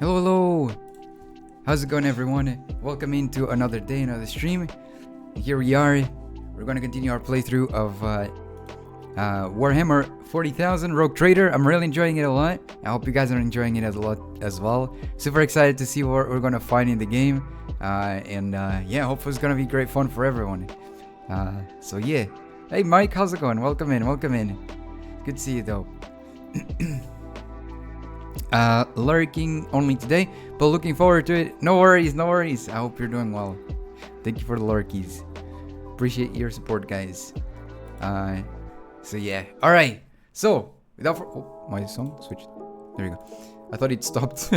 Hello, hello! How's it going, everyone? Welcome into another day, another stream. Here we are. We're going to continue our playthrough of Warhammer 40,000 Rogue Trader. I'm really enjoying it a lot. I hope you guys are enjoying it a lot as well. Super excited to see what we're going to find in the game. Yeah, hopefully it's going to be great fun for everyone. So yeah. Hey Mike, how's it going? Welcome in, welcome in. Good to see you though. Lurking only today, but looking forward to it. No worries, no worries. I hope you're doing well. Thank you for the lurkies. Appreciate your support, guys. So yeah. Alright. So, oh, my song switched. There you go. I thought it stopped.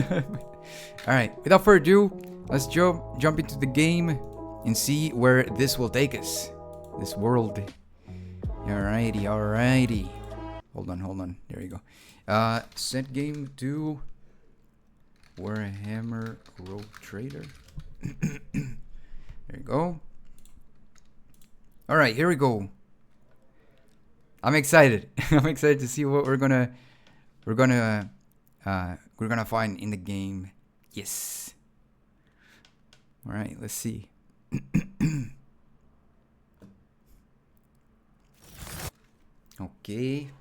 Alright. Without further ado, let's jump into the game and see where this will take us. This world. Alrighty, alrighty. Hold on. There you go. Set game to Warhammer Rogue Trader. There you go. Alright, here we go. I'm excited. I'm excited to see what we're gonna find in the game. Yes. Alright, let's see. Okay.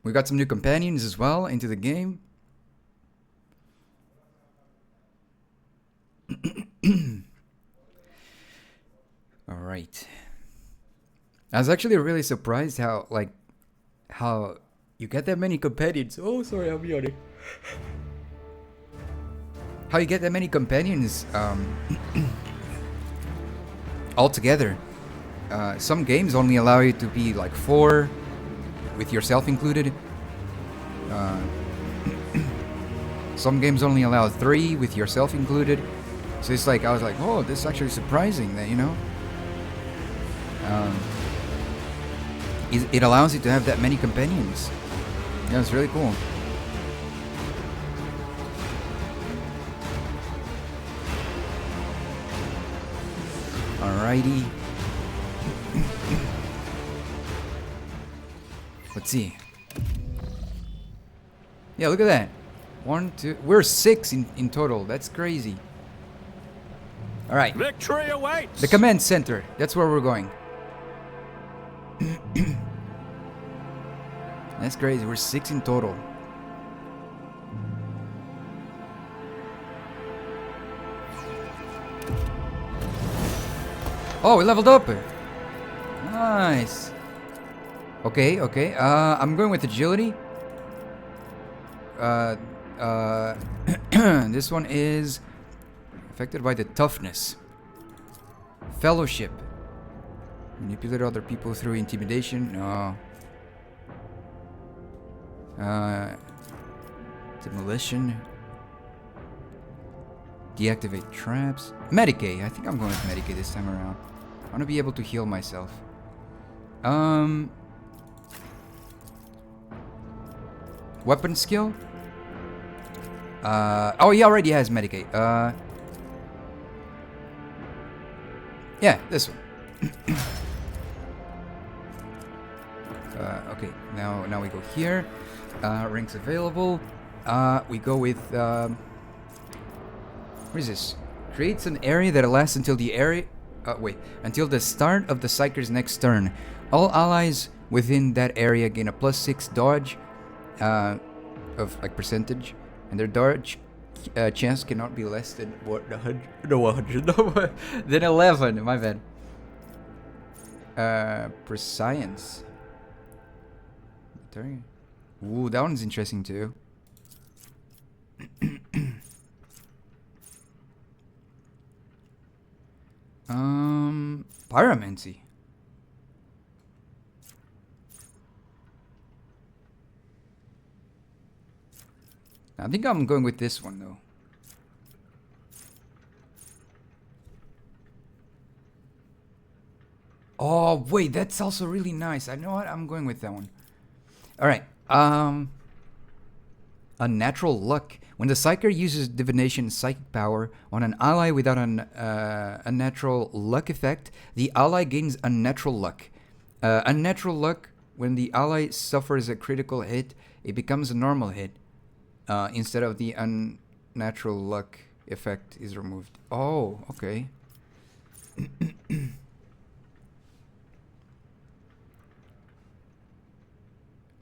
We got some new companions as well into the game. Alright. I was actually really surprised how you get that many companions. Oh, sorry, I'm yawning. How you get that many companions all together. Some games only allow you to be like 4 with yourself included. Some games only allow 3 with yourself included. So it's like, I was like, oh, this is actually surprising that, you know. It allows you to have that many companions. Yeah, it's really cool. Alrighty. Let's see. Yeah, look at that. 1, 2. We're 6 in total. That's crazy. Alright. Victory awaits! The command center. That's where we're going. That's crazy. We're 6 in total. Oh, we leveled up. Nice. Okay. I'm going with agility. This one is affected by the toughness. Fellowship. Manipulate other people through intimidation. No. Demolition. Deactivate traps. Medicaid. I think I'm going with Medicaid this time around. I want to be able to heal myself. Weapon skill. Oh, he already has Medicaid. Yeah, this one. Okay, now we go here. Ranks available. We go with what is this? Creates an area that lasts until the until the start of the Psyker's next turn. All allies within that area gain a +6 dodge of like percentage, and their dodge chance cannot be less than 100. Than 11. My bad. Prescience. Ooh, that one's interesting too. Pyromancy. I think I'm going with this one though. Oh wait, that's also really nice. I know what, I'm going with that one. Alright. Unnatural luck. When the Psyker uses divination psychic power on an ally without an unnatural luck effect, the ally gains unnatural luck. Unnatural luck, when the ally suffers a critical hit, it becomes a normal hit. instead of the unnatural luck effect is removed. Oh, okay.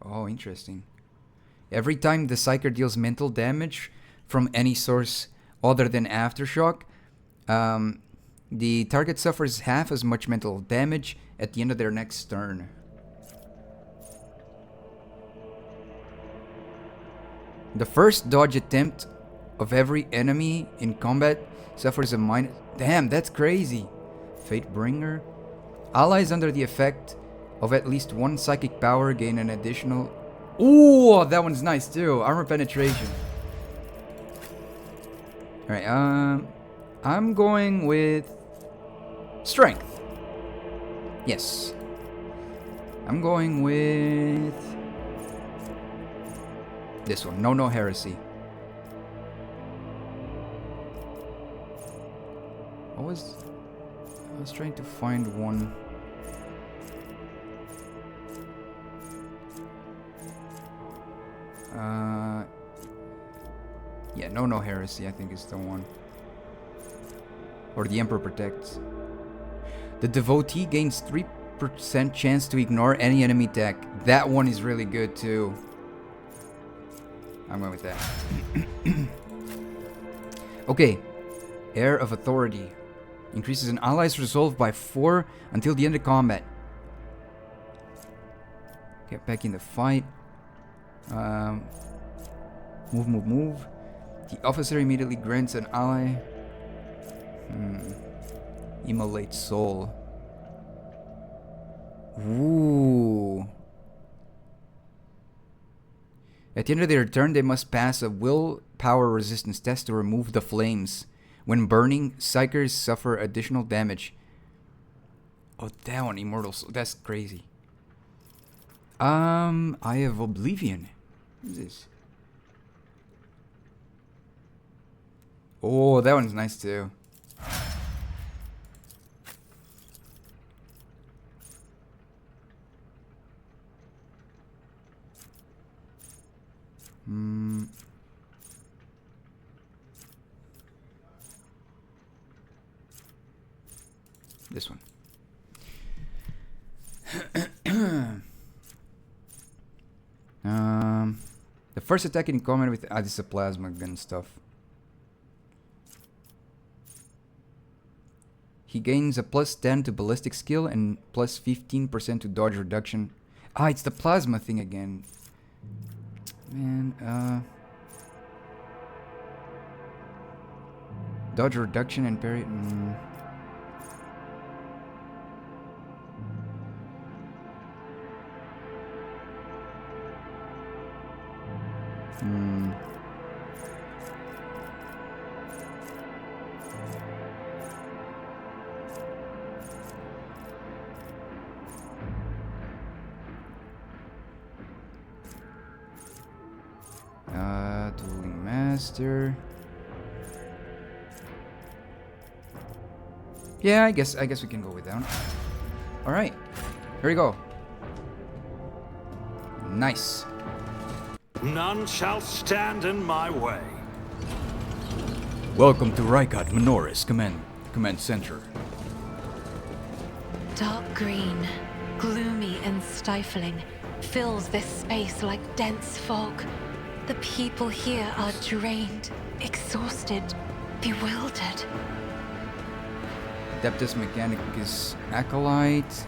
Oh, interesting. Every time the Psyker deals mental damage from any source other than Aftershock, the target suffers half as much mental damage at the end of their next turn. The first dodge attempt of every enemy in combat suffers a minus... Damn, that's crazy. Fatebringer. Allies under the effect of at least one psychic power gain an additional... Ooh, that one's nice too. Armor penetration. Alright, I'm going with... Strength. Yes. I'm going with... this one. No heresy. I was trying to find one. Yeah, no heresy I think is the one. Or the Emperor protects. The devotee gains 3% chance to ignore any enemy attack. That one is really good too. I'm going with that. Okay. Heir of Authority. Increases an ally's resolve by 4 until the end of combat. Get back in the fight. Move. The officer immediately grants an ally... Immolate Soul. Ooh. At the end of their turn, they must pass a willpower resistance test to remove the flames. When burning, Psykers suffer additional damage. Oh, that one, Immortal Soul. That's crazy. Eye of Oblivion. What is this? Oh, that one's nice too. This one. The first attack in combat with this is a plasma gun stuff. He gains a plus 10 to ballistic skill and plus 15% to dodge reduction. Ah, it's the plasma thing again. Man, dodge reduction and parry. Dueling Master. Yeah, I guess we can go with that one. All right, here we go. Nice. None shall stand in my way. Welcome to Rykot Minoris Command Center. Dark green, gloomy and stifling, fills this space like dense fog. The people here are drained, exhausted, bewildered. Adeptus Mechanicus Acolyte.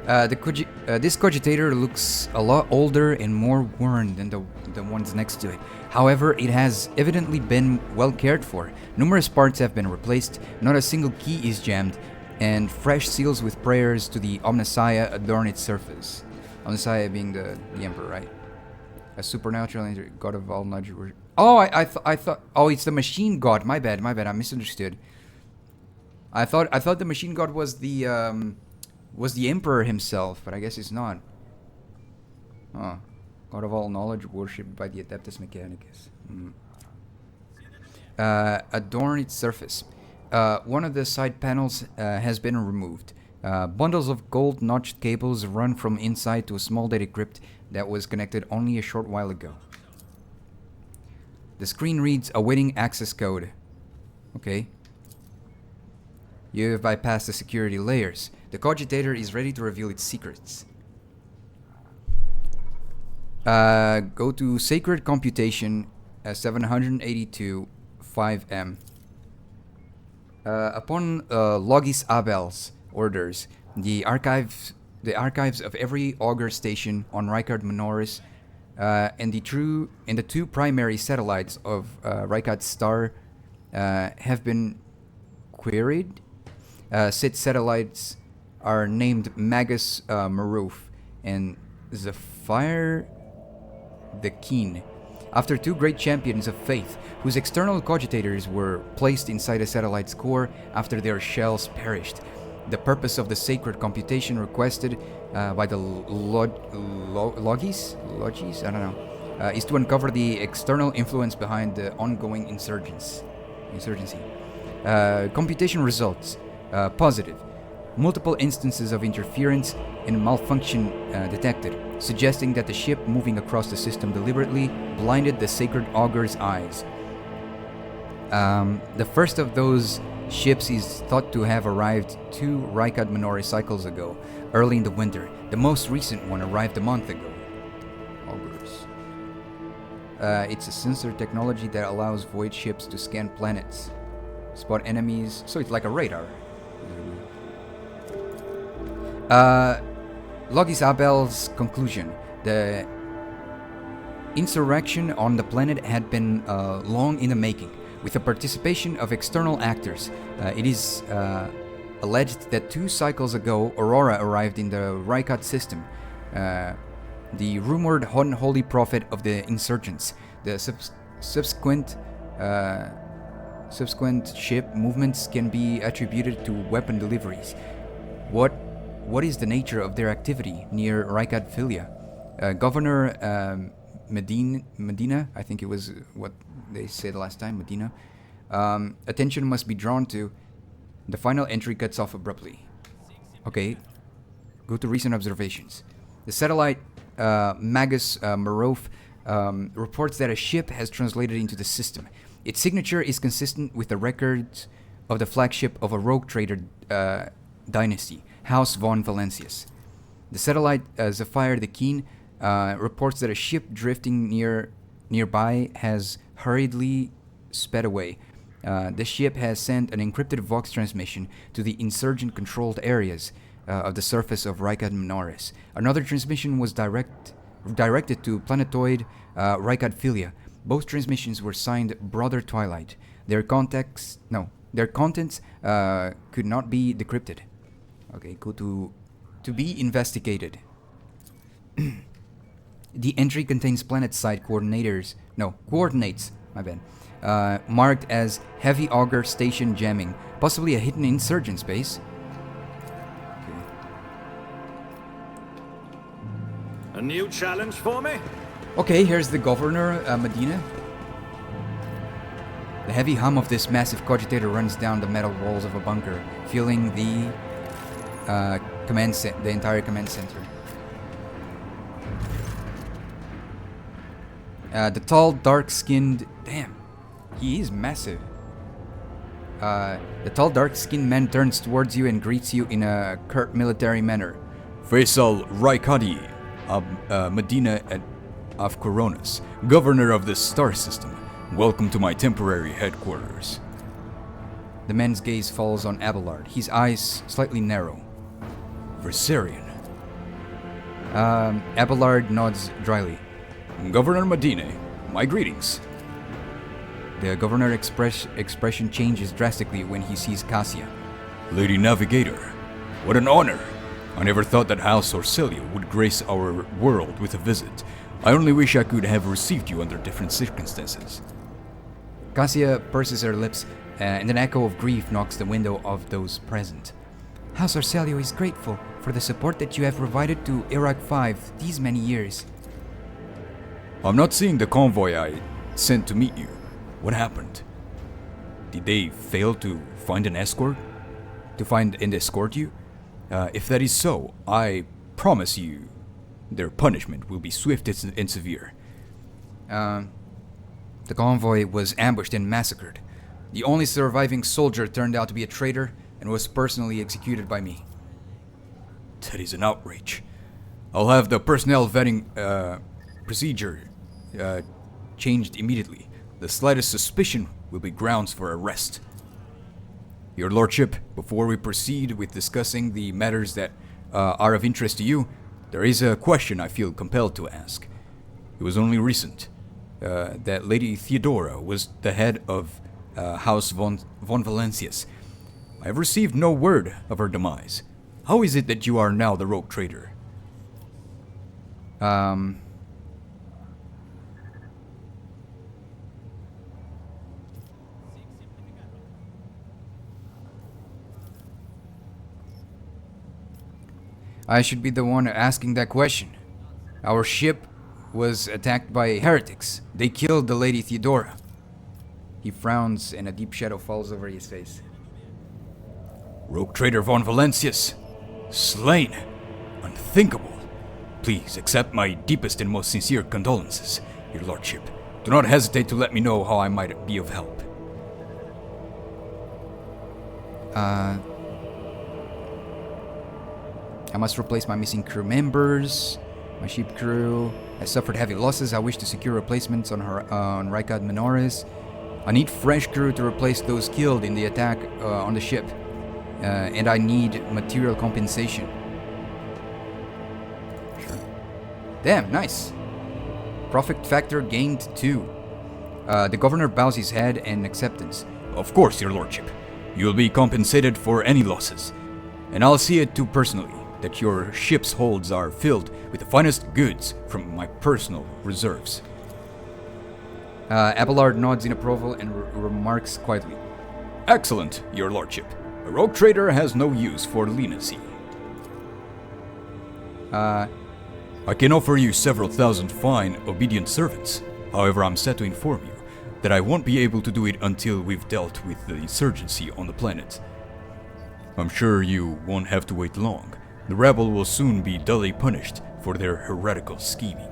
This cogitator looks a lot older and more worn than the ones next to it. However, it has evidently been well cared for. Numerous parts have been replaced, not a single key is jammed, and fresh seals with prayers to the Omnissiah adorn its surface. Omnissiah being the Emperor, right? A supernatural god of all knowledge. Oh, I thought. Oh, it's the machine god. My bad. I misunderstood. I thought the machine god was the Emperor himself, but I guess it's not. Oh, god of all knowledge, worshipped by the Adeptus Mechanicus. Adorn its surface. One of the side panels has been removed. Bundles of gold notched cables run from inside to a small data crypt that was connected only a short while ago. The screen reads awaiting access code. Okay. You have bypassed the security layers. The cogitator is ready to reveal its secrets. Go to Sacred Computation 782 5M. Upon Logis Abel's orders, the archives of every augur station on Rykard Minoris and the two primary satellites of Rykard's star have been queried. Said satellites are named Magus Maruf and Zephyr the Keen, after two great champions of faith whose external cogitators were placed inside a satellite's core after their shells perished. The purpose of the sacred computation requested by the Logis? I don't know. Is to uncover the external influence behind the ongoing insurgency. Computation results positive. Multiple instances of interference and malfunction detected, suggesting that the ship moving across the system deliberately blinded the sacred augur's eyes. The first of those ships is thought to have arrived 2 Rykard Minori cycles ago, early in the winter. The most recent one arrived a month ago. Augurs. It's a sensor technology that allows void ships to scan planets, spot enemies, so it's like a radar. Logis Abel's conclusion. The insurrection on the planet had been long in the making, with the participation of external actors. It is alleged that 2 cycles ago, Aurora arrived in the Rykard system, the rumored unholy prophet of the insurgents. The subsequent ship movements can be attributed to weapon deliveries. What is the nature of their activity near Rykard Filia? Governor Medina, I think it was what they said last time, Medina. Attention must be drawn to. The final entry cuts off abruptly. Okay, go to recent observations. The satellite Magus Marov reports that a ship has translated into the system. Its signature is consistent with the records of the flagship of a rogue trader dynasty, House von Valencius. The satellite Zephyr the Keen reports that a ship drifting nearby has hurriedly sped away. The ship has sent an encrypted Vox transmission to the insurgent-controlled areas of the surface of Rykard Minoris. Another transmission was directed to planetoid Rykard Filia. Both transmissions were signed Brother Twilight. Their contents could not be decrypted. Okay, go to be investigated. The entry contains planet site coordinates, my bad, marked as Heavy Augur Station Jamming, possibly a hidden insurgent space. Okay. A new challenge for me? Okay, here's the Governor, Medina. The heavy hum of this massive cogitator runs down the metal walls of a bunker, filling the entire command center. The tall, dark-skinned... Damn, he is massive. The tall, dark-skinned man turns towards you and greets you in a curt military manner. Faisal Raikadi, Medina of Koronus, governor of the star system. Welcome to my temporary headquarters. The man's gaze falls on Abelard, his eyes slightly narrow. Versarian. Abelard nods dryly. Governor Medina, my greetings. The governor's expression changes drastically when he sees Cassia. Lady Navigator, what an honor! I never thought that House Orcelia would grace our world with a visit. I only wish I could have received you under different circumstances. Cassia purses her lips, and an echo of grief knocks the window of those present. House Orcelio is grateful for the support that you have provided to Iraq 5 these many years. I'm not seeing the convoy I sent to meet you. What happened? Did they fail to find an escort? To find and escort you? If that is so, I promise you their punishment will be swift and severe. The convoy was ambushed and massacred. The only surviving soldier turned out to be a traitor and was personally executed by me. That is an outrage. I'll have the personnel vetting procedure changed immediately. The slightest suspicion will be grounds for arrest. Your Lordship, before we proceed with discussing the matters that are of interest to you, there is a question I feel compelled to ask. It was only recent that Lady Theodora was the head of House von Valencius. I have received no word of her demise. How is it that you are now the rogue traitor? I should be the one asking that question. Our ship was attacked by heretics. They killed the Lady Theodora. He frowns and a deep shadow falls over his face. Rogue traitor von Valencius. Slain. Unthinkable. Please accept my deepest and most sincere condolences, Your Lordship. Do not hesitate to let me know how I might be of help. I must replace my missing crew members. My ship crew has suffered heavy losses. I wish to secure replacements on Rykad Minoris. I need fresh crew to replace those killed in the attack on the ship. And I need material compensation. Sure. Damn, nice. Profit factor gained 2. The governor bows his head in acceptance. Of course, Your Lordship. You will be compensated for any losses. And I'll see it to personally that your ship's holds are filled with the finest goods from my personal reserves. Abelard nods in approval and remarks quietly. Excellent, Your Lordship. A rogue trader has no use for leniency. I can offer you several thousand fine, obedient servants. However, I'm sad to inform you that I won't be able to do it until we've dealt with the insurgency on the planet. I'm sure you won't have to wait long. The rebel will soon be duly punished for their heretical scheming.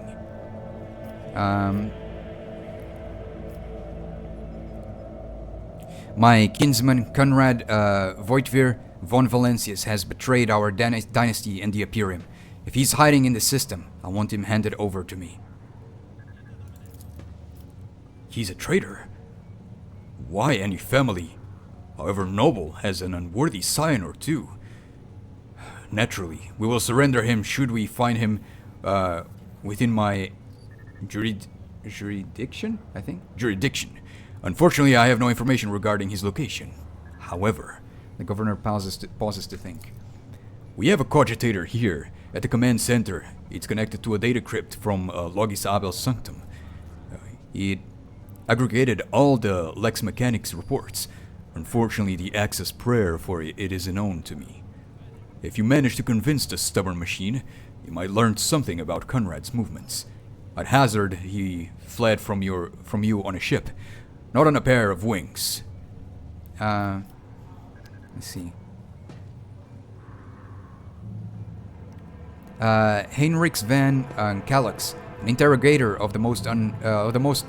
My kinsman, Conrad Voitvir von Valencius, has betrayed our dynasty and the Imperium. If he's hiding in the system, I want him handed over to me. He's a traitor. Why any family, however noble, has an unworthy scion or two? Naturally, we will surrender him should we find him within my jurisdiction, I think? Jurisdiction. Unfortunately, I have no information regarding his location. However, the governor pauses to think. We have a cogitator here at the command center. It's connected to a data crypt from Logis Abel's sanctum. It aggregated all the Lex Mechanics reports. Unfortunately, the access prayer for it is unknown to me. If you manage to convince the stubborn machine, you might learn something about Conrad's movements. At hazard, he fled from you on a ship, not on a pair of wings. Let's see. Heinrichs van Calyx, an interrogator of the most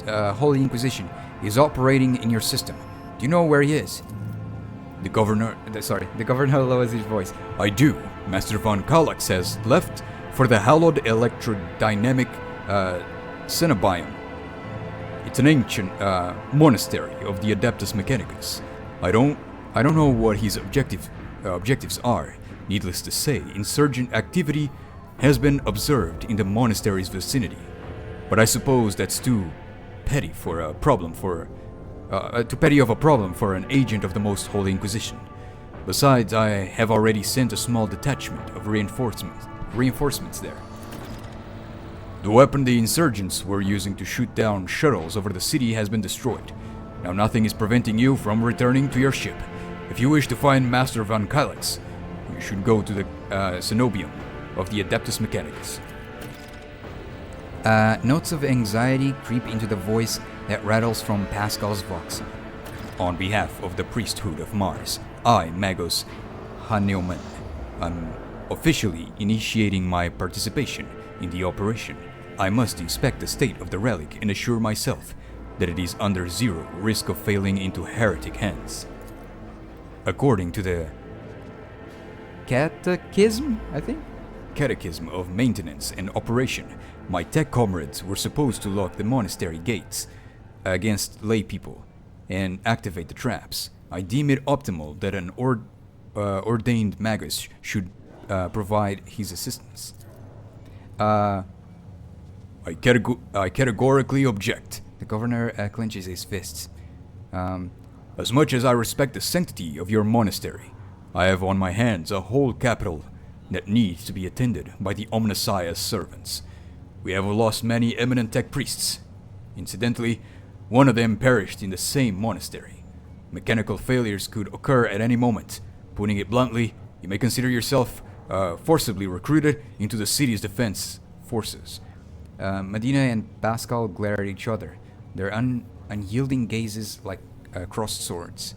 Holy Inquisition, is operating in your system. Do you know where he is? The governor lowers his voice. I do. Master von Calyx has left for the hallowed electrodynamic Cenobium. It's an ancient monastery of the Adeptus Mechanicus. I don't know what his objectives are. Needless to say, insurgent activity has been observed in the monastery's vicinity. But I suppose that's too petty of a problem for an agent of the Most Holy Inquisition. Besides, I have already sent a small detachment of reinforcements there. The weapon the insurgents were using to shoot down shuttles over the city has been destroyed. Now nothing is preventing you from returning to your ship. If you wish to find Master von Calyx, you should go to the Cenobium of the Adeptus Mechanicus. Notes of anxiety creep into the voice that rattles from Pascal's vox. On behalf of the priesthood of Mars, I, Magos Haneumann, I'm officially initiating my participation in the operation. I must inspect the state of the relic and assure myself that it is under zero risk of failing into heretic hands. According to the Catechism, I think? Catechism of Maintenance and Operation, my tech comrades were supposed to lock the monastery gates against lay people and activate the traps. I deem it optimal that an ordained magus should provide his assistance. I categorically object. The governor clenches his fists. As much as I respect the sanctity of your monastery, I have on my hands a whole capital that needs to be attended by the Omnissiah's servants. We have lost many eminent tech priests. Incidentally, one of them perished in the same monastery. Mechanical failures could occur at any moment. Putting it bluntly, you may consider yourself forcibly recruited into the city's defense forces. Medina and Pascal glare at each other, their unyielding gazes like crossed swords.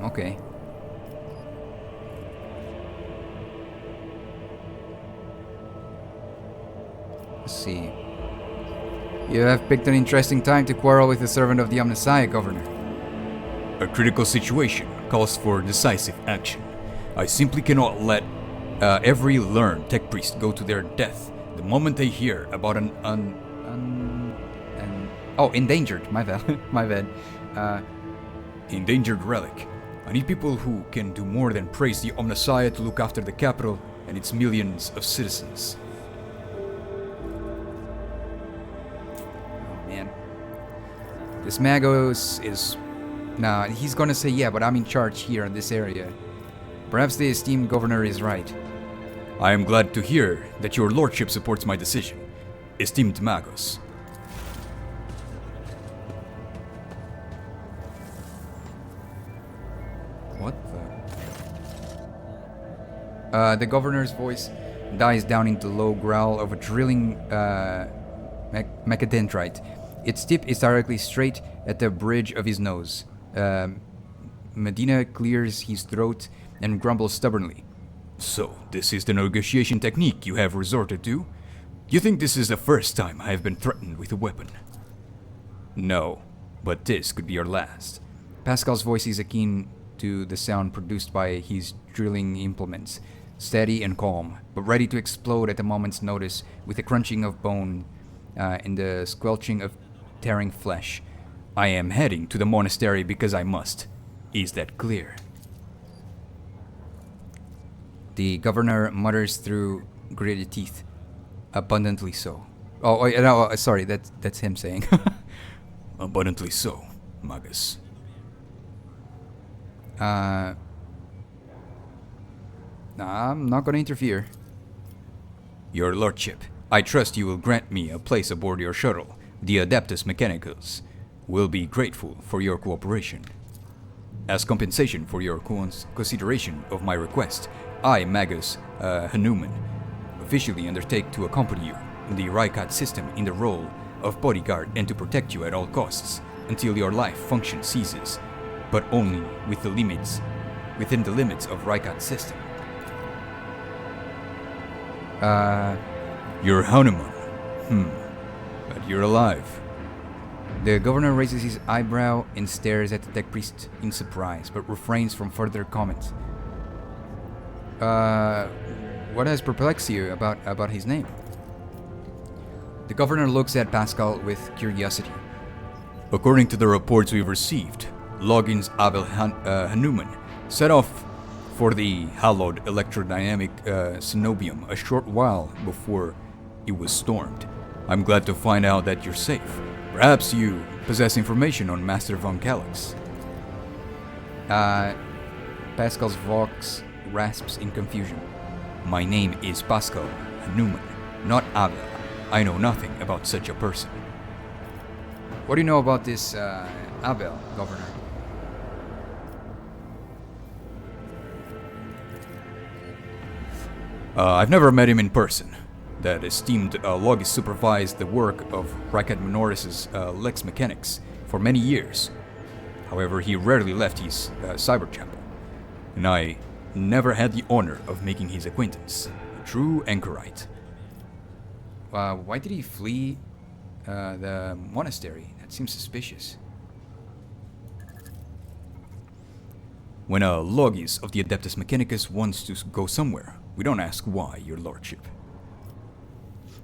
Okay. Let's see. You have picked an interesting time to quarrel with the servant of the Omnissiah, Governor. A critical situation calls for decisive action. I simply cannot let every learned tech priest go to their death the moment they hear about endangered. My bad. My bad. Endangered relic. I need people who can do more than praise the Omnissiah to look after the capital and its millions of citizens. Oh man. This Magos is... Nah, he's gonna say yeah, but I'm in charge here in this area. Perhaps the esteemed governor is right. I am glad to hear that your lordship supports my decision, esteemed Magos. What the... The governor's voice dies down into the low growl of a drilling mechadendrite. Its tip is directly straight at the bridge of his nose. Medina clears his throat and grumbles stubbornly. So, this is the negotiation technique you have resorted to? You think this is the first time I have been threatened with a weapon? No, but this could be your last. Pascal's voice is akin to the sound produced by his drilling implements, steady and calm, but ready to explode at a moment's notice with the crunching of bone and the squelching of tearing flesh. I am heading to the monastery because I must. Is that clear? The governor mutters through gritted teeth. Abundantly so. Oh, no, sorry, that's him saying. Abundantly so, Magus. Nah, I'm not gonna interfere. Your lordship, I trust you will grant me a place aboard your shuttle, the Adeptus Mechanicals. Will be grateful for your cooperation. As compensation for your consideration of my request, I, Magus Hanuman, officially undertake to accompany you in the Rykat system in the role of bodyguard and to protect you at all costs until your life function ceases, but only within the limits of Rykat system. You're Hanuman. But you're alive. The governor raises his eyebrow and stares at the tech priest in surprise, but refrains from further comment. What has perplexed you about his name? The governor looks at Pascal with curiosity. According to the reports we've received, Loggins Abel Hanuman set off for the hallowed electrodynamic cenobium a short while before it was stormed. I'm glad to find out that you're safe. Perhaps you possess information on Master von Calyx. Pascal's vox rasps in confusion. My name is Pascal Newman, not Abel. I know nothing about such a person. What do you know about this Abel, Governor? I've never met him in person. That esteemed Logis supervised the work of Racket Minoris's Lex Mechanics for many years. However, he rarely left his cyber chapel, and I never had the honor of making his acquaintance. A true anchorite. Why did he flee the monastery? That seems suspicious. When a Logis of the Adeptus Mechanicus wants to go somewhere, we don't ask why, your lordship.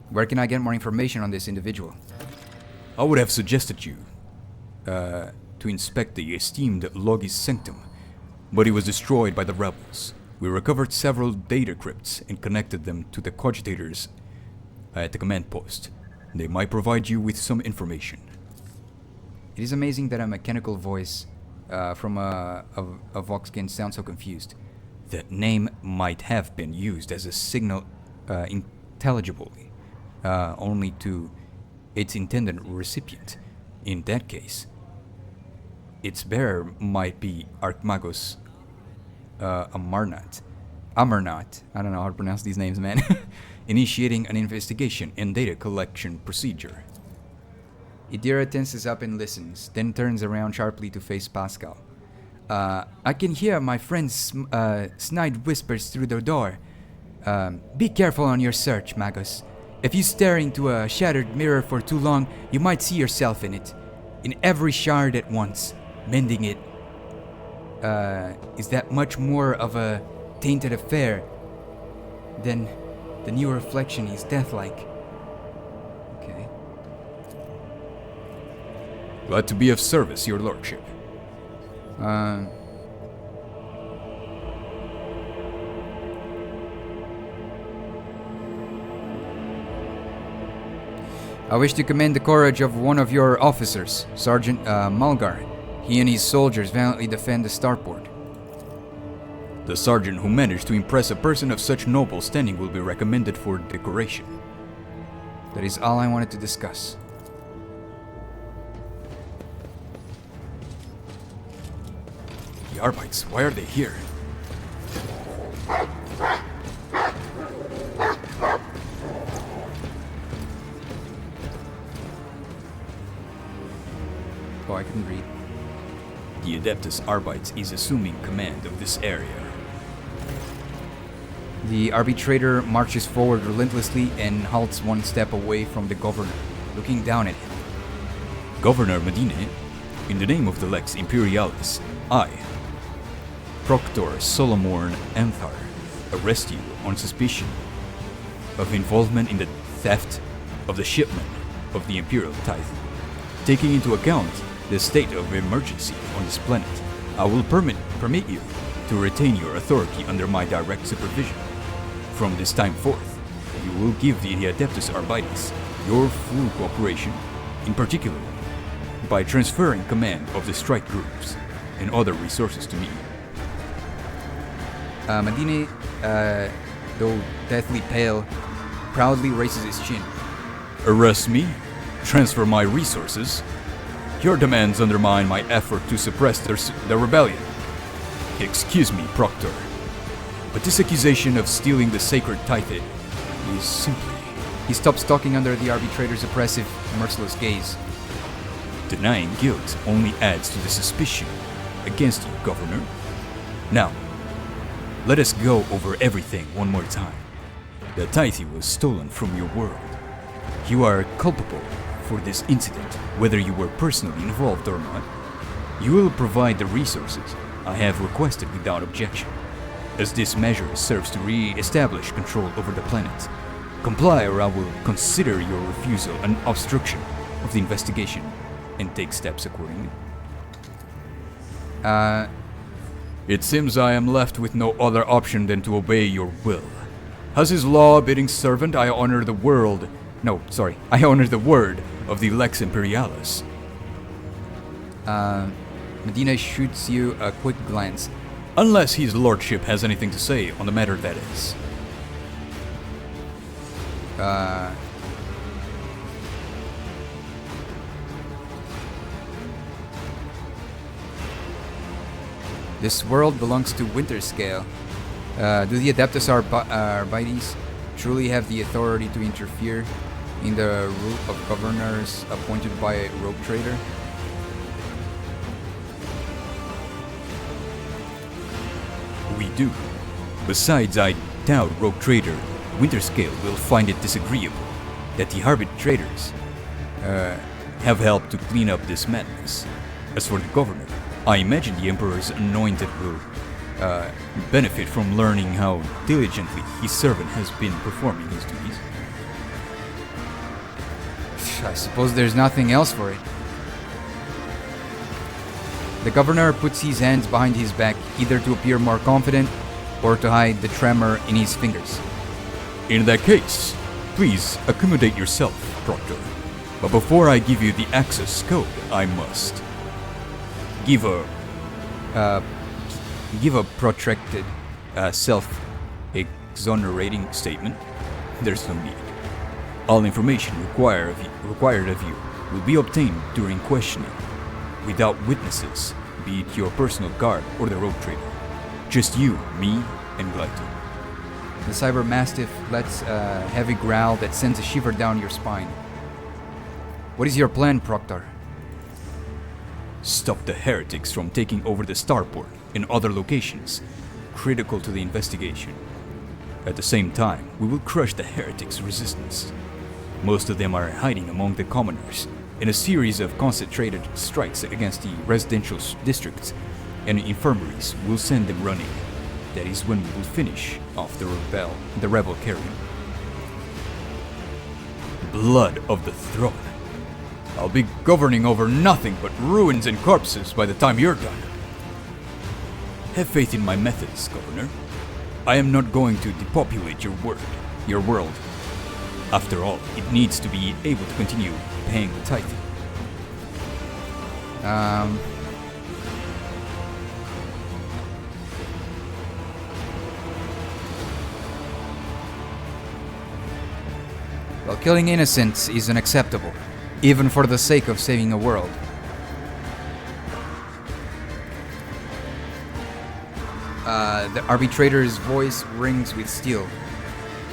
Where can I get more information on this individual? I would have suggested you to inspect the esteemed Logis Sanctum, but it was destroyed by the rebels. We recovered several data crypts and connected them to the cogitators at the command post. They might provide you with some information. It is amazing that a mechanical voice from a Voxkin sounds so confused. That name might have been used as a signal intelligibly only to its intended recipient. In that case, its bearer might be Archmagos Amarnat. Amarnat. I don't know how to pronounce these names, man. Initiating an investigation and data collection procedure. Idira tenses up and listens, then turns around sharply to face Pascal. I can hear my friend's snide whispers through the door. Be careful on your search, Magos. If you stare into a shattered mirror for too long, you might see yourself in it. In every shard at once. Mending it is that much more of a tainted affair than the new reflection is death-like. Okay. Glad to be of service, your lordship. I wish to commend the courage of one of your officers, Sergeant Malgar. He and his soldiers valiantly defend the starport. The sergeant who managed to impress a person of such noble standing will be recommended for decoration. That is all I wanted to discuss. The Arbites, why are they here? Oh, I couldn't read. The Adeptus Arbites is assuming command of this area. The arbitrator marches forward relentlessly and halts one step away from the governor, looking down at him. Governor Medine, in the name of the Lex Imperialis, I, Proctor Solomorn Anthar, arrest you on suspicion of involvement in the theft of the shipment of the Imperial tithe. Taking into account the state of emergency on this planet, I will permit you to retain your authority under my direct supervision. From this time forth, you will give the Adeptus Arbites your full cooperation, in particular by transferring command of the strike groups and other resources to me. Medine, though deathly pale, proudly raises his chin. Arrest me? Transfer my resources? Your demands undermine my effort to suppress the rebellion. Excuse me, Proctor, but this accusation of stealing the sacred tithe is simply... He stops talking under the arbitrator's oppressive, merciless gaze. Denying guilt only adds to the suspicion against you, Governor. Now, let us go over everything one more time. The tithe was stolen from your world. You are culpable for this incident, whether you were personally involved or not. You will provide the resources I have requested without objection, as this measure serves to re-establish control over the planet. Comply or I will consider your refusal an obstruction of the investigation and take steps accordingly. It seems I am left with no other option than to obey your will. As his law-abiding servant, I honor the word of the Lex Imperialis. Medina shoots you a quick glance. Unless his lordship has anything to say on the matter, that is. This world belongs to Winterscale. Do the Adeptus Arbites truly have the authority to interfere in the rule of governors appointed by a rogue trader? We do. Besides, I doubt Rogue Trader Winterscale will find it disagreeable that the arbitrators have helped to clean up this madness. As for the governor, I imagine the Emperor's anointed will benefit from learning how diligently his servant has been performing his duties. I suppose there's nothing else for it. The governor puts his hands behind his back, either to appear more confident or to hide the tremor in his fingers. In that case, please accommodate yourself, Proctor. But before I give you the access code, I must give a protracted, self-exonerating statement. There's no need. All information required of you will be obtained during questioning, without witnesses, be it your personal guard or the rogue trader. Just you, me, and Glyto. The Cyber Mastiff lets a heavy growl that sends a shiver down your spine. What is your plan, Proctor? Stop the heretics from taking over the starport and other locations critical to the investigation. At the same time, we will crush the heretics' resistance. Most of them are hiding among the commoners, in a series of concentrated strikes against the residential districts and infirmaries will send them running. That is when we will finish off the rebel carrion. Blood of the throne. I'll be governing over nothing but ruins and corpses by the time you're done. Have faith in my methods, Governor. I am not going to depopulate your world. After all, it needs to be able to continue paying the tithe. Well, killing innocents is unacceptable, even for the sake of saving a world. The arbitrator's voice rings with steel.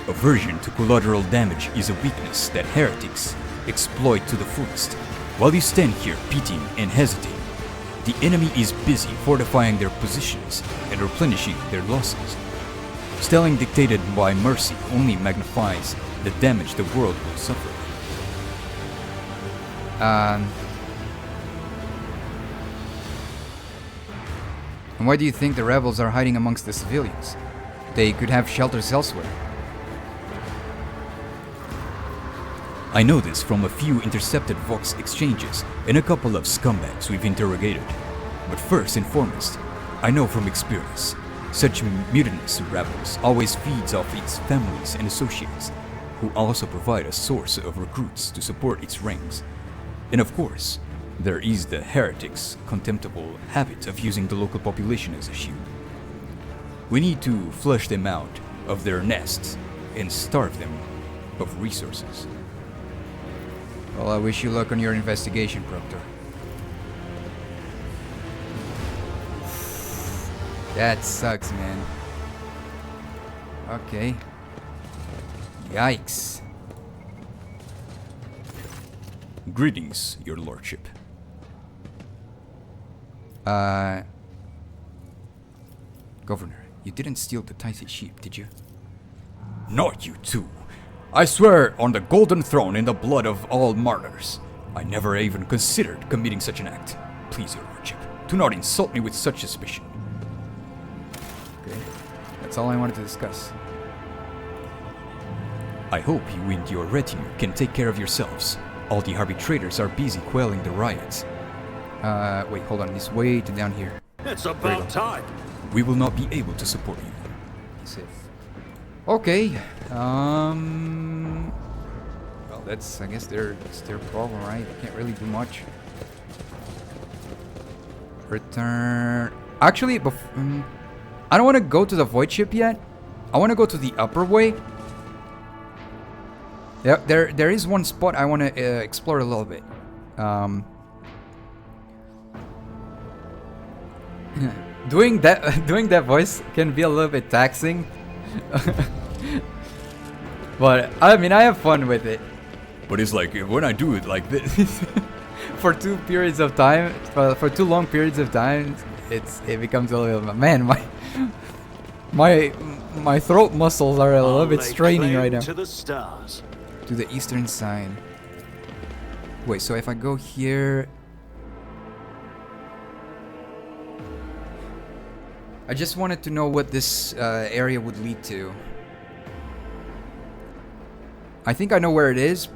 Aversion to collateral damage is a weakness that heretics exploit to the fullest. While you stand here pitying and hesitating, the enemy is busy fortifying their positions and replenishing their losses. Stelling dictated by mercy only magnifies the damage the world will suffer. And why do you think the rebels are hiding amongst the civilians? They could have shelters elsewhere. I know this from a few intercepted Vox exchanges and a couple of scumbags we've interrogated. But first and foremost, I know from experience, such mutinous rebels always feeds off its families and associates, who also provide a source of recruits to support its ranks. And of course, there is the heretics' contemptible habit of using the local population as a shield. We need to flush them out of their nests and starve them of resources. Well, I wish you luck on your investigation, Proctor. That sucks, man. Okay. Yikes. Greetings, your lordship. Governor, you didn't steal the tithe sheep, did you? Not you too. I swear on the golden throne in the blood of all martyrs, I never even considered committing such an act. Please, your lordship, do not insult me with such suspicion. Okay, that's all I wanted to discuss. I hope you and your retinue can take care of yourselves. All the arbitrators are busy quelling the riots. Wait, hold on, it's way down here. It's about time. we will not be able to support you. Safe. Okay. Well, that's, I guess, it's their problem, right? Can't really do much. Return. Actually, I don't want to go to the void ship yet. I want to go to the upper way. Yeah, there is one spot I want to explore a little bit. Doing that voice can be a little bit taxing. But I mean, I have fun with it. But it's like, when I do it like this... For two periods of time, for two long periods of time, it becomes a little... Man, my throat muscles are a little bit straining right now. To the stars. To the eastern side. Wait, so if I go here... I just wanted to know what this area would lead to. I think I know where it is,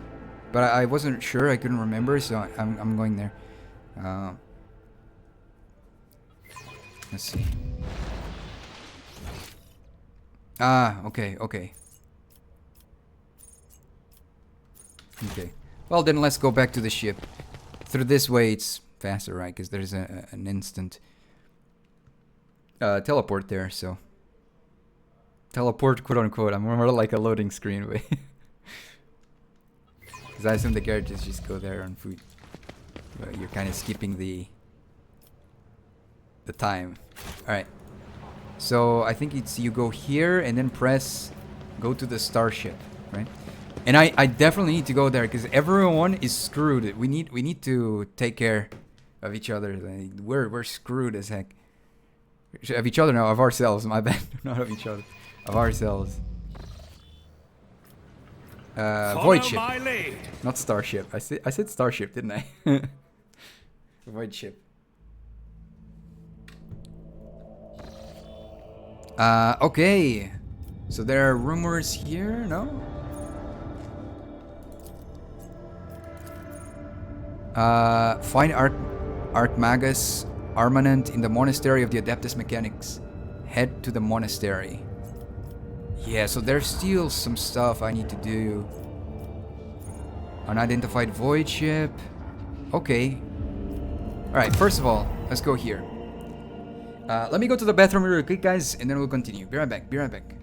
but I wasn't sure. I couldn't remember, so I'm going there. Let's see. Ah, okay. Okay. Well, then let's go back to the ship. Through this way, it's faster, right? Because there's an instant teleport there, so... Teleport, quote-unquote. I'm more like a loading screen way. Because I assume the characters just go there on foot. But you're kind of skipping the time. Alright. So, I think it's you go here and then press... Go to the starship, right? And I definitely need to go there because everyone is screwed. We need to take care of each other. Like, we're screwed as heck. Of each other, no, of ourselves. My bad, not of each other, of ourselves. Void ship, not starship. I said starship, didn't I? Void ship. Okay. So there are rumors here, no? Find Archmagus Armament in the Monastery of the Adeptus Mechanics. Head to the monastery. Yeah, so there's still some stuff I need to do. Unidentified void ship. Okay. Alright, first of all, let's go here. Let me go to the bathroom real quick, guys, and then we'll continue. Be right back, be right back.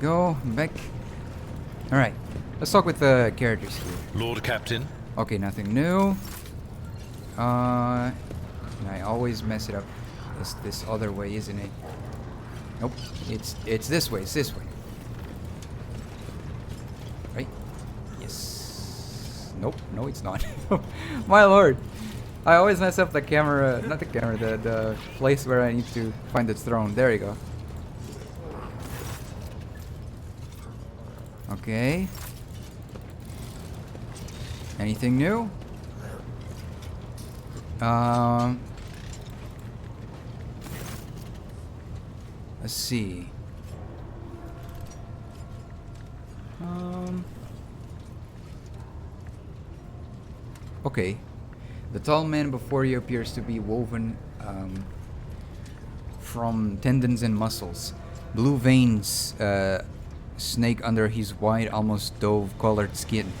go. I'm back. Alright. Let's talk with the characters here. Lord Captain. Okay, nothing new. And I always mess it up. It's this other way, isn't it? Nope. It's this way. It's this way. Right? Yes. Nope. No, it's not. My lord. I always mess up the camera. Not the camera. The place where I need to find its throne. There you go. Okay. Anything new? Let's see. Okay. The tall man before you appears to be woven from tendons and muscles. Blue veins snake under his white, almost dove-colored skin.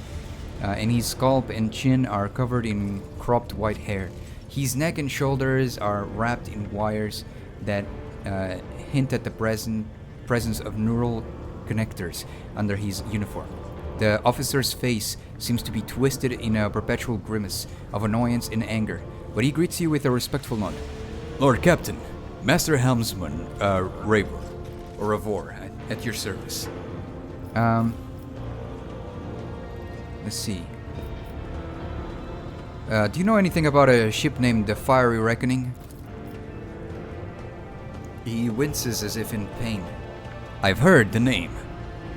And his scalp and chin are covered in cropped white hair. His neck and shoulders are wrapped in wires that hint at the presence of neural connectors under his uniform. The officer's face seems to be twisted in a perpetual grimace of annoyance and anger, but he greets you with a respectful nod. Lord Captain, Master Helmsman Ravor, at your service. Let's see. Do you know anything about a ship named the Fiery Reckoning? He winces as if in pain. I've heard the name.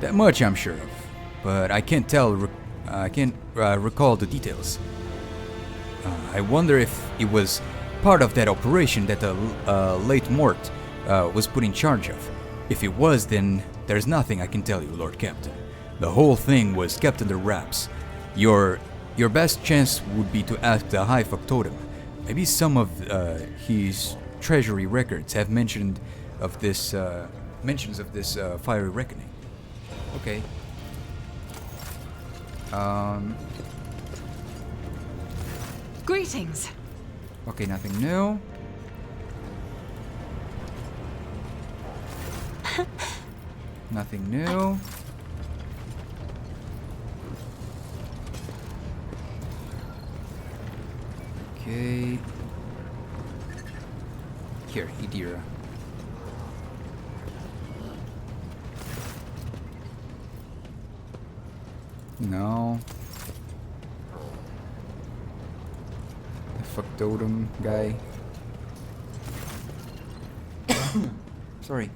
That much I'm sure of, but I can't recall the details. I wonder if it was part of that operation that the late Mort was put in charge of. If it was, then there's nothing I can tell you, Lord Captain. The whole thing was kept under wraps. Your best chance would be to ask the High Factotum. Maybe some of his treasury records have mentions of this Fiery Reckoning. Okay. Greetings. Okay, nothing new. Nothing new. Okay. Here, Idira. No. The factotum guy. Sorry.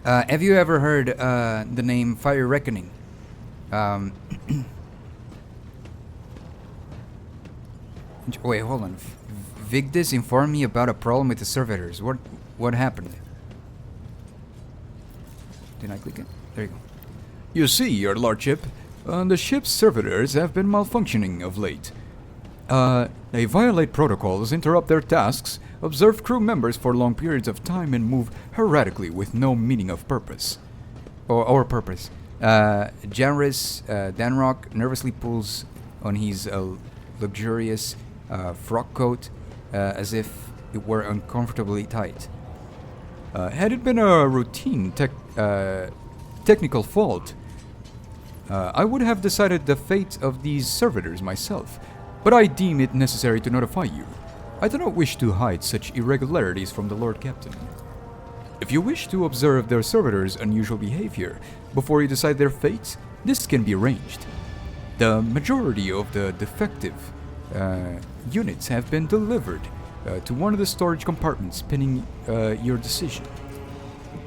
Have you ever heard the name Fire Reckoning? Wait, hold on. Vigdis informed me about a problem with the servitors. What happened? Did I click it? There you go. You see, your lordship, the ship's servitors have been malfunctioning of late. They violate protocols, interrupt their tasks, observe crew members for long periods of time, and move erratically with no meaning of purpose. Or purpose. Janris Danrock nervously pulls on his luxurious frock coat as if it were uncomfortably tight. Had it been a routine technical fault, I would have decided the fate of these servitors myself, but I deem it necessary to notify you. I do not wish to hide such irregularities from the Lord Captain. If you wish to observe their servitors' unusual behavior before you decide their fate, this can be arranged. The majority of the defective units have been delivered to one of the storage compartments pending your decision.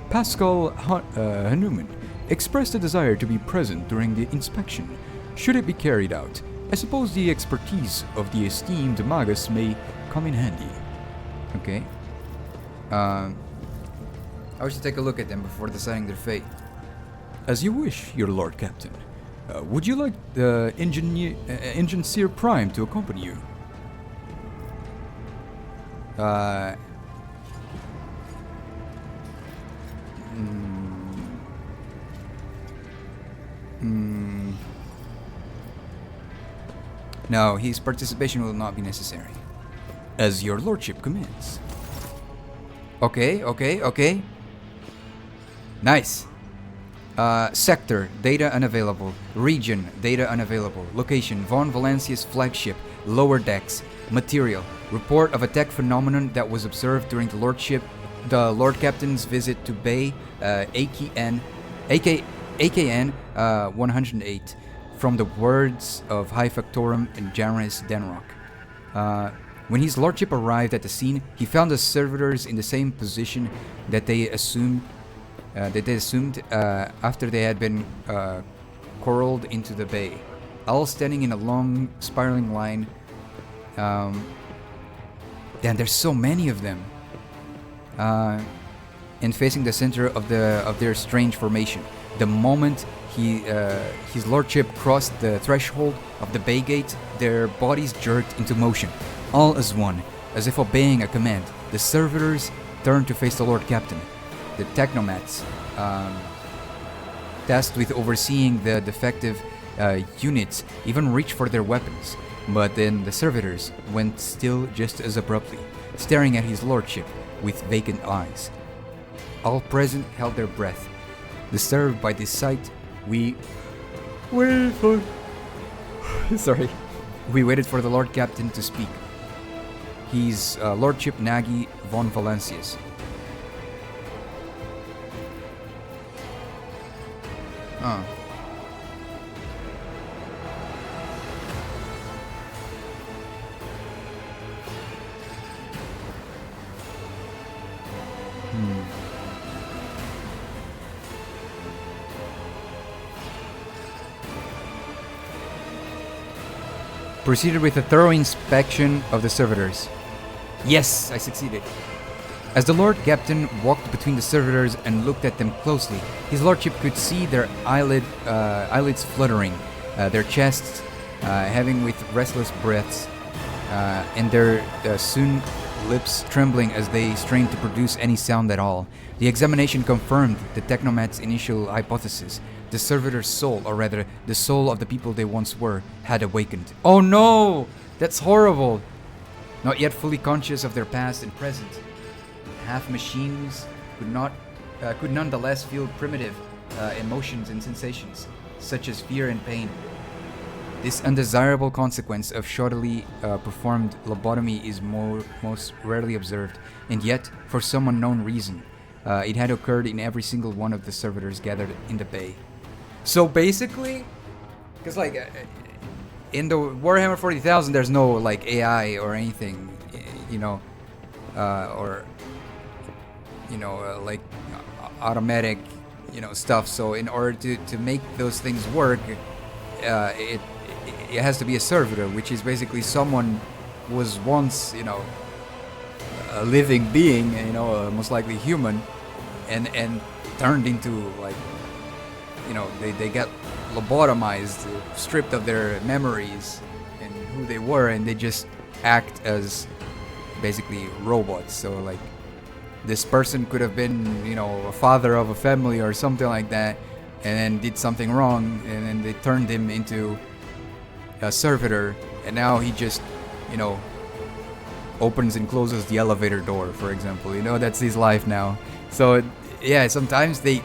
Pascal Hanuman expressed a desire to be present during the inspection, should it be carried out. I suppose the expertise of the esteemed Magus may come in handy. Okay. I should take a look at them before deciding their fate. As you wish, your Lord Captain. Would you like the Engineer Prime to accompany you? No, his participation will not be necessary. As your lordship commands. Okay. Nice. Sector, data unavailable. Region, data unavailable. Location, Von Valencia's flagship, lower decks. Material, report of attack phenomenon that was observed during the Lord Captain's visit to Bay AKN 108, from the words of High Factorum and Janris Denrock. When his lordship arrived at the scene, he found the servitors in the same position that they assumed after they had been corralled into the bay, all standing in a long, spiraling line. Damn, there's so many of them. And facing the center of their strange formation. The moment his lordship crossed the threshold of the bay gate, their bodies jerked into motion, all as one, as if obeying a command. The servitors turned to face the Lord Captain. The technomats, tasked with overseeing the defective units, even reached for their weapons. But then the servitors went still just as abruptly, staring at his lordship with vacant eyes. All present held their breath. Disturbed by this sight, we waited for the Lord Captain to speak. His Lordship Nagy von Valencius. Proceeded with a thorough inspection of the servitors. Yes, I succeeded. As the Lord Captain walked between the servitors and looked at them closely, his lordship could see their eyelids fluttering, their chests heaving with restless breaths, and their soon lips trembling as they strained to produce any sound at all. The examination confirmed the technomat's initial hypothesis. The servitor's soul, or rather, the soul of the people they once were, had awakened. Oh no! That's horrible! Not yet fully conscious of their past and present, half machines could nonetheless feel primitive emotions and sensations, such as fear and pain. This undesirable consequence of shoddily performed lobotomy is most rarely observed, and yet, for some unknown reason, it had occurred in every single one of the servitors gathered in the bay. So basically, because in the Warhammer 40,000, there's no like AI or anything, like automatic, stuff. So in order to make those things work, it has to be a servitor, which is basically someone who was once, a living being, most likely human, and turned into like, they got lobotomized, stripped of their memories and who they were, and they just act as basically robots. So like this person could have been, a father of a family or something like that, and then did something wrong, and then they turned him into a servitor, and now he just, opens and closes the elevator door, for example. That's his life now. So yeah, sometimes they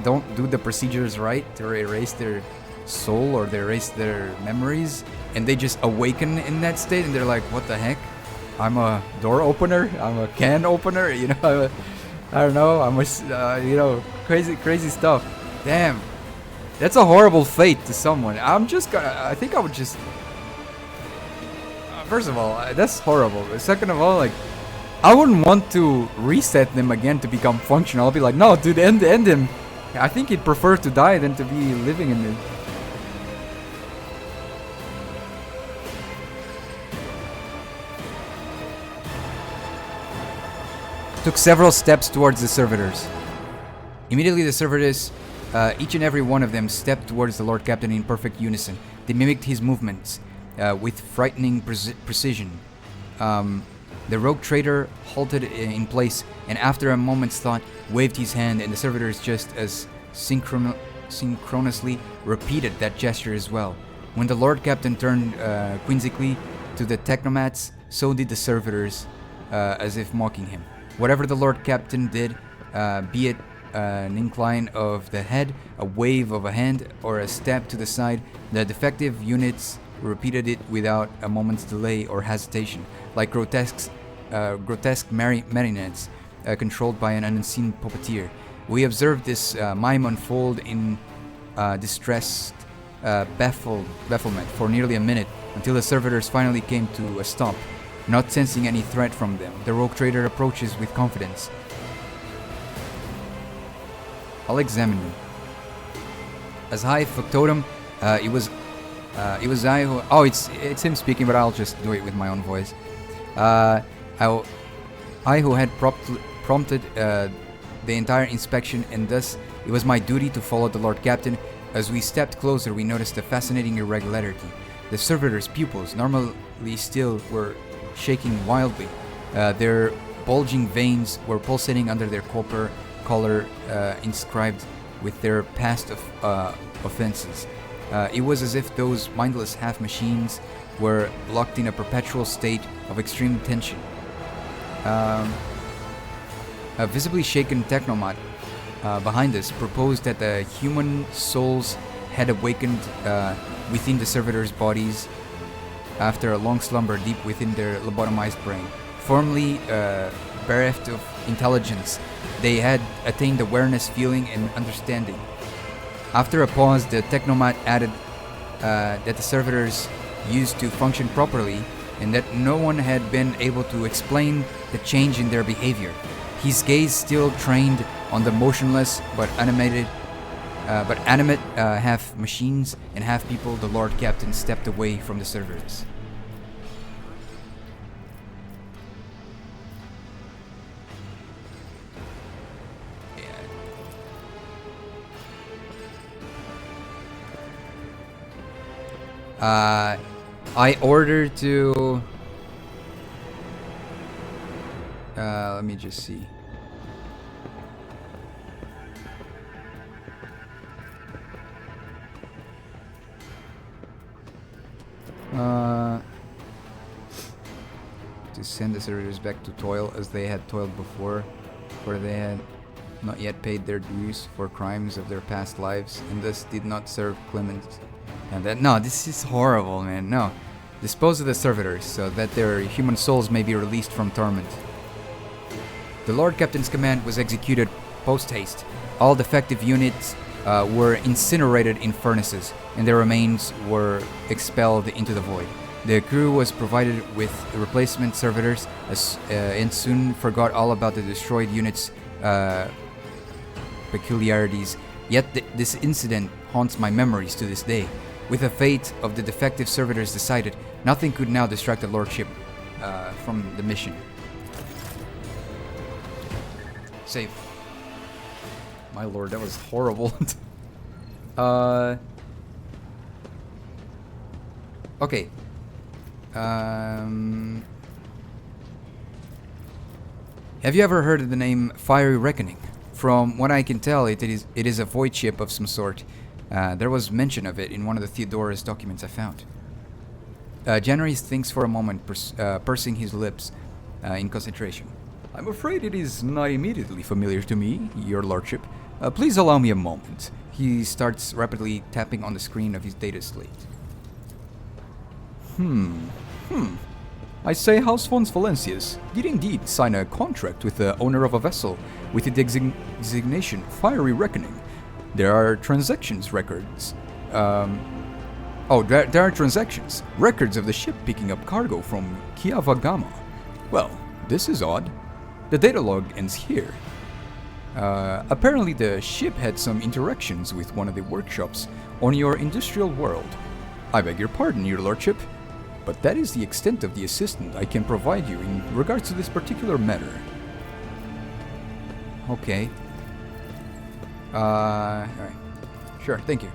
don't do the procedures right to erase their soul or they erase their memories, and they just awaken in that state, and they're like, what the heck? I'm a door opener? I'm a can opener? I don't know. I'm a, crazy stuff. Damn. That's a horrible fate to someone. I think I would just... First of all, that's horrible. Second of all, I wouldn't want to reset them again to become functional. I'll be like, no, dude, end him. I think he'd prefer to die than to be living in it. Took several steps towards the servitors. Immediately the servitors, each and every one of them, stepped towards the Lord Captain in perfect unison. They mimicked his movements with frightening precision. The rogue trader halted in place, and after a moment's thought, waved his hand, and the servitors just as synchronously repeated that gesture as well. When the Lord Captain turned whimsically to the technomats, so did the servitors, as if mocking him. Whatever the Lord Captain did, be it an incline of the head, a wave of a hand, or a step to the side, the defective units repeated it without a moment's delay or hesitation, like grotesque marionettes controlled by an unseen puppeteer. We observed this mime unfold in distressed bafflement for nearly a minute, until the servitors finally came to a stop. Not sensing any threat from them, the rogue trader approaches with confidence. I'll examine you. As high factotum, it was I who... Oh, it's him speaking, but I'll just do it with my own voice. I who had prompted the entire inspection, and thus it was my duty to follow the Lord Captain. As we stepped closer, we noticed a fascinating irregularity. The servitors' pupils, normally still, were shaking wildly. Their bulging veins were pulsating under their copper collar inscribed with their past offenses. It was as if those mindless half-machines were locked in a perpetual state of extreme tension. A visibly shaken technomat behind us proposed that the human souls had awakened within the servitors' bodies after a long slumber deep within their lobotomized brain. Formerly bereft of intelligence, they had attained awareness, feeling, and understanding. After a pause, the technomat added that the servitors used to function properly, and that no one had been able to explain the change in their behavior. His gaze still trained on the motionless but animate half machines and half people. The Lord Captain stepped away from the servitors. I ordered to... let me just see. To send the servitors back to toil as they had toiled before, for they had not yet paid their dues for crimes of their past lives, and thus did not serve clemens. And that, no, this is horrible, man. No. Dispose of the servitors, so that their human souls may be released from torment. The Lord Captain's command was executed post-haste. All defective units were incinerated in furnaces, and their remains were expelled into the void. The crew was provided with replacement servitors, and soon forgot all about the destroyed units' peculiarities. Yet this incident haunts my memories to this day. With the fate of the defective servitors decided, nothing could now distract the Lordship from the mission. Save. My lord, that was horrible. Okay. Have you ever heard of the name Fiery Reckoning? From what I can tell, it is a void ship of some sort. There was mention of it in one of the Theodora's documents I found. January thinks for a moment, pursing his lips in concentration. I'm afraid it is not immediately familiar to me, your lordship. Please allow me a moment. He starts rapidly tapping on the screen of his data slate. I say, House Fons Valencius did indeed sign a contract with the owner of a vessel with the designation Fiery Reckoning. There are transactions records. There are transactions. Records of the ship picking up cargo from Kiava Gama. Well, this is odd. The data log ends here. Apparently the ship had some interactions with one of the workshops on your industrial world. I beg your pardon, your lordship, but that is the extent of the assistance I can provide you in regards to this particular matter. Okay. Alright. Sure, thank you.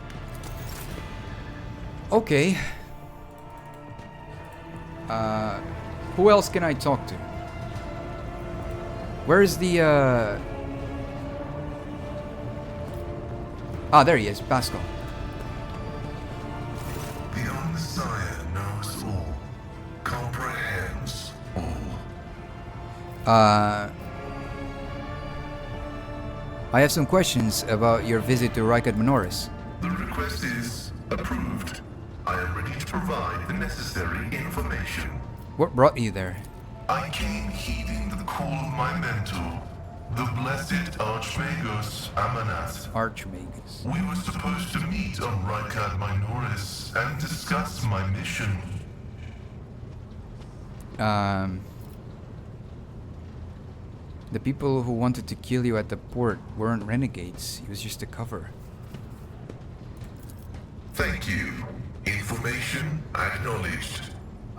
Okay. Who else can I talk to? Where is the, there he is, Pascal. The Messiah knows all, comprehends all. I have some questions about your visit to Rykad Minoris. The request is approved. I am ready to provide the necessary information. What brought you there? I came heeding the call of my mentor, the blessed Archmagos Amanat. Archmagus. We were supposed to meet on Rykad Minoris and discuss my mission. The people who wanted to kill you at the port weren't renegades. It was just a cover. Thank you. Information acknowledged.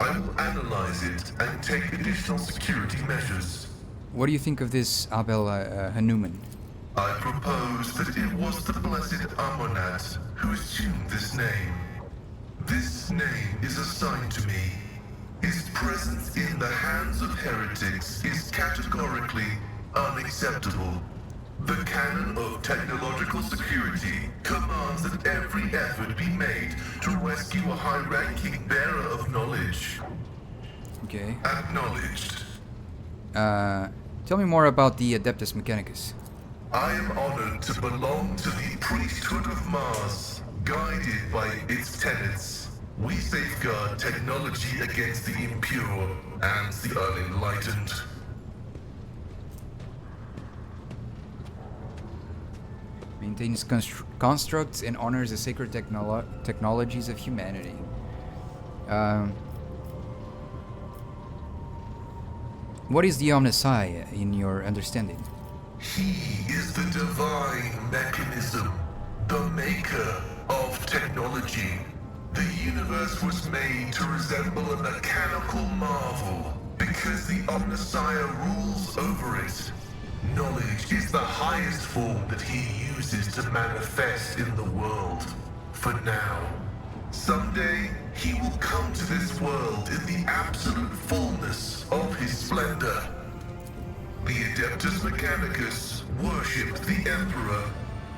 I will analyze it and take additional security measures. What do you think of this Abel Hanuman? I propose that it was the blessed Amonat who assumed this name. This name is assigned to me. His presence in the hands of heretics is categorically unacceptable. The canon of technological security commands that every effort be made to rescue a high-ranking bearer of knowledge. Okay. Acknowledged. Tell me more about the Adeptus Mechanicus. I am honored to belong to the priesthood of Mars, guided by its tenets. We safeguard technology against the impure and the unenlightened. Maintains constructs and honors the sacred technologies of humanity. What is the Omnissiah in your understanding? He is the divine mechanism, the maker of technology. The universe was made to resemble a mechanical marvel because the Omnissiah rules over it. Knowledge is the highest form that he uses to manifest in the world. For now. Someday, he will come to this world in the absolute fullness of his splendor. The Adeptus Mechanicus worshipped the Emperor.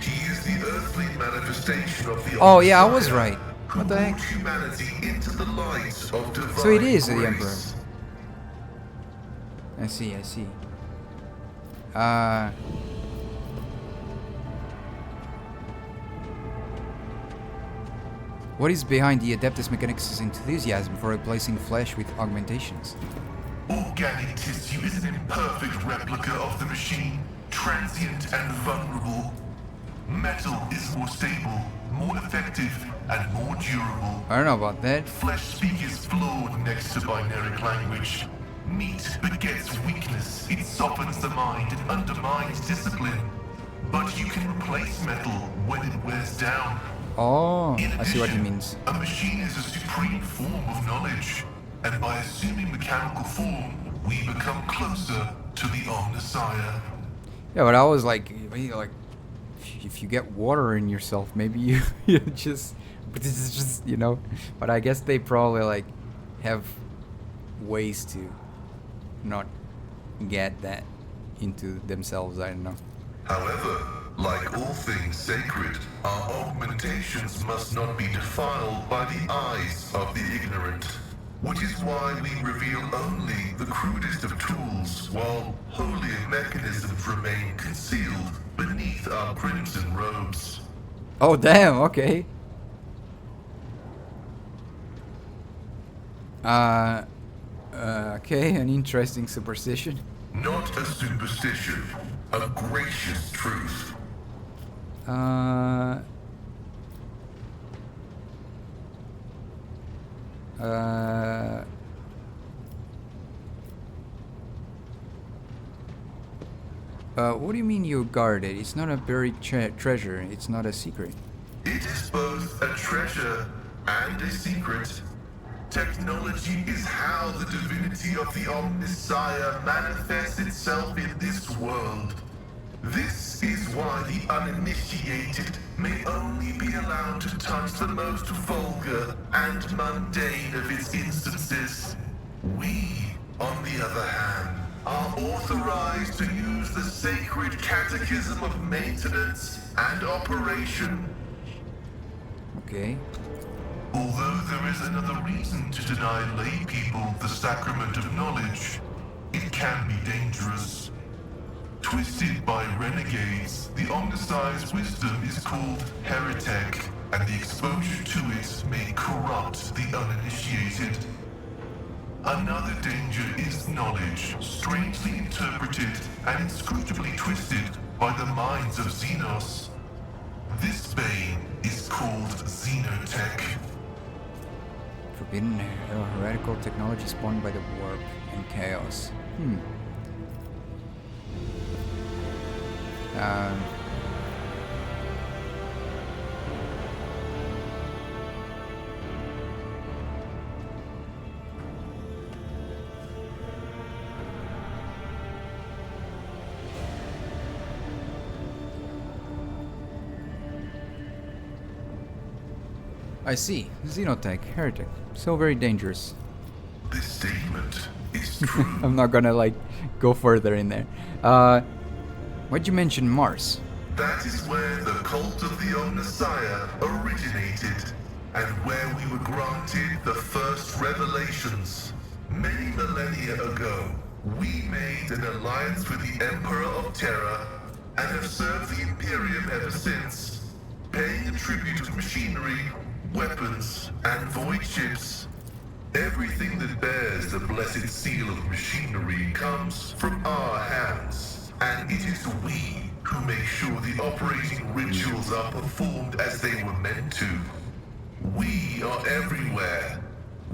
He is the earthly manifestation of the Oh yeah, I was Omnissiah, right. who What the heck? brought humanity into the light of divine So it is the grace. Emperor. I see. What is behind the Adeptus Mechanicus' enthusiasm for replacing flesh with augmentations? Organic tissue is an imperfect replica of the machine, transient and vulnerable. Metal is more stable, more effective, and more durable. I don't know about that. Flesh speak is flawed next to binaric language. Meat begets weakness, it softens the mind and undermines discipline. But you can replace metal when it wears down. Oh, In I see what he addition, means. a machine is a supreme form of knowledge, and by assuming mechanical form, we become closer to the Omnissiah. Yeah, but I was like, if you get water in yourself, maybe you just, but this is just, But I guess they probably like have ways to not get that into themselves. I don't know. However, like all things sacred, our augmentations must not be defiled by the eyes of the ignorant. Which is why we reveal only the crudest of tools, while holier mechanisms remain concealed beneath our crimson robes. Oh damn. Okay. Okay, an interesting superstition. Not a superstition, a gracious truth. What do you mean you guard it? It's not a buried treasure. It's not a secret. It is both a treasure and a secret. Technology is how the divinity of the Omnissiah manifests itself in this world. This is why the uninitiated may only be allowed to touch the most vulgar and mundane of its instances. We, on the other hand, are authorized to use the sacred catechism of maintenance and operation. Okay. Although there is another reason to deny lay people the sacrament of knowledge, it can be dangerous. Twisted by renegades, the Omnissiah's wisdom is called heretic, and the exposure to it may corrupt the uninitiated. Another danger is knowledge, strangely interpreted and inscrutably twisted by the minds of Xenos. This bane is called Xenotech. Forbidden heretical technology spawned by the warp and chaos. I see. Xenotech, heretic. So very dangerous. This statement is true. I'm not gonna like go further in there. Why'd you mention Mars? That is where the cult of the Omnissiah originated, and where we were granted the first revelations. Many millennia ago, we made an alliance with the Emperor of Terra, and have served the Imperium ever since, paying a tribute of machinery, weapons, and void ships. Everything that bears the blessed seal of machinery comes from our hands, and it is we who make sure the operating rituals are performed as they were meant to. We are everywhere.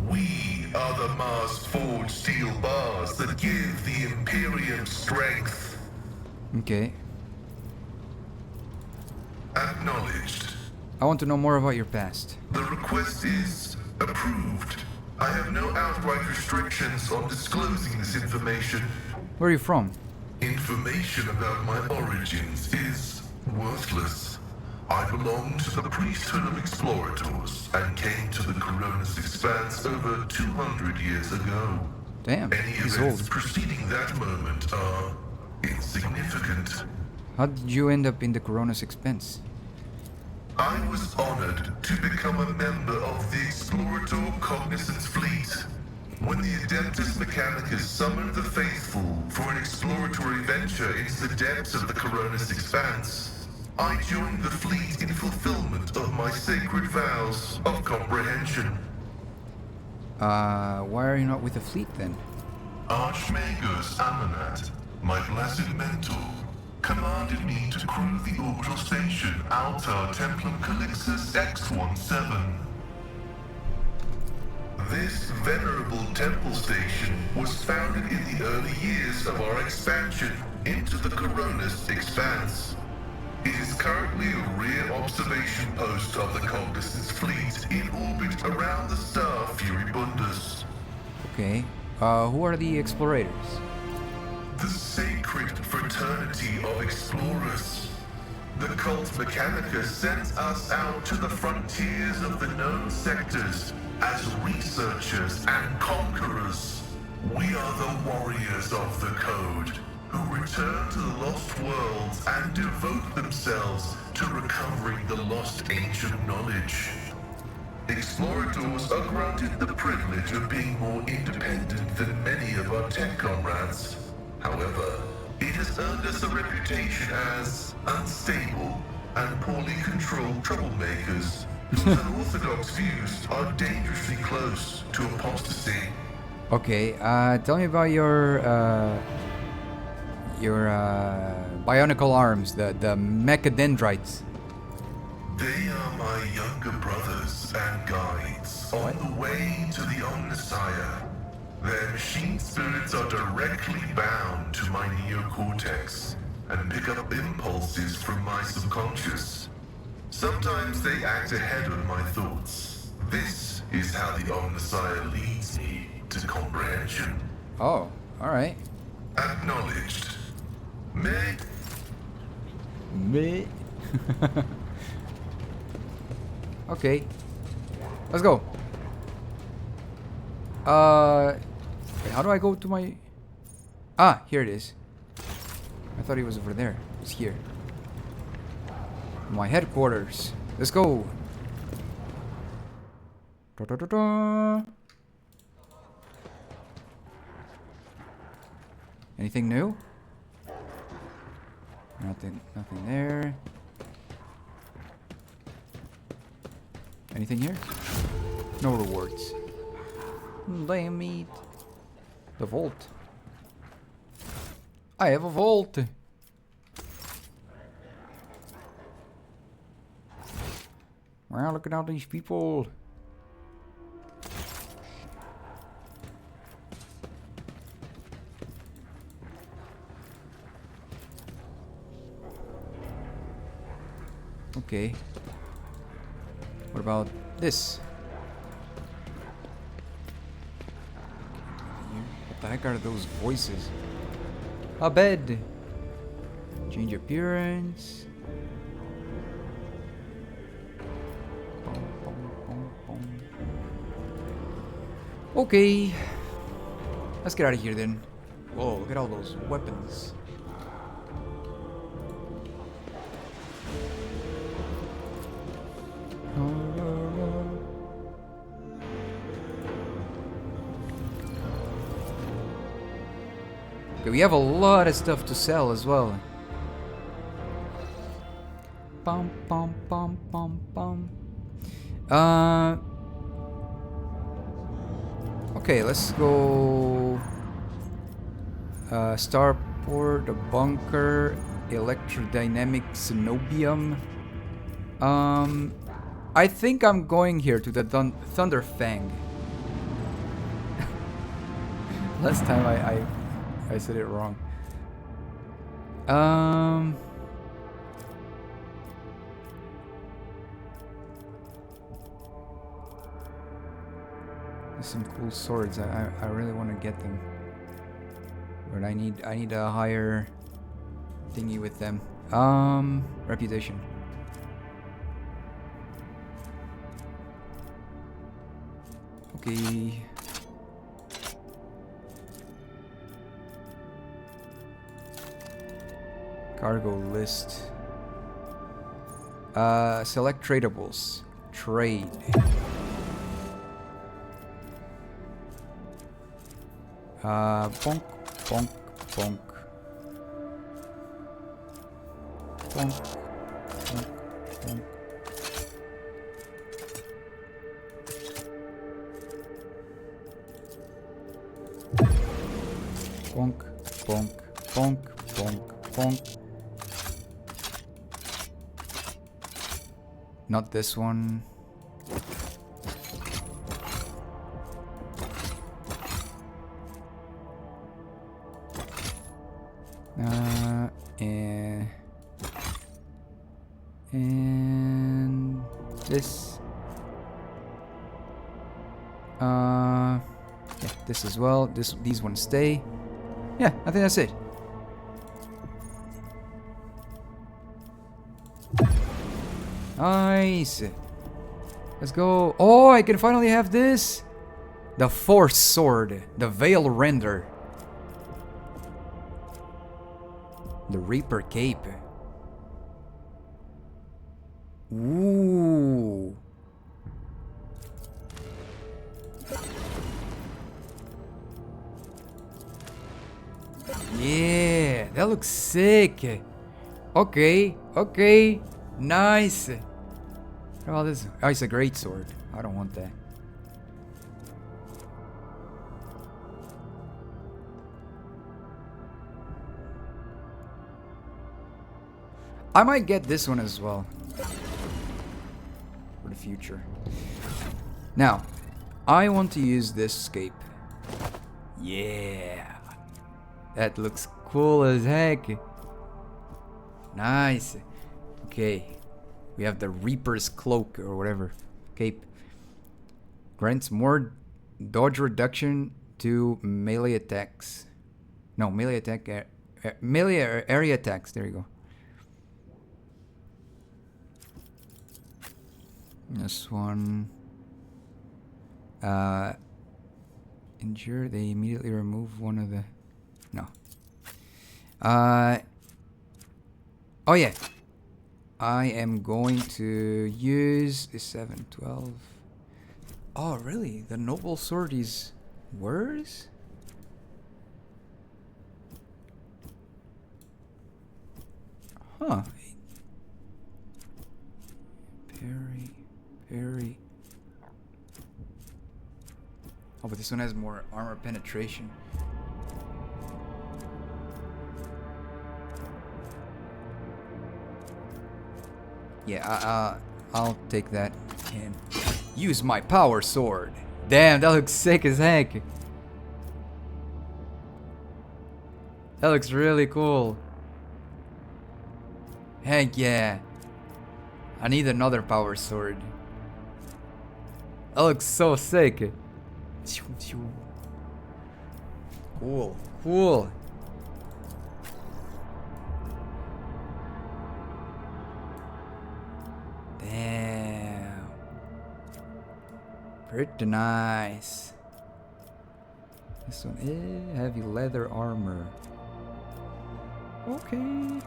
We are the Mars-forged steel bars that give the Imperium strength. Okay. Acknowledged. I want to know more about your past. The request is approved. I have no outright restrictions on disclosing this information. Where are you from? Information about my origins is worthless. I belong to the priesthood of explorators and came to the Koronus Expanse over 200 years ago. Damn, Any he's events old. preceding that moment are insignificant. How did you end up in the Koronus Expanse? I was honored to become a member of the Explorator Cognizance Fleet. When the Adeptus Mechanicus summoned the faithful for an exploratory venture into the depths of the Koronus Expanse, I joined the fleet in fulfillment of my sacred vows of comprehension. Why are you not with the fleet then? Archmagus Amanat, my blessed mentor, commanded me to crew the orbital station Altar Templum Calixus X-17. This venerable temple station was founded in the early years of our expansion into the Koronus Expanse. It is currently a rear observation post of the Cognizance fleet in orbit around the star Furibundus. Okay. Who are the explorators? The sacred fraternity of explorers. The cult Mechanica sends us out to the frontiers of the known sectors as researchers and conquerors. We are the warriors of the code, who return to the lost worlds and devote themselves to recovering the lost ancient knowledge. Explorators are granted the privilege of being more independent than many of our tech comrades. However, it has earned us a reputation as unstable and poorly controlled troublemakers whose unorthodox views are dangerously close to apostasy. Okay, tell me about your bionicle arms, the mechadendrites. They are my younger brothers and guides on the way to the Omnissiah. Their machine spirits are directly bound to my neocortex and pick up impulses from my subconscious. Sometimes they act ahead of my thoughts. This is how the Omnissiah leads me to comprehension. Oh, alright. Acknowledged. Me? Me? Okay. Let's go. Wait, how do I go to my... Ah, here it is. I thought he was over there. He's here. My headquarters. Let's go. Da, da, da, da. Anything new? Nothing there. Anything here? No rewards. Damn it. The vault. I have a vault. Wow, look at all these people. Okay. What about this? What the heck are those voices? A bed. Change appearance. Okay. Let's get out of here then. Whoa, look at all those weapons. Okay, we have a lot of stuff to sell as well. Bum bum bum bum bum. Okay, let's go. Starport, a bunker, electrodynamic cenobium. I think I'm going here to the Thunder Fang. Last time I said it wrong. There's some cool swords. I really want to get them, but I need a higher thingy with them. Reputation. Okay. Cargo list. Select tradables. Trade. Bonk, bonk, bonk. Bonk, bonk, bonk. Bonk, bonk, bonk, bonk, bonk. Not this one. And this. Yeah, this as well. These ones stay. Yeah, I think that's it. Nice. Let's go. Oh, I can finally have this. The Force Sword. The Veil Render. The Reaper Cape. Ooh. Yeah, that looks sick. Okay, okay. Nice. What about this? Oh, it's a great sword. I don't want that. I might get this one as well. For the future. Now, I want to use this scape. Yeah. That looks cool as heck. Nice. Okay. We have the Reaper's Cloak or whatever. Cape. Grants more dodge reduction to melee attacks. No, melee attack. Melee area attacks. There you go. This one. Injure. They immediately remove one of the. No. Oh yeah. I am going to use the 712. Oh really? The noble sword is worse? Huh. Parry. Oh, but this one has more armor penetration. Yeah, I'll take that. And use my power sword. Damn, that looks sick as heck. That looks really cool. Heck yeah. I need another power sword. That looks so sick. Cool. Damn. Pretty nice. This one is heavy leather armor. Okay.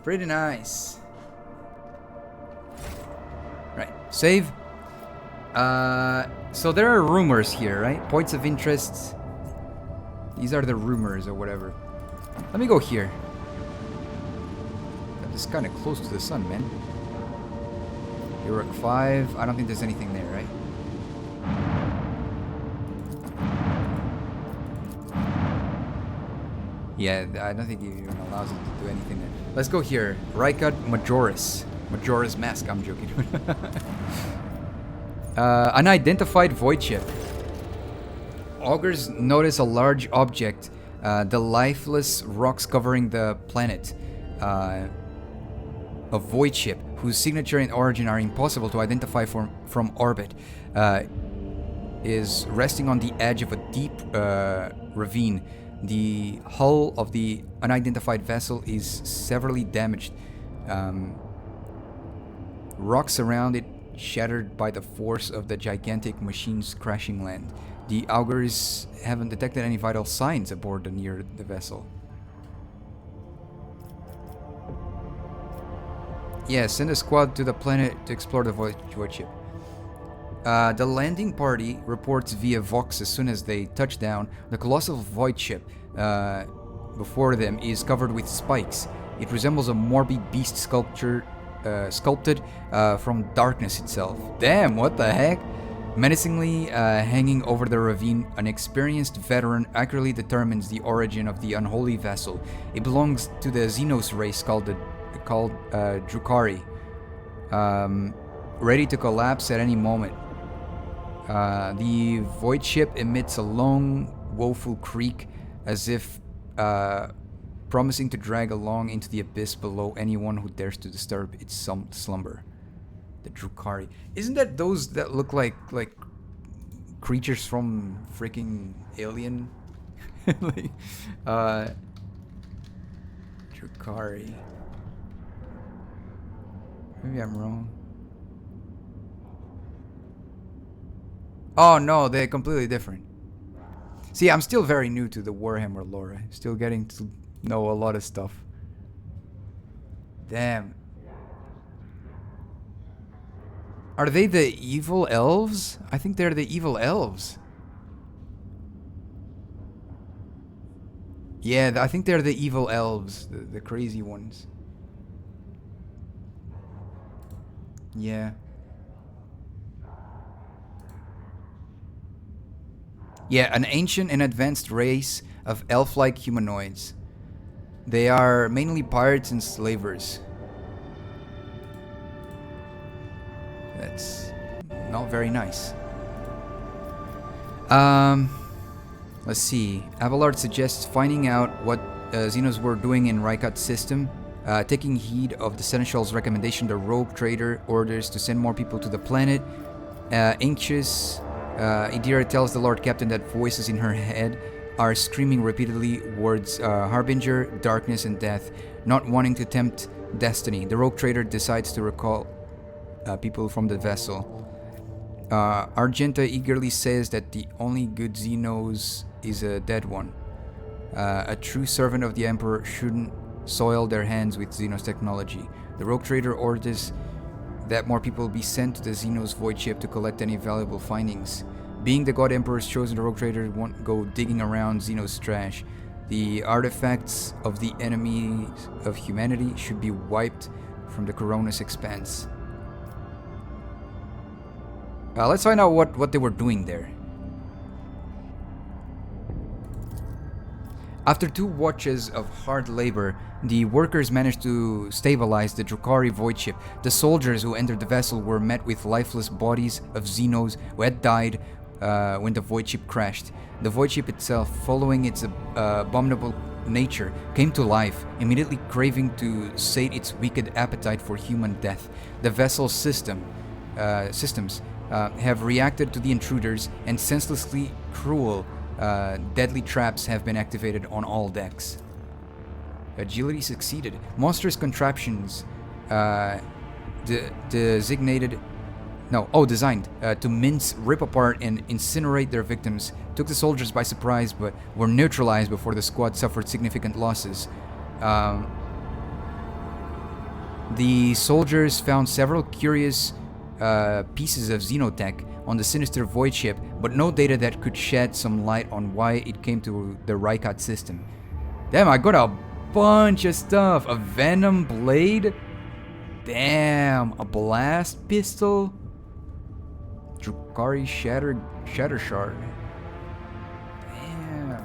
Pretty nice. Right, save. So there are rumors here, right? Points of interest. These are the rumors or whatever. Let me go here. This is kind of close to the sun, man. Heroic 5. I don't think there's anything there, right? Yeah, I don't think it even allows it to do anything there. Let's go here. Rykard Majoris. Majora's Mask, I'm joking. Unidentified voidship. Augurs notice a large object, the lifeless rocks covering the planet. A voidship, whose signature and origin are impossible to identify from orbit, is resting on the edge of a deep ravine. The hull of the unidentified vessel is severely damaged. Rocks around it shattered by the force of the gigantic machine's crashing land. The augurs haven't detected any vital signs aboard near the vessel. Yeah, send a squad to the planet to explore the voidship. The landing party reports via Vox as soon as they touch down. The colossal voidship before them is covered with spikes. It resembles a morbid beast sculpted from darkness itself. Damn, what the heck? Menacingly hanging over the ravine, an experienced veteran accurately determines the origin of the unholy vessel. It belongs to the Xenos race called Drukhari, ready to collapse at any moment. The void ship emits a long, woeful creak, as if promising to drag along into the abyss below anyone who dares to disturb its slumber. The Drukhari. Isn't that those that look like creatures from freaking Alien? Like, Drukhari. Maybe I'm wrong. Oh no, they're completely different. See, I'm still very new to the Warhammer lore. Still getting to know a lot of stuff. Damn. Are they the evil elves? I think they're the evil elves. Yeah, I think they're the evil elves. The crazy ones. Yeah. Yeah, an ancient and advanced race of elf-like humanoids. They are mainly pirates and slavers. That's not very nice. Let's see. Abelard suggests finding out what Xenos were doing in Rykard's system. Taking heed of the Seneschal's recommendation, the rogue trader orders to send more people to the planet. Anxious, Idira tells the Lord Captain that voices in her head are screaming repeatedly words Harbinger, darkness, and death, not wanting to tempt destiny. The rogue trader decides to recall people from the vessel. Argenta eagerly says that the only good Xenos is a dead one. A true servant of the Emperor shouldn't soil their hands with Xenos technology. The rogue trader orders that more people be sent to the Xenos void ship to collect any valuable findings. Being the God Emperor's chosen, the rogue trader won't go digging around Xeno's trash. The artifacts of the enemies of humanity should be wiped from the Koronus Expanse. Let's find out what they were doing there. After 2 watches of hard labor, the workers managed to stabilize the Drukhari voidship. The soldiers who entered the vessel were met with lifeless bodies of Xenos who had died when the voidship crashed. The voidship itself, following its abominable nature, came to life, immediately craving to sate its wicked appetite for human death. The vessel's systems have reacted to the intruders, and senselessly cruel deadly traps have been activated on all decks. Agility succeeded. Monstrous contraptions designed to mince, rip apart, and incinerate their victims took the soldiers by surprise, but were neutralized before the squad suffered significant losses. The soldiers found several curious pieces of xenotech on the sinister void ship, but no data that could shed some light on why it came to the Rykat system. Damn, I got a bunch of stuff. A venom blade? Damn, a blast pistol? Drukhari shatter shard. Damn.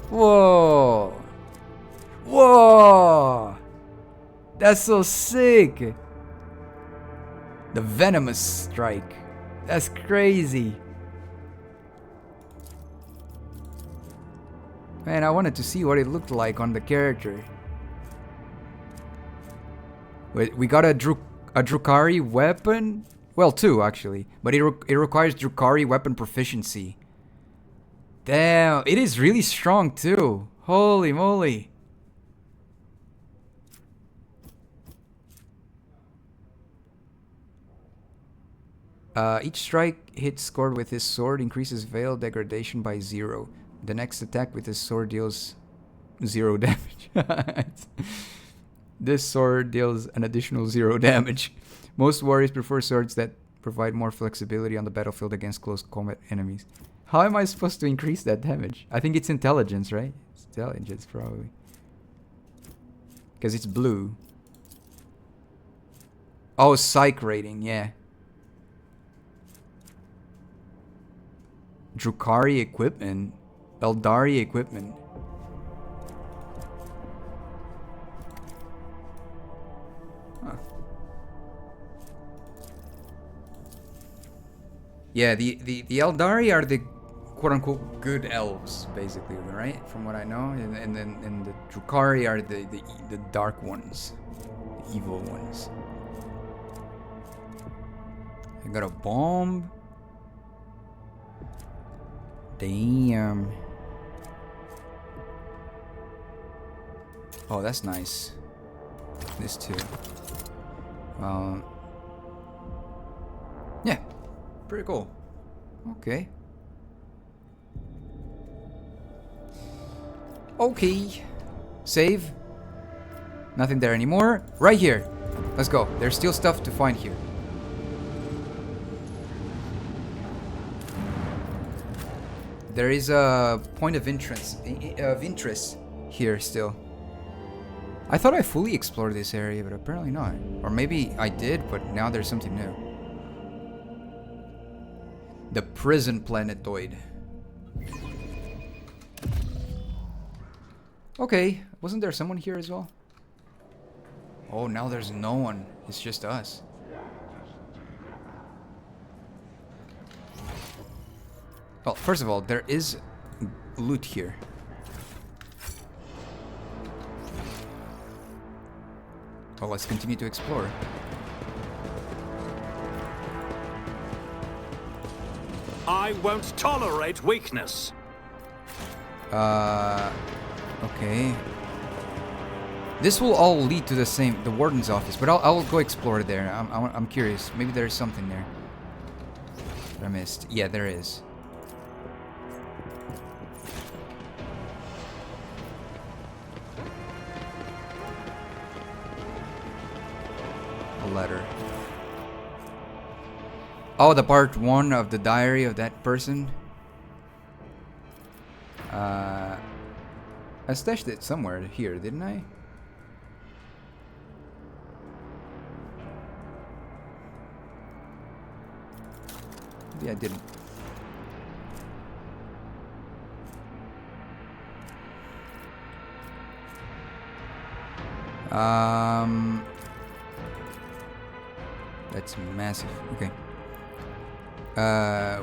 Whoa. Whoa. That's so sick. The venomous strike. That's crazy. Man, I wanted to see what it looked like on the character. Wait, we got a Drukhari weapon? Well, 2 actually, but it requires Drukhari weapon proficiency. Damn, it is really strong too. Holy moly. Each strike hit scored with his sword increases veil degradation by 0. The next attack with his sword deals 0 damage. This sword deals an additional 0 damage. Most warriors prefer swords that provide more flexibility on the battlefield against close combat enemies. How am I supposed to increase that damage? I think it's intelligence, right? It's intelligence, probably. Because it's blue. Oh, psych rating, yeah. Drukhari equipment. Eldari equipment. Huh. Yeah, the Eldari are the quote-unquote good elves, basically, right? From what I know, and the Drukhari are the dark ones, the evil ones. I got a bomb. Damn. Oh, that's nice. This too. Yeah, pretty cool. Okay. Okay. Save. Nothing there anymore. Right here. Let's go. There's still stuff to find here. There is a point of interest here still. I thought I fully explored this area, but apparently not. Or maybe I did, but now there's something new. The prison planetoid. Okay, wasn't there someone here as well? Oh, now there's no one. It's just us. Well, first of all, there is loot here. Well, let's continue to explore. I won't tolerate weakness. Okay. This will all lead to the warden's office, but I'll go explore there. I'm curious. Maybe there's something there that I missed. Yeah, there is. A letter. Oh, the part 1 of the diary of that person. I stashed it somewhere here, didn't I? Maybe I didn't. That's massive. Okay.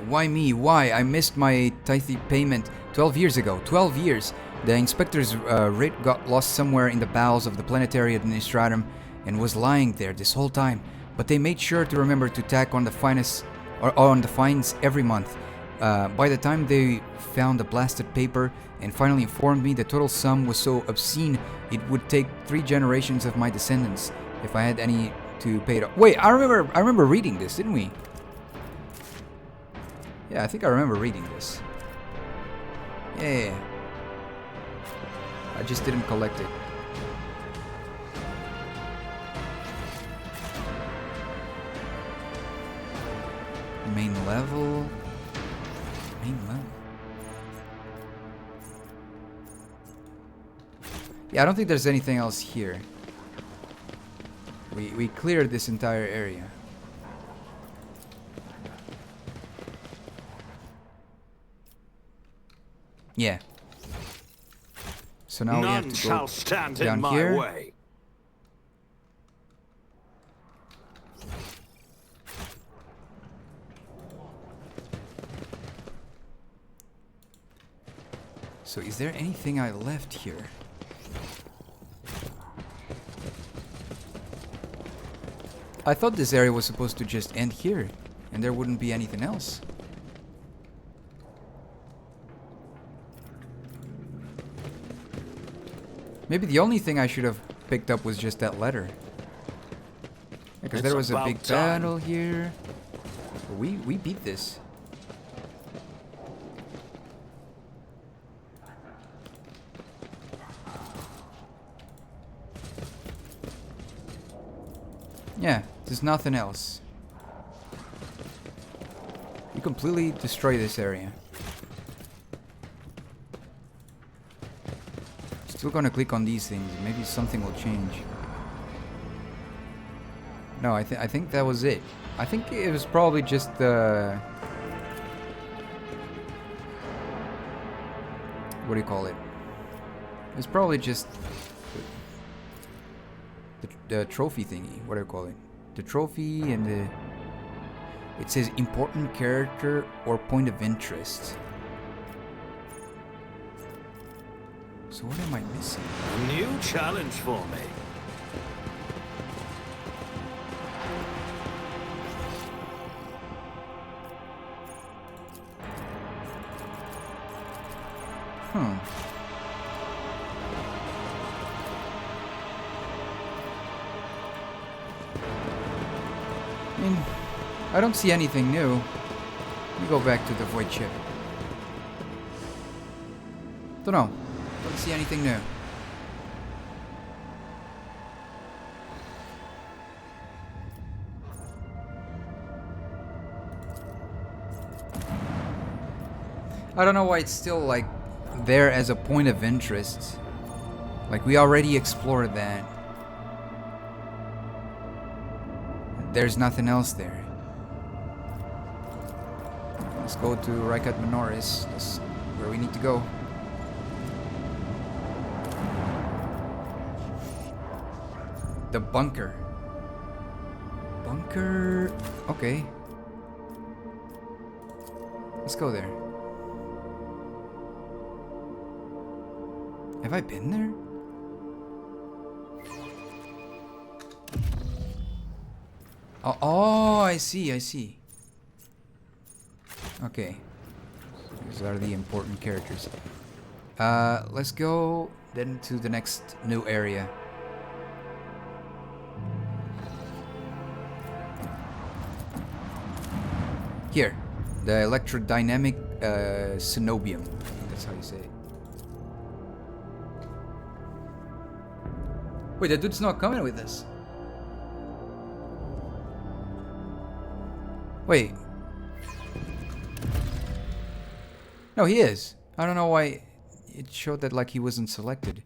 Why me? Why? I missed my tithe payment 12 years ago. 12 years. The inspector's writ got lost somewhere in the bowels of the planetary administratum and was lying there this whole time. But they made sure to remember to tack on the finest or on the fines every month. By the time they found the blasted paper and finally informed me the total sum was so obscene it would take 3 generations of my descendants if I had any to pay it off. Wait, I remember reading this, didn't we? Yeah, I think I remember reading this. Yeah. I just didn't collect it. Main level. Main level. Yeah, I don't think there's anything else here. We cleared this entire area. Yeah. So now we have None to shall go stand down in my here. way. So is there anything I left here? I thought this area was supposed to just end here, and there wouldn't be anything else. Maybe the only thing I should have picked up was just that letter. Because there was a big battle here. We beat this. Yeah, there's nothing else. You completely destroy this area. Still gonna click on these things. Maybe something will change. No, I think that was it. I think it was probably just the... what do you call it? It's probably just the trophy thingy. What do you call it? The trophy and the... It says important character or point of interest. So what am I missing? A new challenge for me. I mean, I don't see anything new. Let me go back to the voidship. Don't know. Don't see anything new. I don't know why it's still like there as a point of interest. Like we already explored that. There's nothing else there. Let's go to Raikat Minoris. That's where we need to go. The bunker. Bunker. Okay. Let's go there. Have I been there? Oh, I see, I see. Okay. These are the important characters. Let's go then to the next new area. Here, the electrodynamic cenobium. I think that's how you say it. Wait, that dude's not coming with us. Wait, No, he is. I don't know why it showed that like he wasn't selected.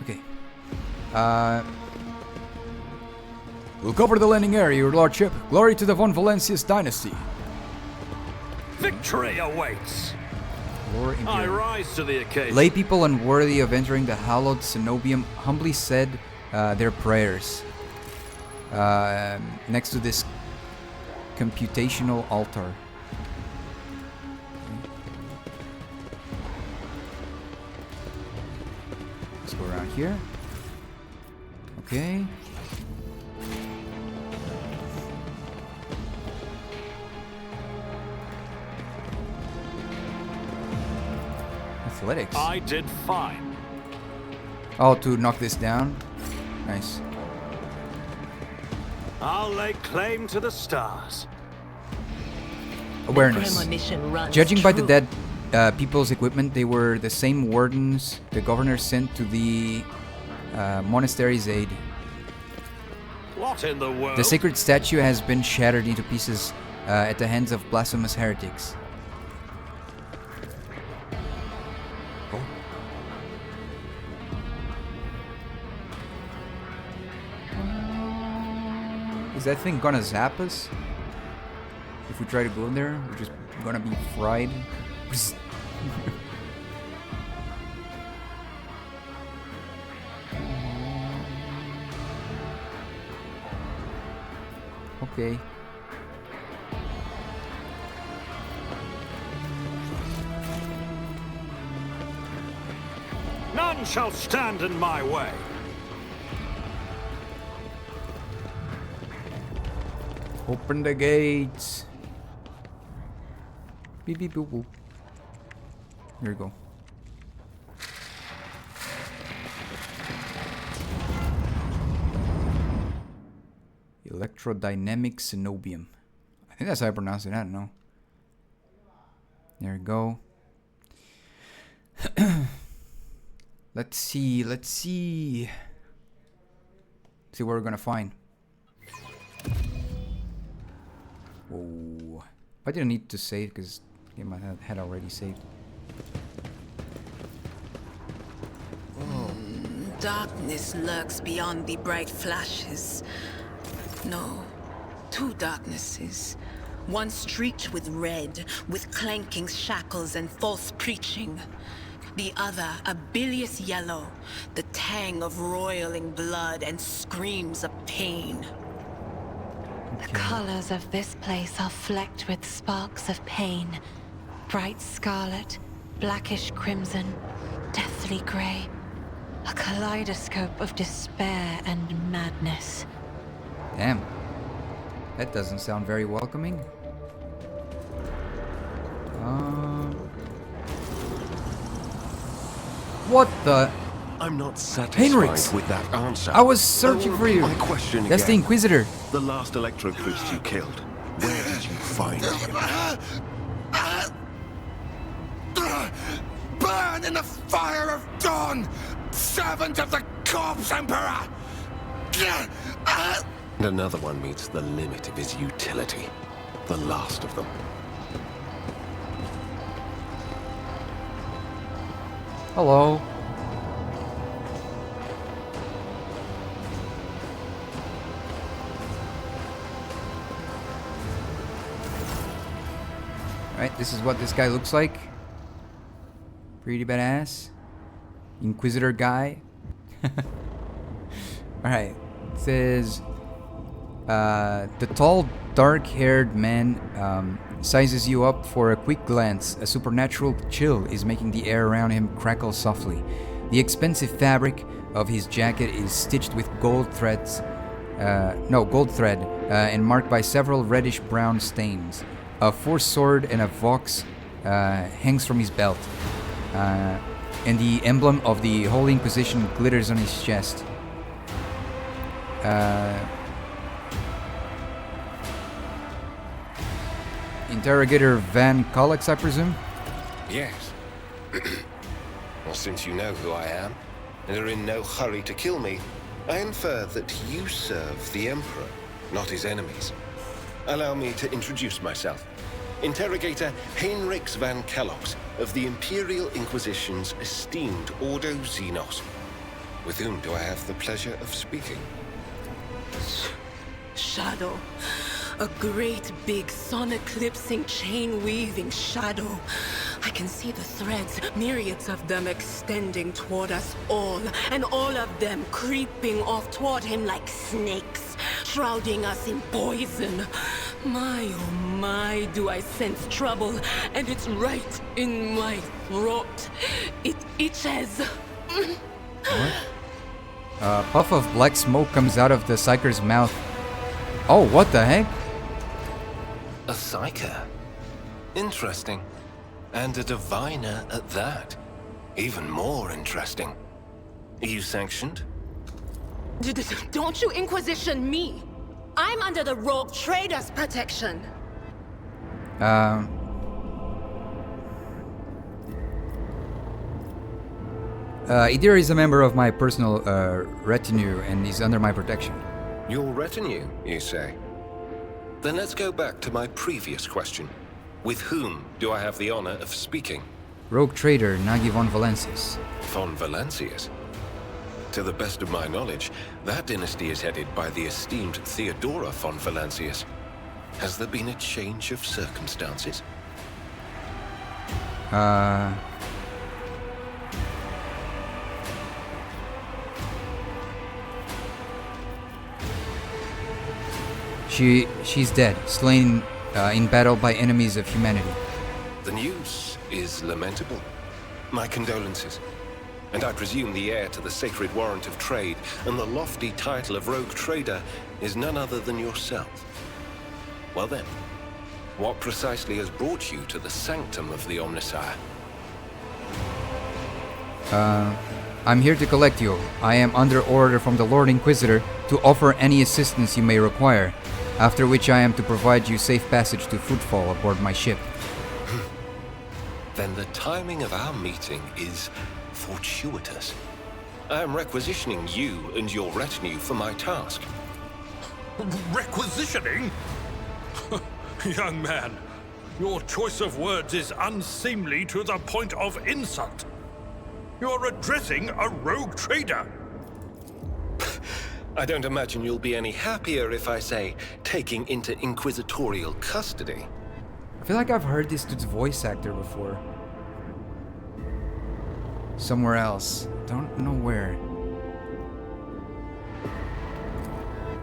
Okay. We'll cover the landing area, your lordship. Glory to the von Valencius dynasty. Victory awaits. Lord I Imperium. rise to the occasion. Lay people unworthy of entering the hallowed cenobium humbly said their prayers next to this computational altar. Let's go around here. Okay. Athletics. I did fine. Oh, to knock this down. Nice. I'll lay claim to the stars. Awareness. Premonition runs Judging by the true. dead people's equipment, they were the same wardens the governor sent to the monastery's aid. What in the world? The sacred statue has been shattered into pieces at the hands of blasphemous heretics. Is that thing gonna zap us? If we try to go in there, we're just gonna be fried. Okay. None shall stand in my way. Open the gates. Beep beep boop boop. Here we go. Electrodynamic cenobium. I think that's how I pronounce it. I don't know. There we go. Let's see. See what we're gonna find. Whoa. I didn't need to save because the game I had already saved. Darkness lurks beyond the bright flashes. No, two darknesses. One streaked with red, with clanking shackles and false preaching. The other a bilious yellow, the tang of roiling blood and screams of pain. The colors of this place are flecked with sparks of pain. Bright scarlet, blackish crimson, deathly gray. A kaleidoscope of despair and madness. Damn. That doesn't sound very welcoming. What the? I'm not satisfied Henrix! with that answer. I was searching will for repeat you. My question That's the again. Inquisitor. The last electro priest you killed. Where did you find him? Burn in the fire of dawn, servant of the corpse emperor! And another one meets the limit of his utility. The last of them. Hello. Alright, this is what this guy looks like. Pretty badass. Inquisitor guy. Alright, it says the tall, dark-haired man sizes you up for a quick glance. A supernatural chill is making the air around him crackle softly. The expensive fabric of his jacket is stitched with gold thread, and marked by several reddish-brown stains. A force sword and a vox hangs from his belt, and the emblem of the Holy Inquisition glitters on his chest. Interrogator Van Collex, I presume? Yes. Well, since you know who I am, and are in no hurry to kill me, I infer that you serve the Emperor, not his enemies. Allow me to introduce myself. Interrogator Heinrichs van Kellogg's of the Imperial Inquisition's esteemed Ordo Xenos. With whom do I have the pleasure of speaking? Shadow. A great big sun-eclipsing, chain-weaving shadow. I can see the threads, myriads of them extending toward us all, and all of them creeping off toward him like snakes, shrouding us in poison. My, oh my, do I sense trouble, and it's right in my throat. It itches. What? A puff of black smoke comes out of the Psyker's mouth. Oh, what the heck? A Psyker? Interesting. And a diviner at that. Even more interesting. Are you sanctioned? Don't you Inquisition me! I'm under the rogue trader's protection! Idir is a member of my personal retinue and is under my protection. Your retinue, you say? Then let's go back to my previous question. With whom do I have the honor of speaking? Rogue trader Nagi von Valencius. Von Valencius? To the best of my knowledge, that dynasty is headed by the esteemed Theodora von Valencius. Has there been a change of circumstances? She's dead, slain in battle by enemies of humanity. The news is lamentable. My condolences. And I presume the heir to the sacred warrant of trade and the lofty title of rogue trader is none other than yourself. Well then, what precisely has brought you to the sanctum of the Omnissiah? I'm here to collect you. I am under order from the Lord Inquisitor to offer any assistance you may require, after which I am to provide you safe passage to Footfall aboard my ship. Then the timing of our meeting is fortuitous. I am requisitioning you and your retinue for my task. Requisitioning? Young man, your choice of words is unseemly to the point of insult. You're addressing a rogue trader. I don't imagine you'll be any happier if I say taking into inquisitorial custody. I feel like I've heard this dude's voice actor before. Somewhere else. Don't know where.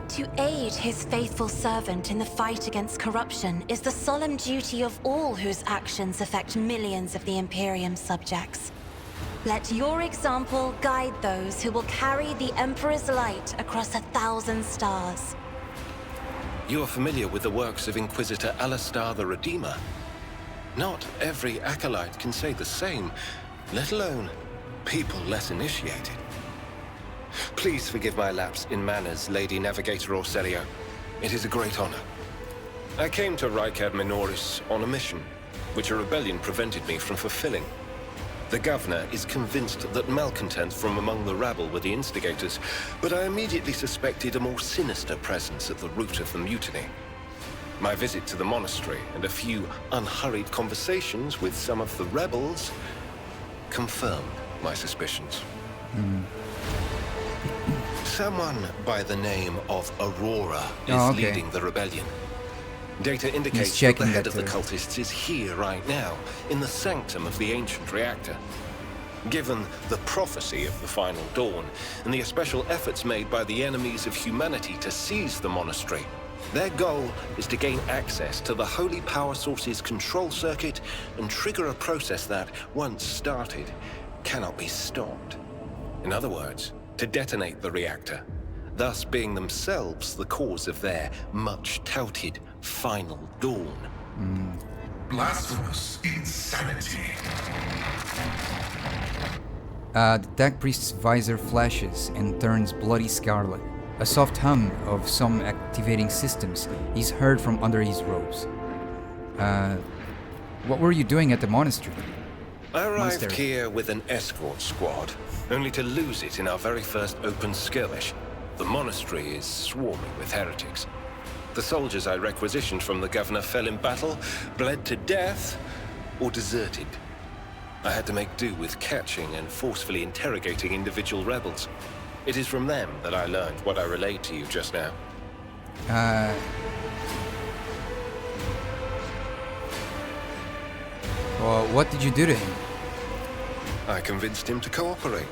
To aid his faithful servant in the fight against corruption is the solemn duty of all whose actions affect millions of the Imperium subjects. Let your example guide those who will carry the Emperor's light across 1,000 stars. You are familiar with the works of Inquisitor Alistar the Redeemer. Not every acolyte can say the same, let alone people less initiated. Please forgive my lapse in manners, Lady Navigator Orselio. It is a great honor. I came to Rykad Minoris on a mission, which a rebellion prevented me from fulfilling. The governor is convinced that malcontents from among the rabble were the instigators, but I immediately suspected a more sinister presence at the root of the mutiny. My visit to the monastery and a few unhurried conversations with some of the rebels confirmed my suspicions. Someone by the name of Aurora is leading the rebellion. Data indicates that the head of the cultists is here right now, in the sanctum of the ancient reactor. Given the prophecy of the final dawn, and the especial efforts made by the enemies of humanity to seize the monastery, their goal is to gain access to the holy power source's control circuit and trigger a process that, once started, cannot be stopped. In other words, to detonate the reactor, thus being themselves the cause of their much-touted final dawn. Blasphemous insanity. The Dark Priest's visor flashes and turns bloody scarlet. A soft hum of some activating systems is heard from under his robes. What were you doing at the monastery? I arrived here with an escort squad, only to lose it in our very first open skirmish. The monastery is swarming with heretics. The soldiers I requisitioned from the governor fell in battle, bled to death, or deserted. I had to make do with catching and forcefully interrogating individual rebels. It is from them that I learned what I relayed to you just now. Well, what did you do to him? I convinced him to cooperate.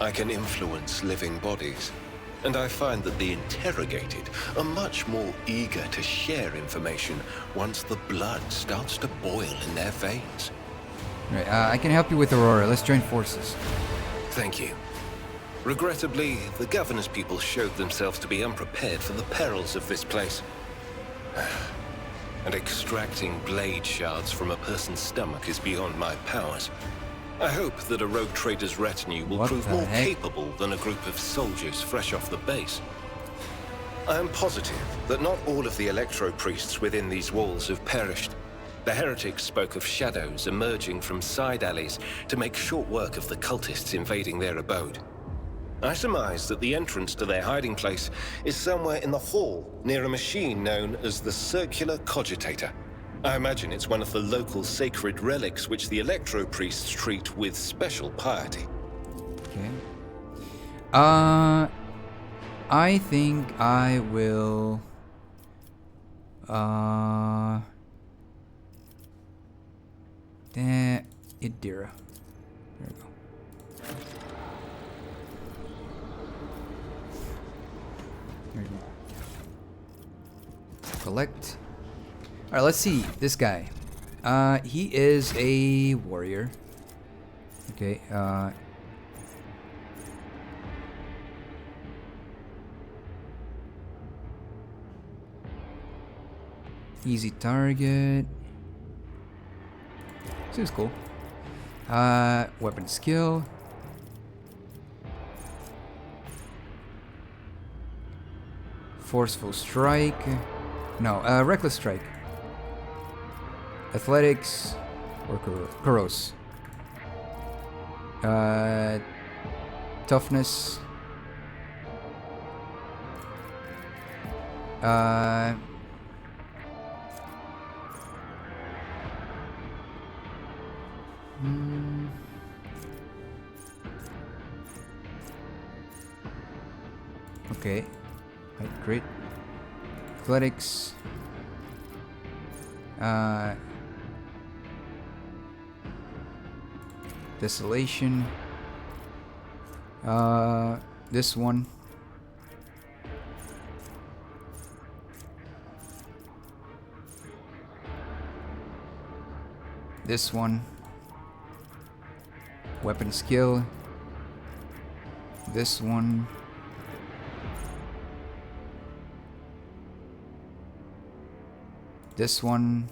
I can influence living bodies, and I find that the interrogated are much more eager to share information once the blood starts to boil in their veins. Right, I can help you with Aurora. Let's join forces. Thank you. Regrettably, the governor's people showed themselves to be unprepared for the perils of this place. And extracting blade shards from a person's stomach is beyond my powers. I hope that a rogue trader's retinue will prove more capable than a group of soldiers fresh off the base. I am positive that not all of the electro-priests within these walls have perished. The heretics spoke of shadows emerging from side alleys to make short work of the cultists invading their abode. I surmise that the entrance to their hiding place is somewhere in the hall, near a machine known as the Circular Cogitator. I imagine it's one of the local sacred relics which the electro-priests treat with special piety. Okay. I think I will... Idira. There we go. There we go. Collect. Alright, let's see. This guy. He is a warrior. Okay, easy target. Seems cool. Weapon skill. Forceful strike. No, reckless strike. Athletics or Koros. Toughness. Okay. Right, great. Athletics. Desolation. This one. This one. Weapon skill. This one. This one.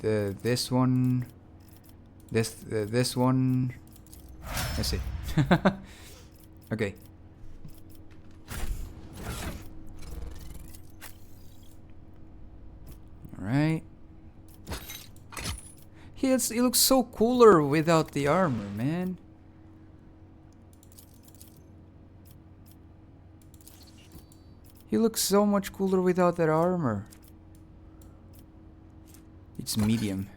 This one. This one. Let's see. Okay. All right. He looks so cooler without the armor, man. He looks so much cooler without that armor. It's medium.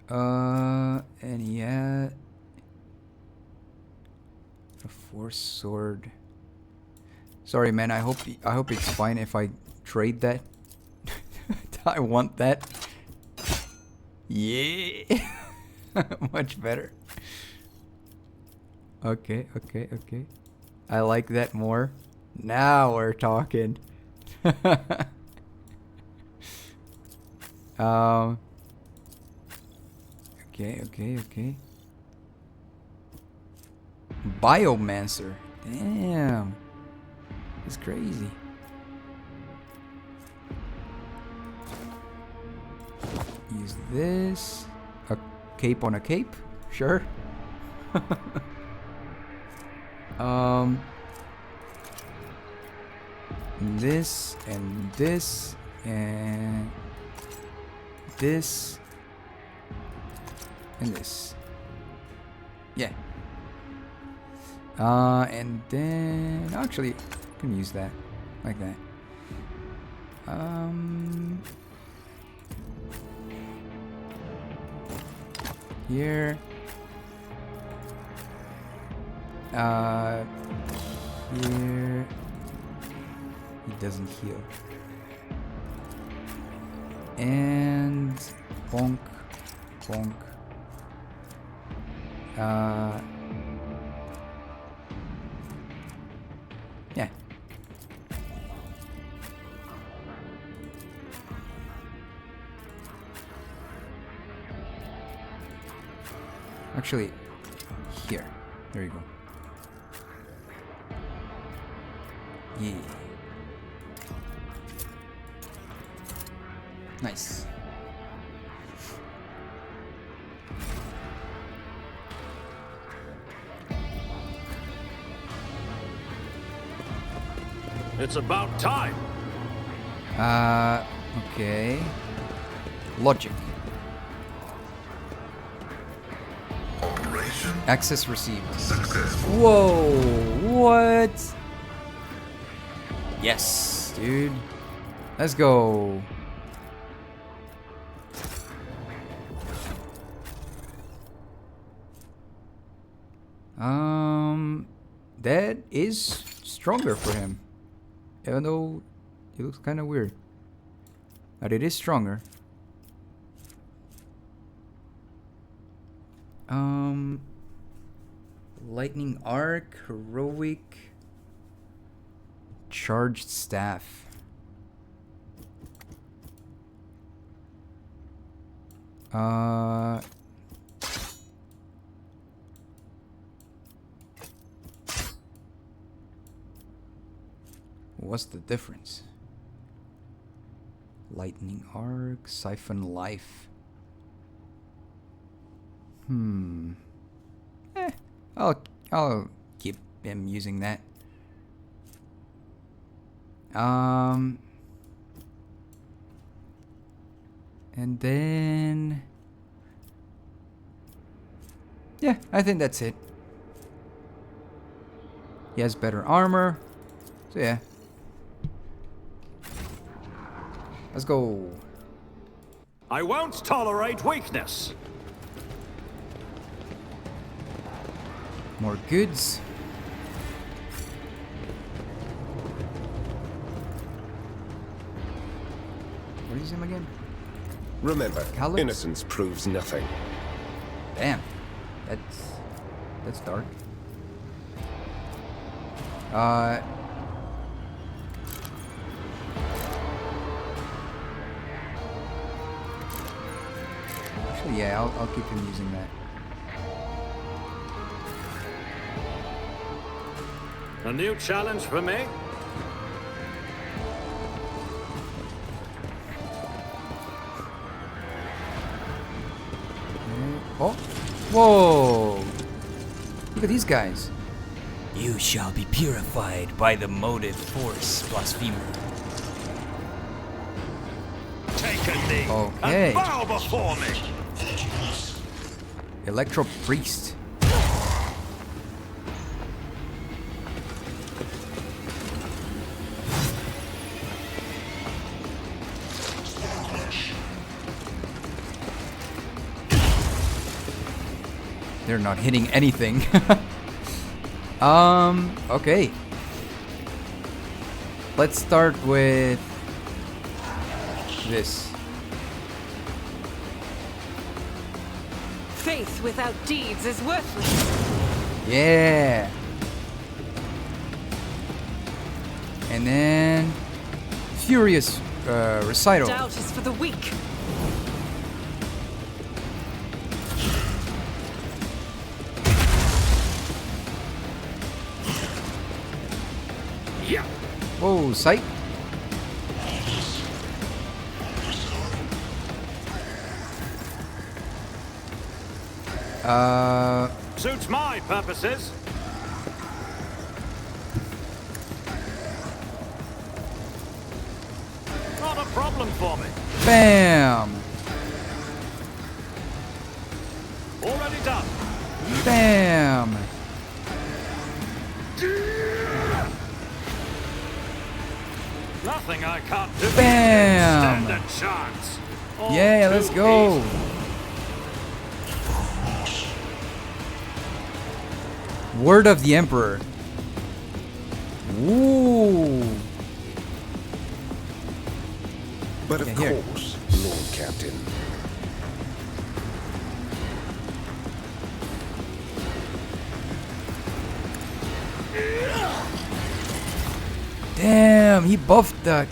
And he had a force sword. Sorry, man. I hope it's fine if I trade that. I want that. Yeah. Much better. Okay. I like that more. Now we're talking. Okay. Biomancer. Damn. It's crazy. Use this. A cape on a cape? Sure. This and this and this and this. Yeah. And then actually, I can use that like that. Here. Here. He doesn't heal. And bonk, bonk. Yeah. Actually, here. There you go. Yeah. Nice. It's about time. Okay. Logic. Operation Access received. successful. Whoa, what? Yes, dude. Let's go. That is stronger for him. Even though it looks kind of weird. But it is stronger. Lightning arc, heroic, charged staff. What's the difference? Lightning arc, siphon life. I'll keep him using that. And then yeah, I think that's it. He has better armor. So yeah. Let's go. I won't tolerate weakness. More goods. What is him again? Remember, Callous? innocence proves nothing. Damn. That's dark. Actually, yeah, I'll keep him using that. A new challenge for me? Oh, whoa! Look at these guys. You shall be purified by the motive force, blasphemer. Take a knee Okay. and bow before me. Electro Priest. They're not hitting anything. Okay. Let's start with this. Faith without deeds is worthless. Yeah. And then Furious Recital. Doubt is for the weak. Yeah. Whoa, sight. Suits my purposes. Not a problem for me. Bam. Already done. Bam! Nothing I can't do. Bam! Stand a chance. All Yeah, let's too go. easy. Word of the Emperor. Ooh. But of Yeah, here. course, Lord Captain. Damn, he buffed the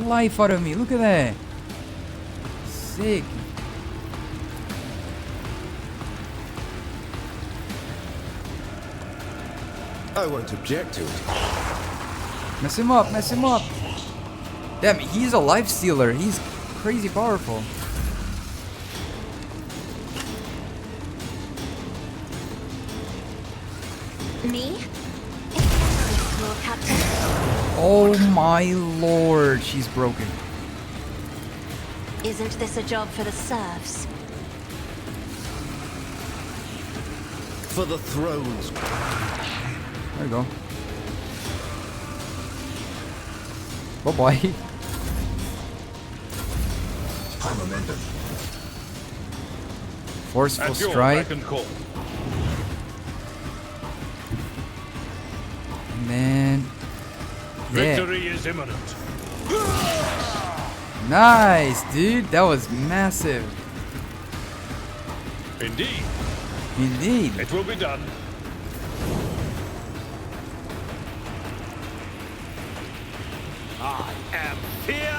life out of me. Look at that. Sick. I won't object to it. Mess him up, mess him up. Damn, he's a life stealer. He's crazy powerful. Me? Exactly, Lord Captain. Oh my lord, she's broken. Isn't this a job for the serfs? For the thrones. There we go. Oh boy. Forceful At your strike. beck and call. And then. Yeah. Victory is imminent. Nice, dude. That was massive. Indeed, Indeed. it will be done. I am fear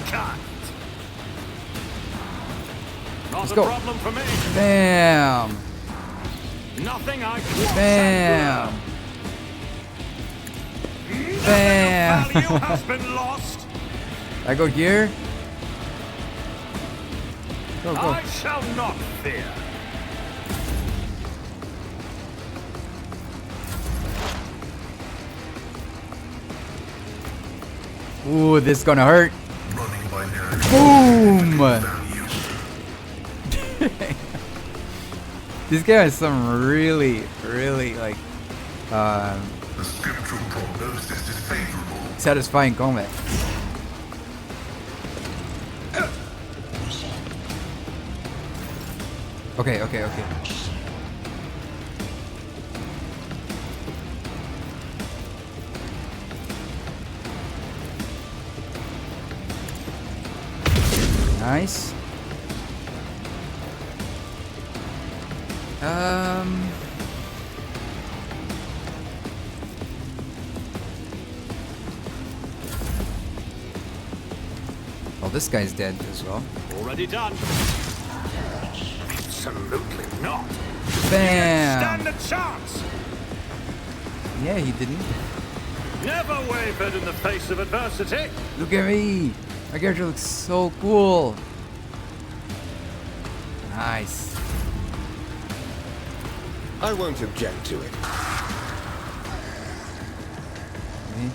incarnate. Not Let's a go. problem for me. Bam. Nothing I can Bam. Bam. Value has been lost. I go here. Go, go. I shall not fear. Ooh, this is gonna hurt. Running by narrative Boom. values. This guy has some really, really like The scriptural prognosis is favorable. satisfying combat. Okay, okay, okay. Nice. Well, this guy's dead as well. Already done. Absolutely not. Bam! Stand a chance. Yeah, he didn't. Never wavered in the face of adversity. Look at me! My character looks so cool. Nice. I won't object to it. Okay.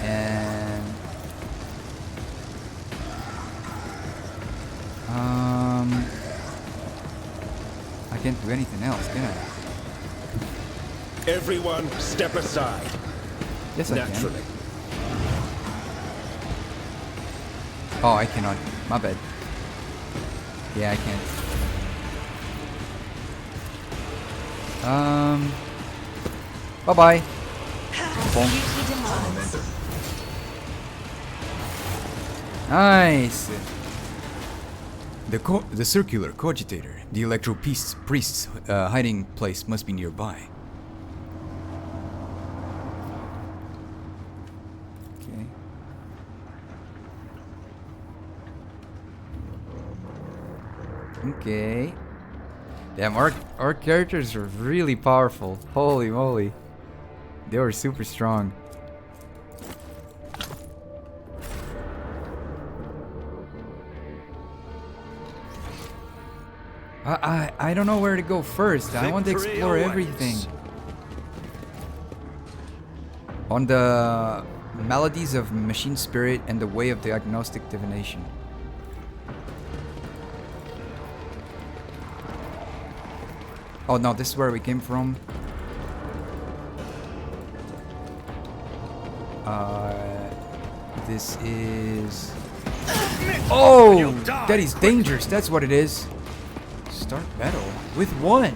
And I can't do anything else, can I? Everyone, step aside. Yes, I can. Naturally. Oh, I cannot. My bad. Yeah, I can't. Bye bye. Duty demands. Nice. The circular cogitator, the electro priest's hiding place must be nearby. Okay. Okay. Damn, our characters are really powerful. Holy moly. They were super strong. I don't know where to go first. I want to Victory explore awaits. everything. On the maladies of machine spirit and the way of the agnostic divination. Oh no, this is where we came from. This is... Oh! That is dangerous, that's what it is. Start battle? With what?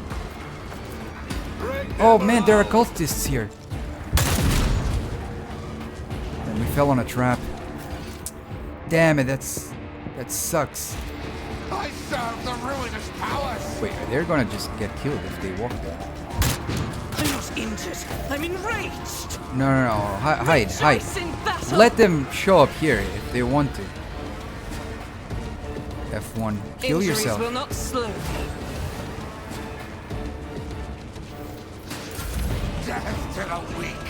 Oh man, there are cultists here. And we fell on a trap. Damn it, that sucks. I serve the ruinous powers! Wait, they're gonna just get killed if they walk there. I'm not injured. I'm enraged. No. Hide. Rejoice in battle. Let them show up here if they want to. F1. Kill Injuries yourself. will not slow me. Death to the weak!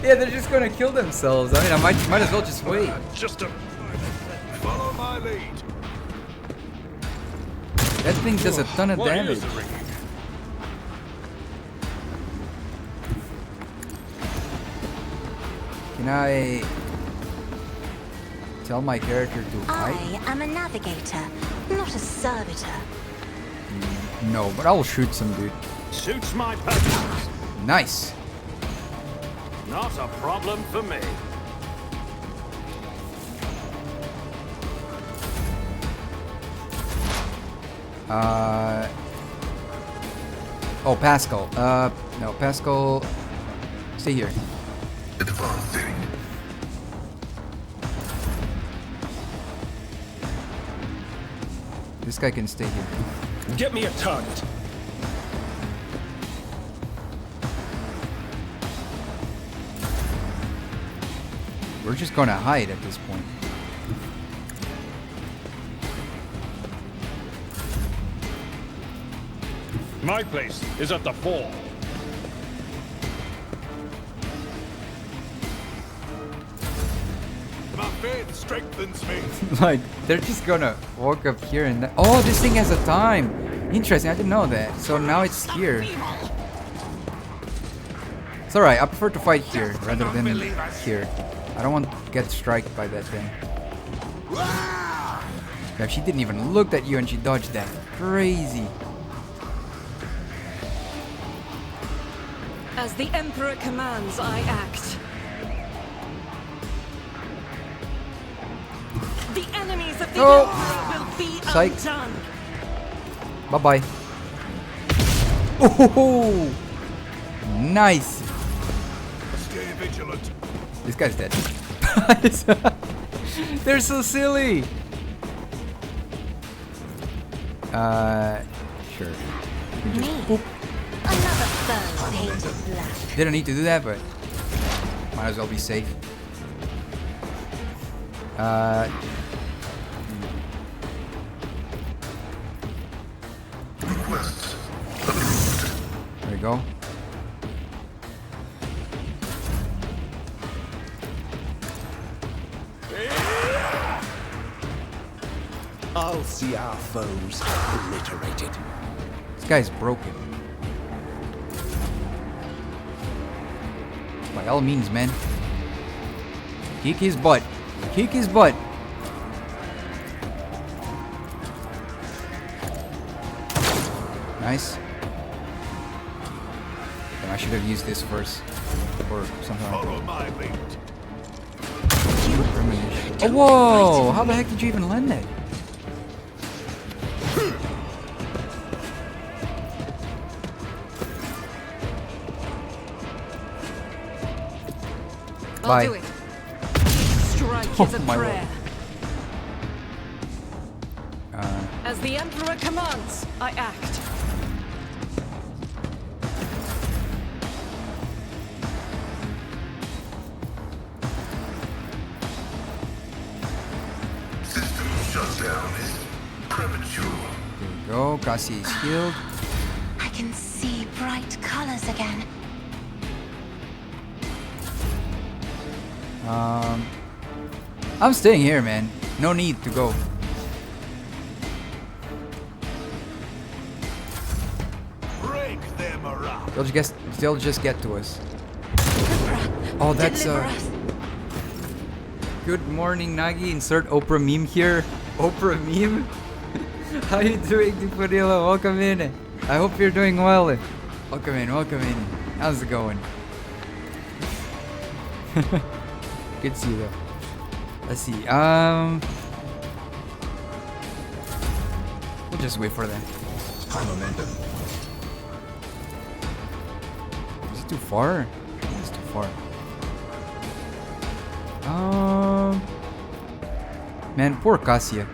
Yeah, they're just gonna kill themselves. I mean, I might as well just wait. Just a... Follow my lead. That thing does a ton of What damage. is the ring? Can I tell my character to I hide? am a navigator, not a servitor. No, but I will shoot some dude. Suits my purposes. Nice. Not a problem for me. Oh, Pascal. No, Pascal. Stay here. Advancing. This guy can stay here. Get me a target. We're just gonna hide at this point. My place is at the fore. My faith strengthens me. Like, they're just gonna walk up here and... Oh, this thing has a time! Interesting, I didn't know that. So now it's here. It's alright, I prefer to fight here rather than here. I don't want to get struck by that thing. Yeah, she didn't even look at you and she dodged that. Crazy. As the Emperor commands, I act. The enemies of the Emperor will be Psych. undone. Bye-bye. Oh, nice. Stay vigilant. This guy's dead. They're so silly. Sure. Me? Another foe painted black. Didn't need to do that, but might as well be safe. Request approved. There we go. I'll see our foes obliterated. This guy's broken. By all means, man. Kick his butt. Kick his butt. Nice. Damn, I should have used this first. Or something like Follow that. my lead. Premonition. Oh, whoa! How the heck did you even land that? I'll Bye. do it. Strike is a my prayer. lord. As the Emperor commands, I act. System shutdown is premature. There we go. Cassie is healed. I can see bright colors again. I'm staying here, man. No need to go. Break them around. They'll just get to us. Oh, that's Deliver us. Good morning, Nagi. Insert Oprah meme here. Oprah meme. How you doing, Dipodilo? Welcome in. I hope you're doing well. Welcome in, welcome in. How's it going? Good to see you though. Let's see. We'll just wait for them. High momentum. Is it too far? It's too far. Man, poor Cassia.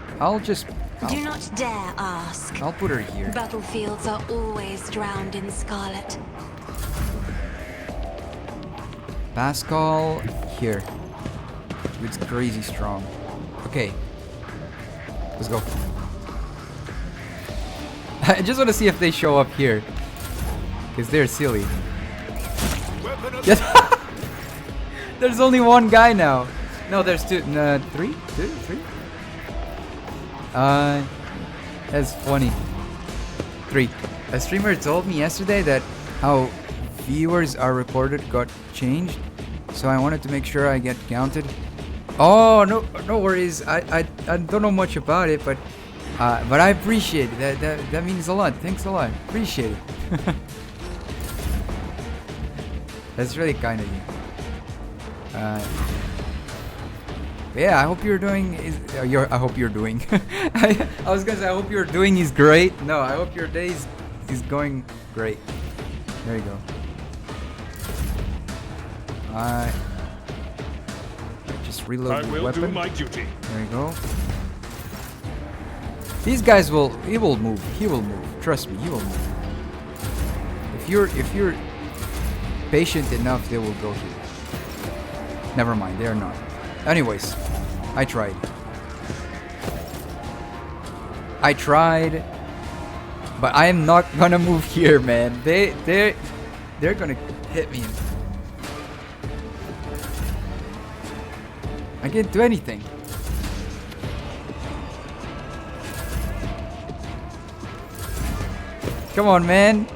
Do not dare ask. I'll put her here. Battlefields are always drowned in scarlet. Pascal here. It's crazy strong. Okay. Let's go. I just want to see if they show up here. Because they're silly. Yes. There's only one guy now. No, there's two. Three? Two? Three? That's funny. 3. A streamer told me yesterday that how viewers are recorded got changed, so I wanted to make sure I get counted. Oh, no worries. I don't know much about it, but I appreciate it. That means a lot. Thanks a lot. Appreciate it. That's really kind of you. Yeah, I hope you're doing. I hope you're doing. I was gonna say I hope you're doing is great. No, I hope your day is going great. There you go. Just reload the weapon. I will do my duty. There you go. These guys will. He will move. He will move. Trust me, he will move. If you're patient enough, they will go here. Never mind, they are not. Anyways, I tried. But I am not gonna move here, man. They're gonna hit me. I can't do anything. Come on, man.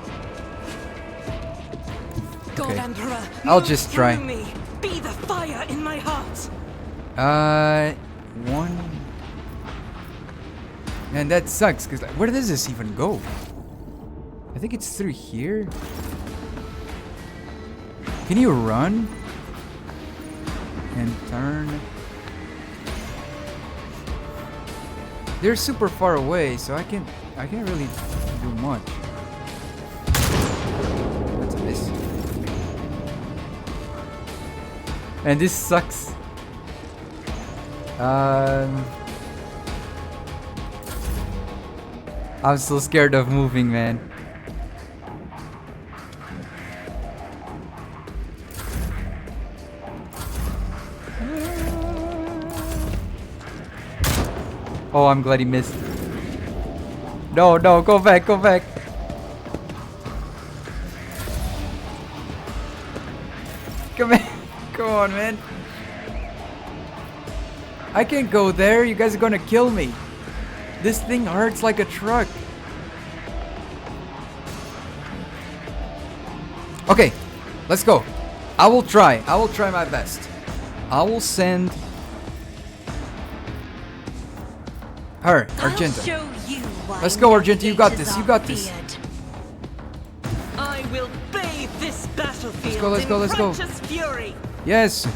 God, Okay. Emperor, I'll move just try. through me. Be the fire in my heart. 1. Man, that sucks, because like, where does this even go? I think it's through here. Can you run? And turn. They're super far away, so I can't really do much. What's this? And this sucks. I'm so scared of moving, man. Oh, I'm glad he missed. No, go back, go back. Come on, come on, man. I can't go there. You guys are gonna kill me. This thing hurts like a truck. Okay, let's go. I will try my best. I will send her, Argenta. Let's go, Argenta. You got this. You got this. I will bathe this battlefield Let's go. in righteous fury. Yes.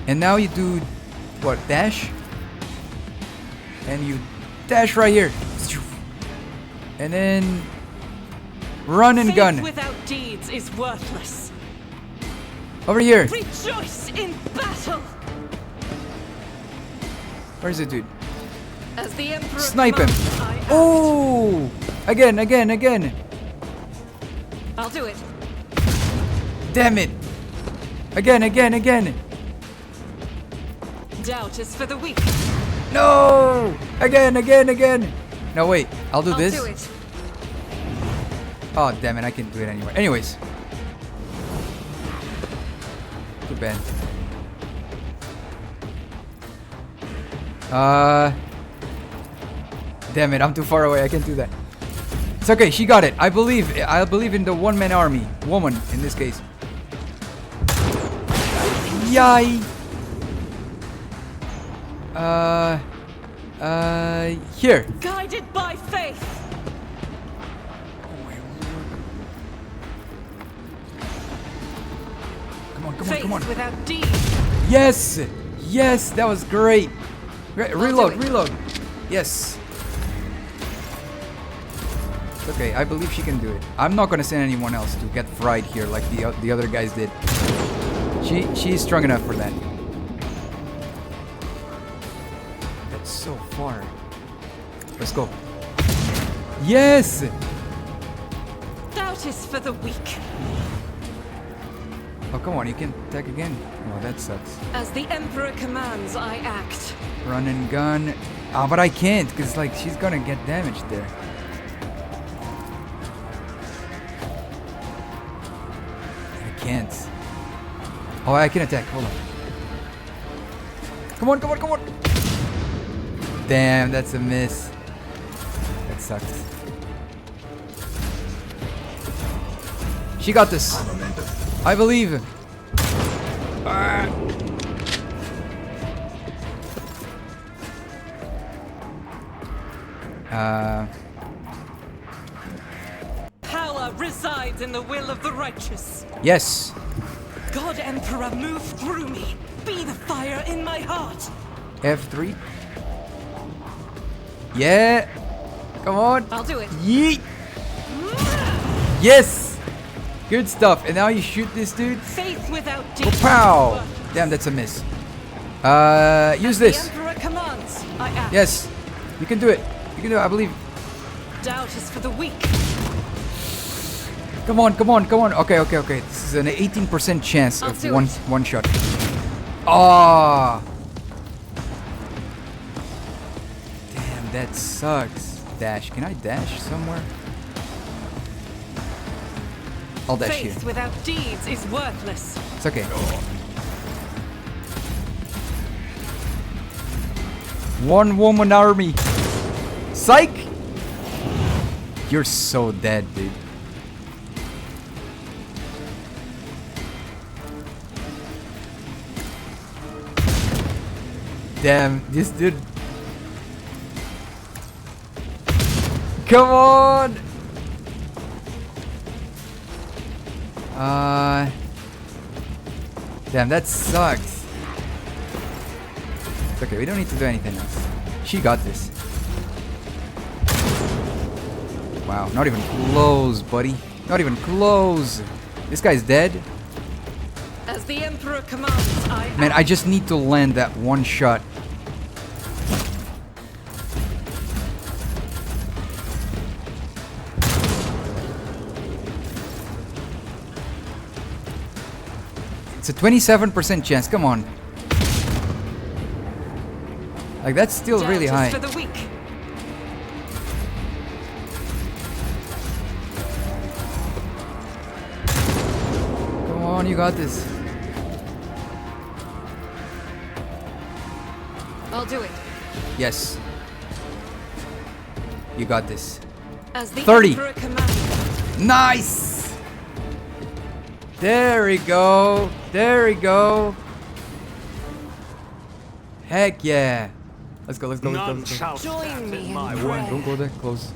And now you do what? Dash. And you dash right here. And then run and Faith gun. without deeds is worthless. Over here. Rejoice in battle. Where's it, dude? As the Emperor Snipe him. commands, I act. Oh! Again. I'll do it. Damn it. Again. Doubt is for the weak. No! Again. No, wait. I'll do this. Do it. Oh, damn it. I can't do it anyway. Anyways. Too bad. Damn it. I'm too far away. I can't do that. It's okay. She got it. I believe in the one-man army. Woman, in this case. Yay! Here. Guided by faith. Come on, come on, Faith come on. without deed. Yes! Yes, that was great. Reload, do it. reload. Yes. Okay, I believe she can do it. I'm not gonna send anyone else to get fried here like the other guys did. She's strong enough for that. That's so far. Let's go. Yes! Doubt is for the weak. Oh, come on, you can attack again. Oh, that sucks. As the Emperor commands, I act. Run and gun. Ah, but I can't, because, like, she's gonna get damaged there. I can't. Oh, I can attack. Hold on. Come on, come on, come on. Damn, that's a miss. That sucks. She got this. I believe. Ah. Power resides in the will of the righteous. Yes. God Emperor, move through me. Be the fire in my heart. F3. Yeah. Come on. I'll do it. Yeet. Yes. Good stuff. And now you shoot this dude. Faith without deed. Pow. Damn, that's a miss. Use The this. Emperor commands, I act. Yes. You can do it. You can do it, I believe. Doubt is for the weak. Come on, come on, come on. Okay, okay, okay. This is an 18% chance I'll of do one it. one shot. Ah. Damn, that sucks. Dash. Can I dash somewhere? I'll dash here. Faith without deeds is worthless. It's okay. One woman army. Psych! You're so dead, dude. Damn, this dude. Come on! Damn, that sucks. It's okay, we don't need to do anything else. She got this. Wow, not even close, buddy. Not even close. This guy's dead. As the Emperor commands, I Man, I just need to land that one shot. It's a 27% chance. Come on. Like, that's still Doubt really is high. for the weak. Come on, you got this. I'll do it. Yes. You got this. As the 30. Emperor commands. Nice! There we go. There we go. Heck yeah. Let's go, let's go, let's go. None Let's go. shall Join stand me in in my prayer. way. Don't go that close.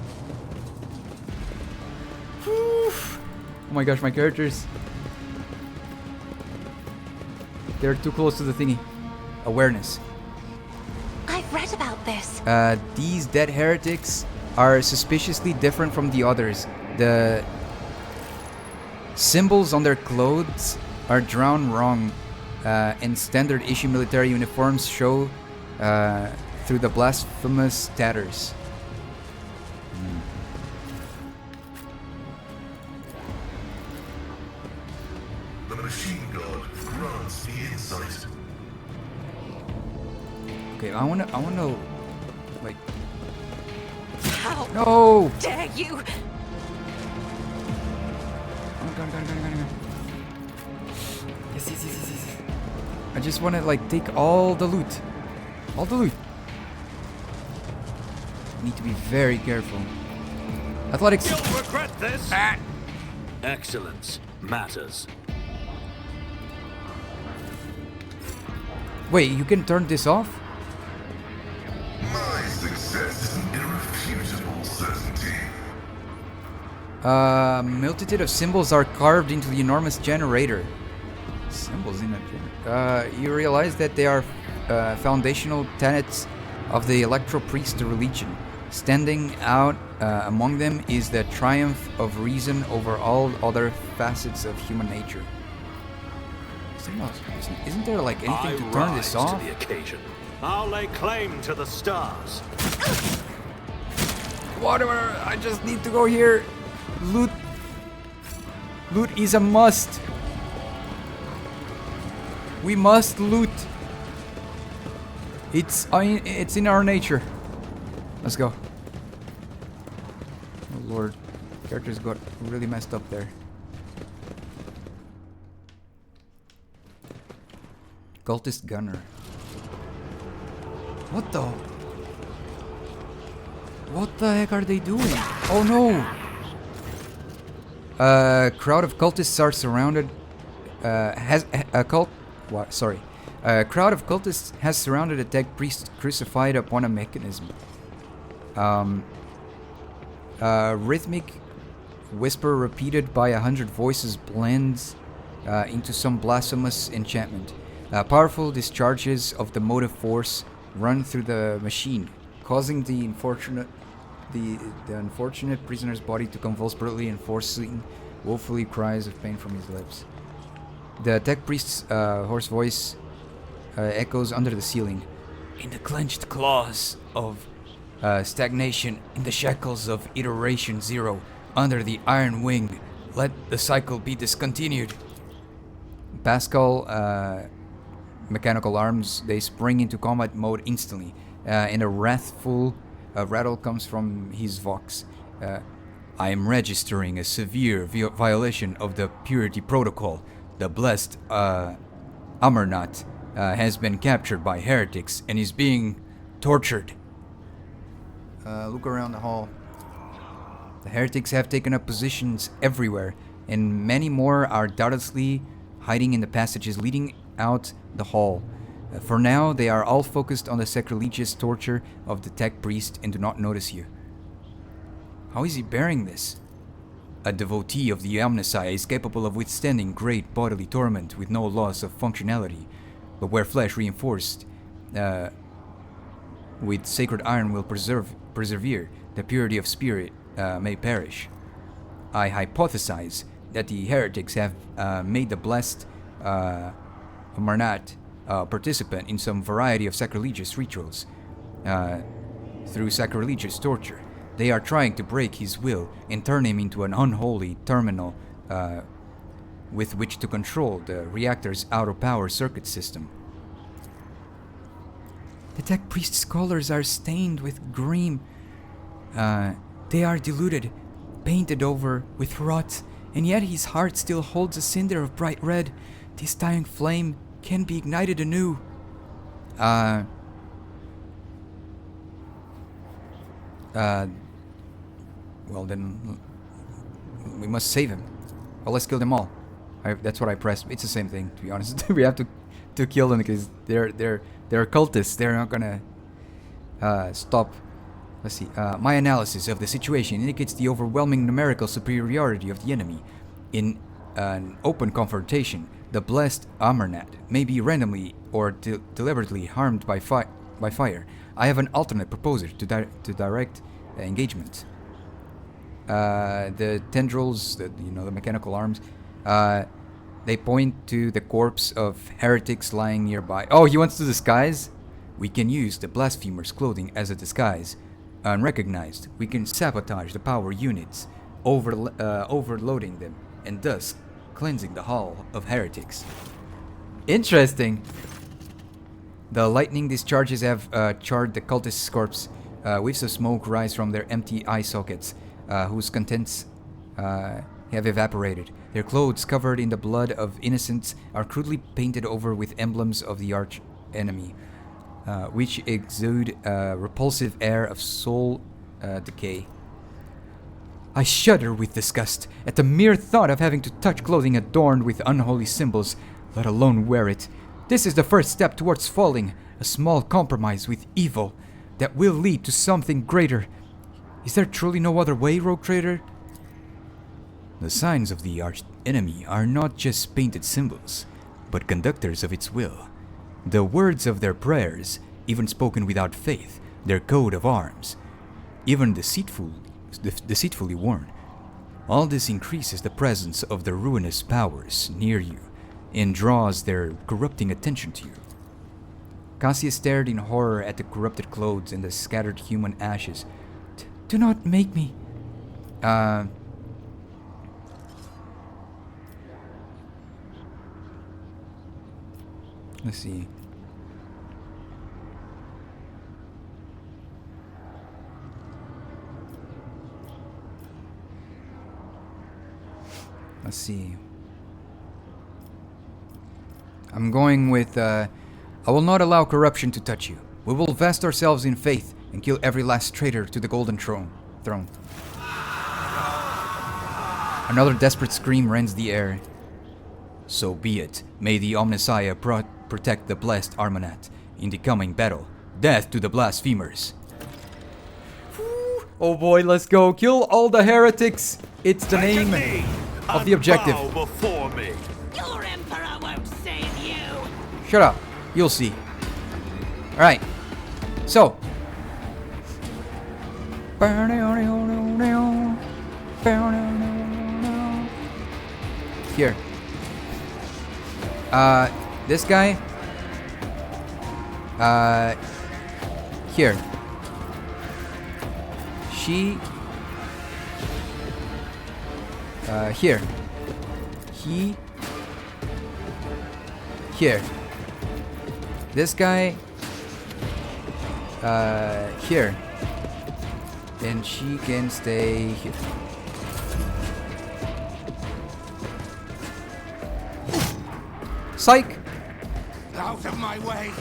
Whew. Oh my gosh, my characters. They're too close to the thingy. Awareness. I've read about this. These dead heretics are suspiciously different from the others. The symbols on their clothes are drawn wrong, and standard issue military uniforms show through the blasphemous tatters. The machine god grants the insight. Okay, I wanna, like, How no! dare you? Gun. Yes, yes, yes, yes, yes. I just wanna, like, take all the loot. All the loot. Need to be very careful. Athletics. You'll regret this. Excellence matters. Wait, you can turn this off? My A multitude of symbols are carved into the enormous generator. Symbols in a generator. You realize that they are foundational tenets of the Electro Priest religion. Standing out among them is the triumph of reason over all other facets of human nature. Isn't there like anything to turn this off? To the occasion. I'll lay claim to the stars. Whatever, I just need to go here. Loot. Loot is a must. We must loot. It's in our nature. Let's go. Oh lord, characters got really messed up there. Cultist gunner. What the? What the heck are they doing? Oh no! A crowd of cultists are surrounded. A crowd of cultists has surrounded a tech priest crucified upon a mechanism. Rhythmic whisper repeated by 100 voices blends into some blasphemous enchantment. Powerful discharges of the motive force run through the machine, causing the unfortunate prisoner's body to convulse brutally and forcing woefully cries of pain from his lips. The tech priest's hoarse voice echoes under the ceiling. In the clenched claws of stagnation, in the shackles of iteration zero, under the iron wing, let the cycle be discontinued. Pascal mechanical arms, they spring into combat mode instantly, and a wrathful rattle comes from his vox. I am registering a severe violation of the purity protocol. The blessed Amarnat has been captured by heretics and is being tortured. Look around the hall. The heretics have taken up positions everywhere, and many more are doubtlessly hiding in the passages leading out the hall. For now, they are all focused on the sacrilegious torture of the tech priest and do not notice you. How is he bearing this? A devotee of the Amnesia is capable of withstanding great bodily torment with no loss of functionality, but where flesh reinforced with sacred iron will persevere, the purity of spirit may perish. I hypothesize that the heretics have made the blessed Marnat participant in some variety of sacrilegious rituals. Through sacrilegious torture, they are trying to break his will and turn him into an unholy terminal with which to control the reactor's outer power circuit system. The tech priest's colors are stained with green. They are diluted, painted over with rot, and yet his heart still holds a cinder of bright red. This dying flame can be ignited anew. Well then, we must save him. Well, let's kill them all. That's what I pressed. It's the same thing, to be honest. We have to kill them because they're cultists. They're not gonna stop. Let's see. My analysis of the situation indicates the overwhelming numerical superiority of the enemy. In an open confrontation, the blessed Amarnat may be randomly or deliberately harmed by fire. I have an alternate proposal to direct engagement. The tendrils, the mechanical arms, they point to the corpse of heretics lying nearby. Oh, he wants to disguise? We can use the blasphemer's clothing as a disguise. Unrecognized, we can sabotage the power units, overloading them, and thus cleansing the hall of heretics. Interesting. The lightning discharges have charred the cultist's corpse. Whiffs of smoke rise from their empty eye sockets, whose contents have evaporated. Their clothes, covered in the blood of innocents, are crudely painted over with emblems of the arch enemy, which exude a repulsive air of soul decay. I shudder with disgust at the mere thought of having to touch clothing adorned with unholy symbols, let alone wear it. This is the first step towards falling, a small compromise with evil that will lead to something greater. Is there truly no other way, Rogue Trader? The signs of the arch enemy are not just painted symbols, but conductors of its will. The words of their prayers, even spoken without faith, their code of arms, even deceitfully worn. All this increases the presence of the ruinous powers near you and draws their corrupting attention to you. Cassia stared in horror at the corrupted clothes and the scattered human ashes. Do not make me. Let's see. Let's see. I'm going with, I will not allow corruption to touch you. We will vest ourselves in faith and kill every last traitor to the Golden Throne. Another desperate scream rends the air. So be it. May the Omnissiah protect the blessed Armanat in the coming battle. Death to the blasphemers. Oh boy, let's go. Kill all the heretics. It's the name of the objective. Before me. Your Emperor won't save you! Shut up. You'll see. Alright. So. Here. This guy. Here. She. Here. He. Here. This guy. Here. And she can stay here. Psych! Out of my way!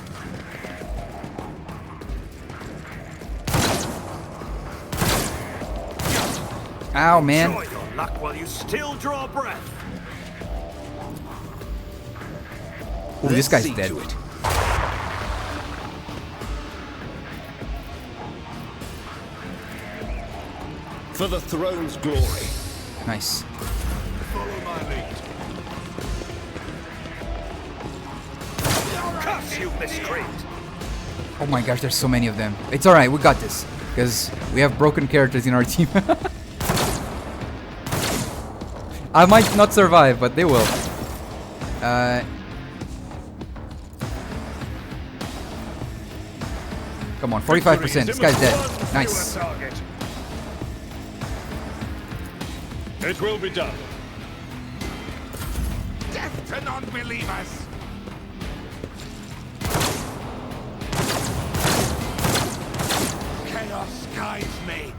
Ow, man. Enjoy your luck while you still draw breath. Ooh, this guy's see dead. to it. For the throne's glory. Nice. Follow my lead. Curse you, miscreant! Oh my gosh, there's so many of them. It's alright, we got this. Because we have broken characters in our team. I might not survive, but they will. Come on, 45%. This guy's dead. Nice. It will be done. Death to non-believers! Chaos guides me.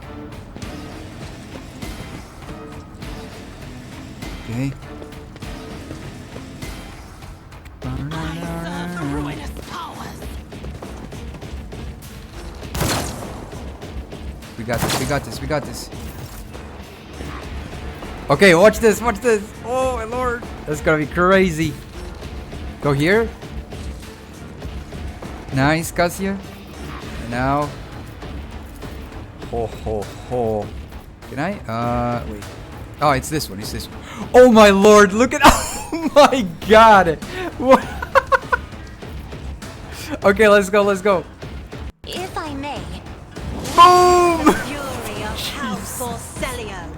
Okay. I serve the ruinous powers! We got this, we got this, we got this. Okay, watch this, watch this. Oh my lord. That's gonna be crazy. Go here. Nice, Cassia. And now. Ho ho ho. Can I? Wait. Oh, it's this one, it's this one. Oh my lord, look at. Oh my god. What? Okay, let's go, let's go. If I may, Boom! fury of House Celio.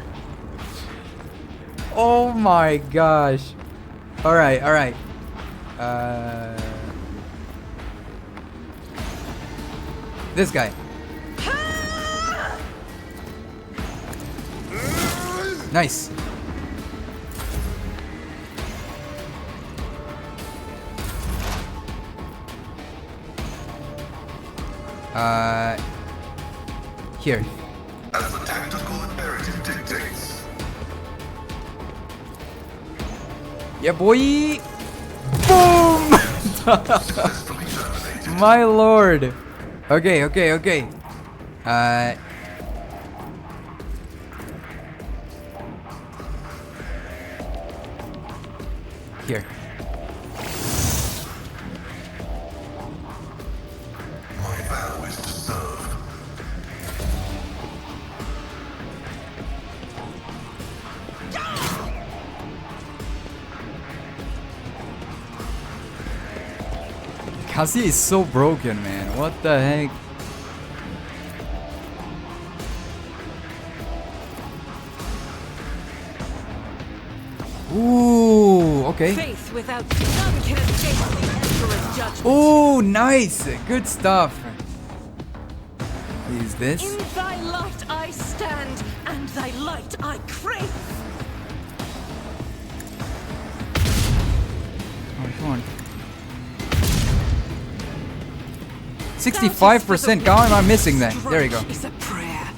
Oh my gosh. Alright, alright. This guy. Nice. Here. As the tactical imperative dictates. Yeah, boy. Boom! Successfully terminated. My lord. Okay, okay, okay. Here. My vow is to serve. Cassie is so broken, man. What the heck? Ooh, okay. Faith without none can escape the Emperor's judgment. Ooh, nice. Good stuff. Is this? In thy light I stand, and thy light I crave. Oh, come on. 65%. How am I missing that? There you go. Is a prayer.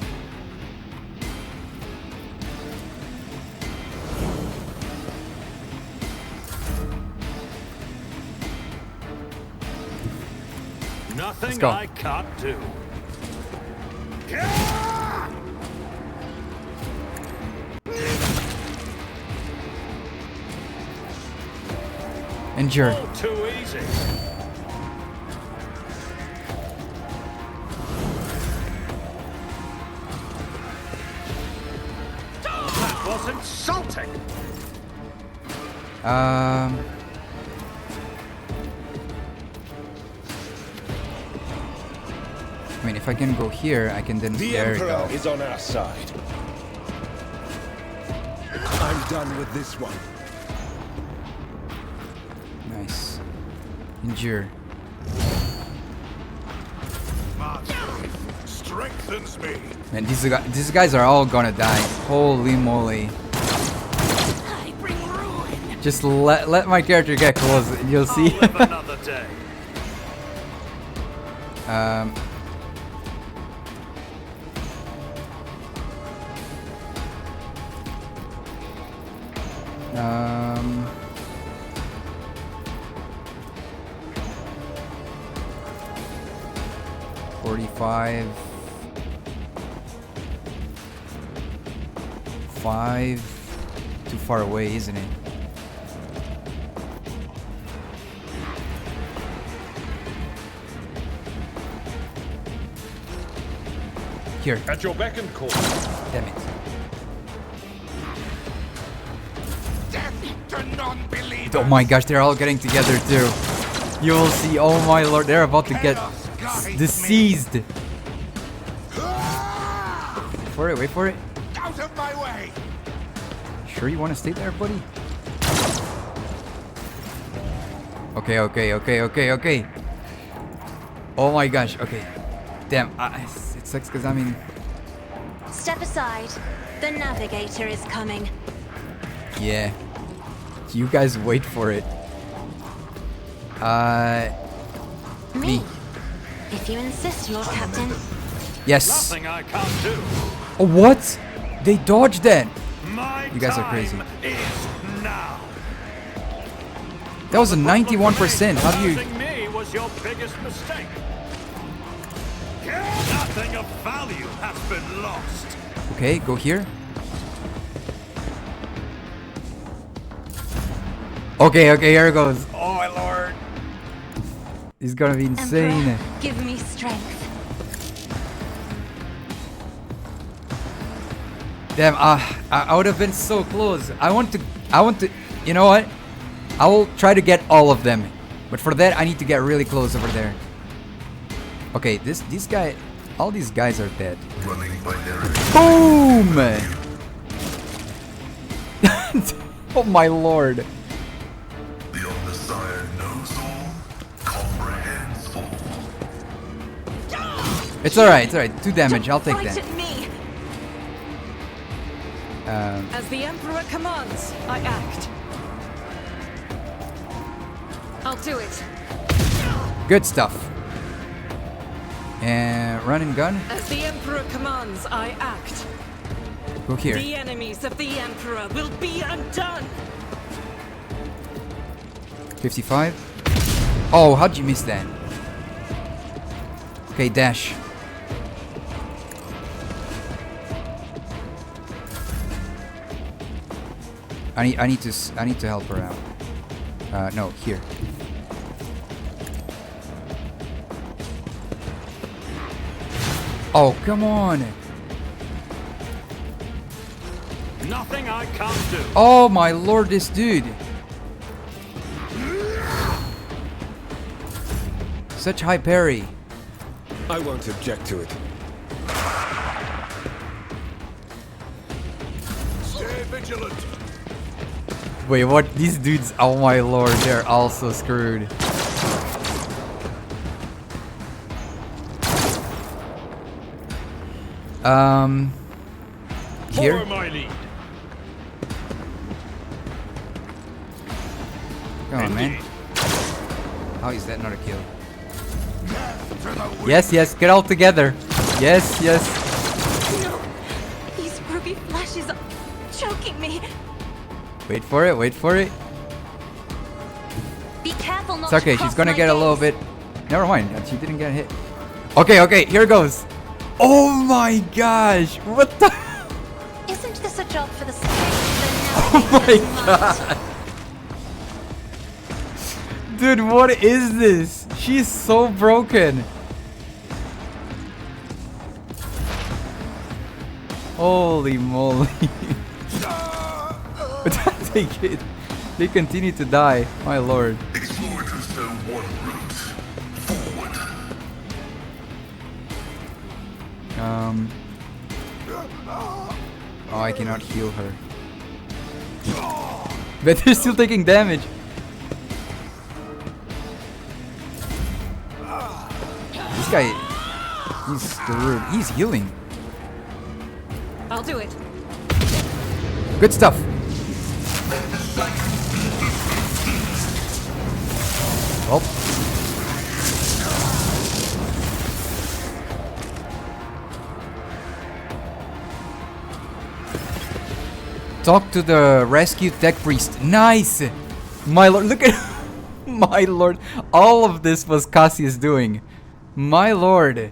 Nothing go. I can't do. Endure. All too easy. That was insulting. I mean, if I can go here, I can then. The There we Emperor go. is on our side. I'm done with this one. Nice. Endure. Strengthens me. Man, these guys are all gonna die. Holy moly. I bring ruin. Just let my character get close and you'll see. I'll live another day. $45. 5. Too far away, isn't it? Here. At your beck and call. Damn it. Death to non-believers. Oh my gosh, they're all getting together too. You will see. Oh my lord, they're about to get deceased. Wait for it, wait for it. Out of my way. Sure you want to stay there, buddy? Okay. Oh my gosh, okay. Damn, it sucks because I mean... Step aside. The navigator is coming. Yeah. You guys wait for it. Me. If you insist, Lord Captain. Yes. Nothing I can't do. Oh, what? They dodged that. My You guys are crazy. time is now. That was a 91%. How do you... Losing me was your biggest mistake. Nothing of value has been lost. Okay, go here. Okay, here it goes. Oh my lord. This is gonna be insane. Emperor, give me strength. Damn, I would have been so close. I want to, you know what? I will try to get all of them. But for that, I need to get really close over there. Okay, this guy, all these guys are dead. Running binary. Boom! Oh my lord. The Omnissiah knows all, comprehends all. It's alright, 2 damage, I'll take that. Frighten me. As the Emperor commands, I act. I'll do it. Good stuff. And run and gun. As the Emperor commands, I act. Go here. The enemies of the Emperor will be undone. 55. Oh, how'd you miss that? Okay, dash. I need to help her out. No, here. Oh, come on. Nothing I can't do. Oh my lord, this dude. Such high parry. I won't object to it. Stay vigilant. Wait, what? These dudes, oh my lord, they're also screwed. Here. Follow my lead. Come on, man. How is that not a kill? Yes, yes, get all together. Yes, yes. No! These ruby flashes are choking me! Wait for it, wait for it. Be careful not It's okay, to she's cross gonna my get a little gaze. bit. Never mind, she didn't get hit. Okay, okay, here goes. Oh my gosh, what the? Isn't this a job for the state? Oh my god. Dude, what is this? She's so broken. Holy moly. They continue to die, my lord. Explorators know one route. Forward. Oh, I cannot heal her. But they're still taking damage. This guy, he's screwed. He's healing. I'll do it. Good stuff. Oh. Talk to the rescue tech priest. Nice! My lord, look at my lord. All of this was Cassius doing. My lord.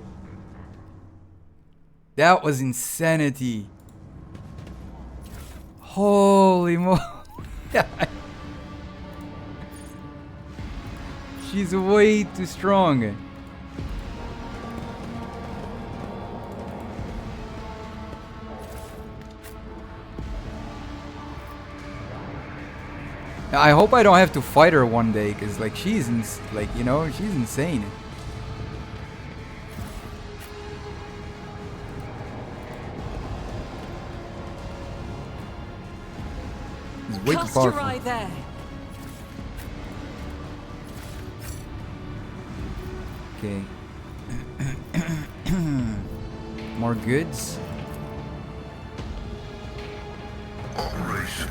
That was insanity. Holy mo. She's way too strong. I hope I don't have to fight her one day, cause like she's like, you know, she's insane. It's way too Cast your powerful. eye there. Okay. More goods. Operation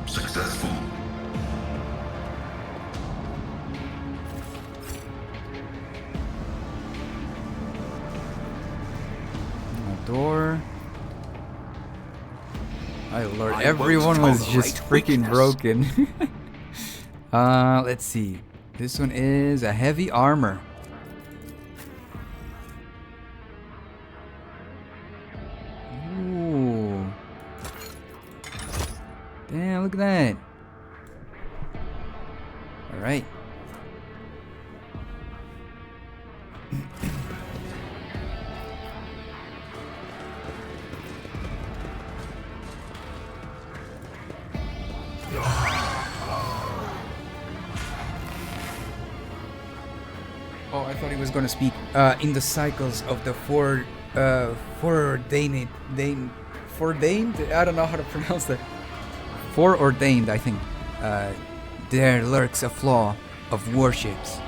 successful. A door. My lord, I everyone won't was just tolerate freaking weakness. broken. Let's see. This one is a heavy armor. Ooh. Damn, look at that. Alright. Oh, I thought he was gonna speak. In the cycles of the foreordained. I don't know how to pronounce that. Foreordained, I think. There lurks a flaw of worships.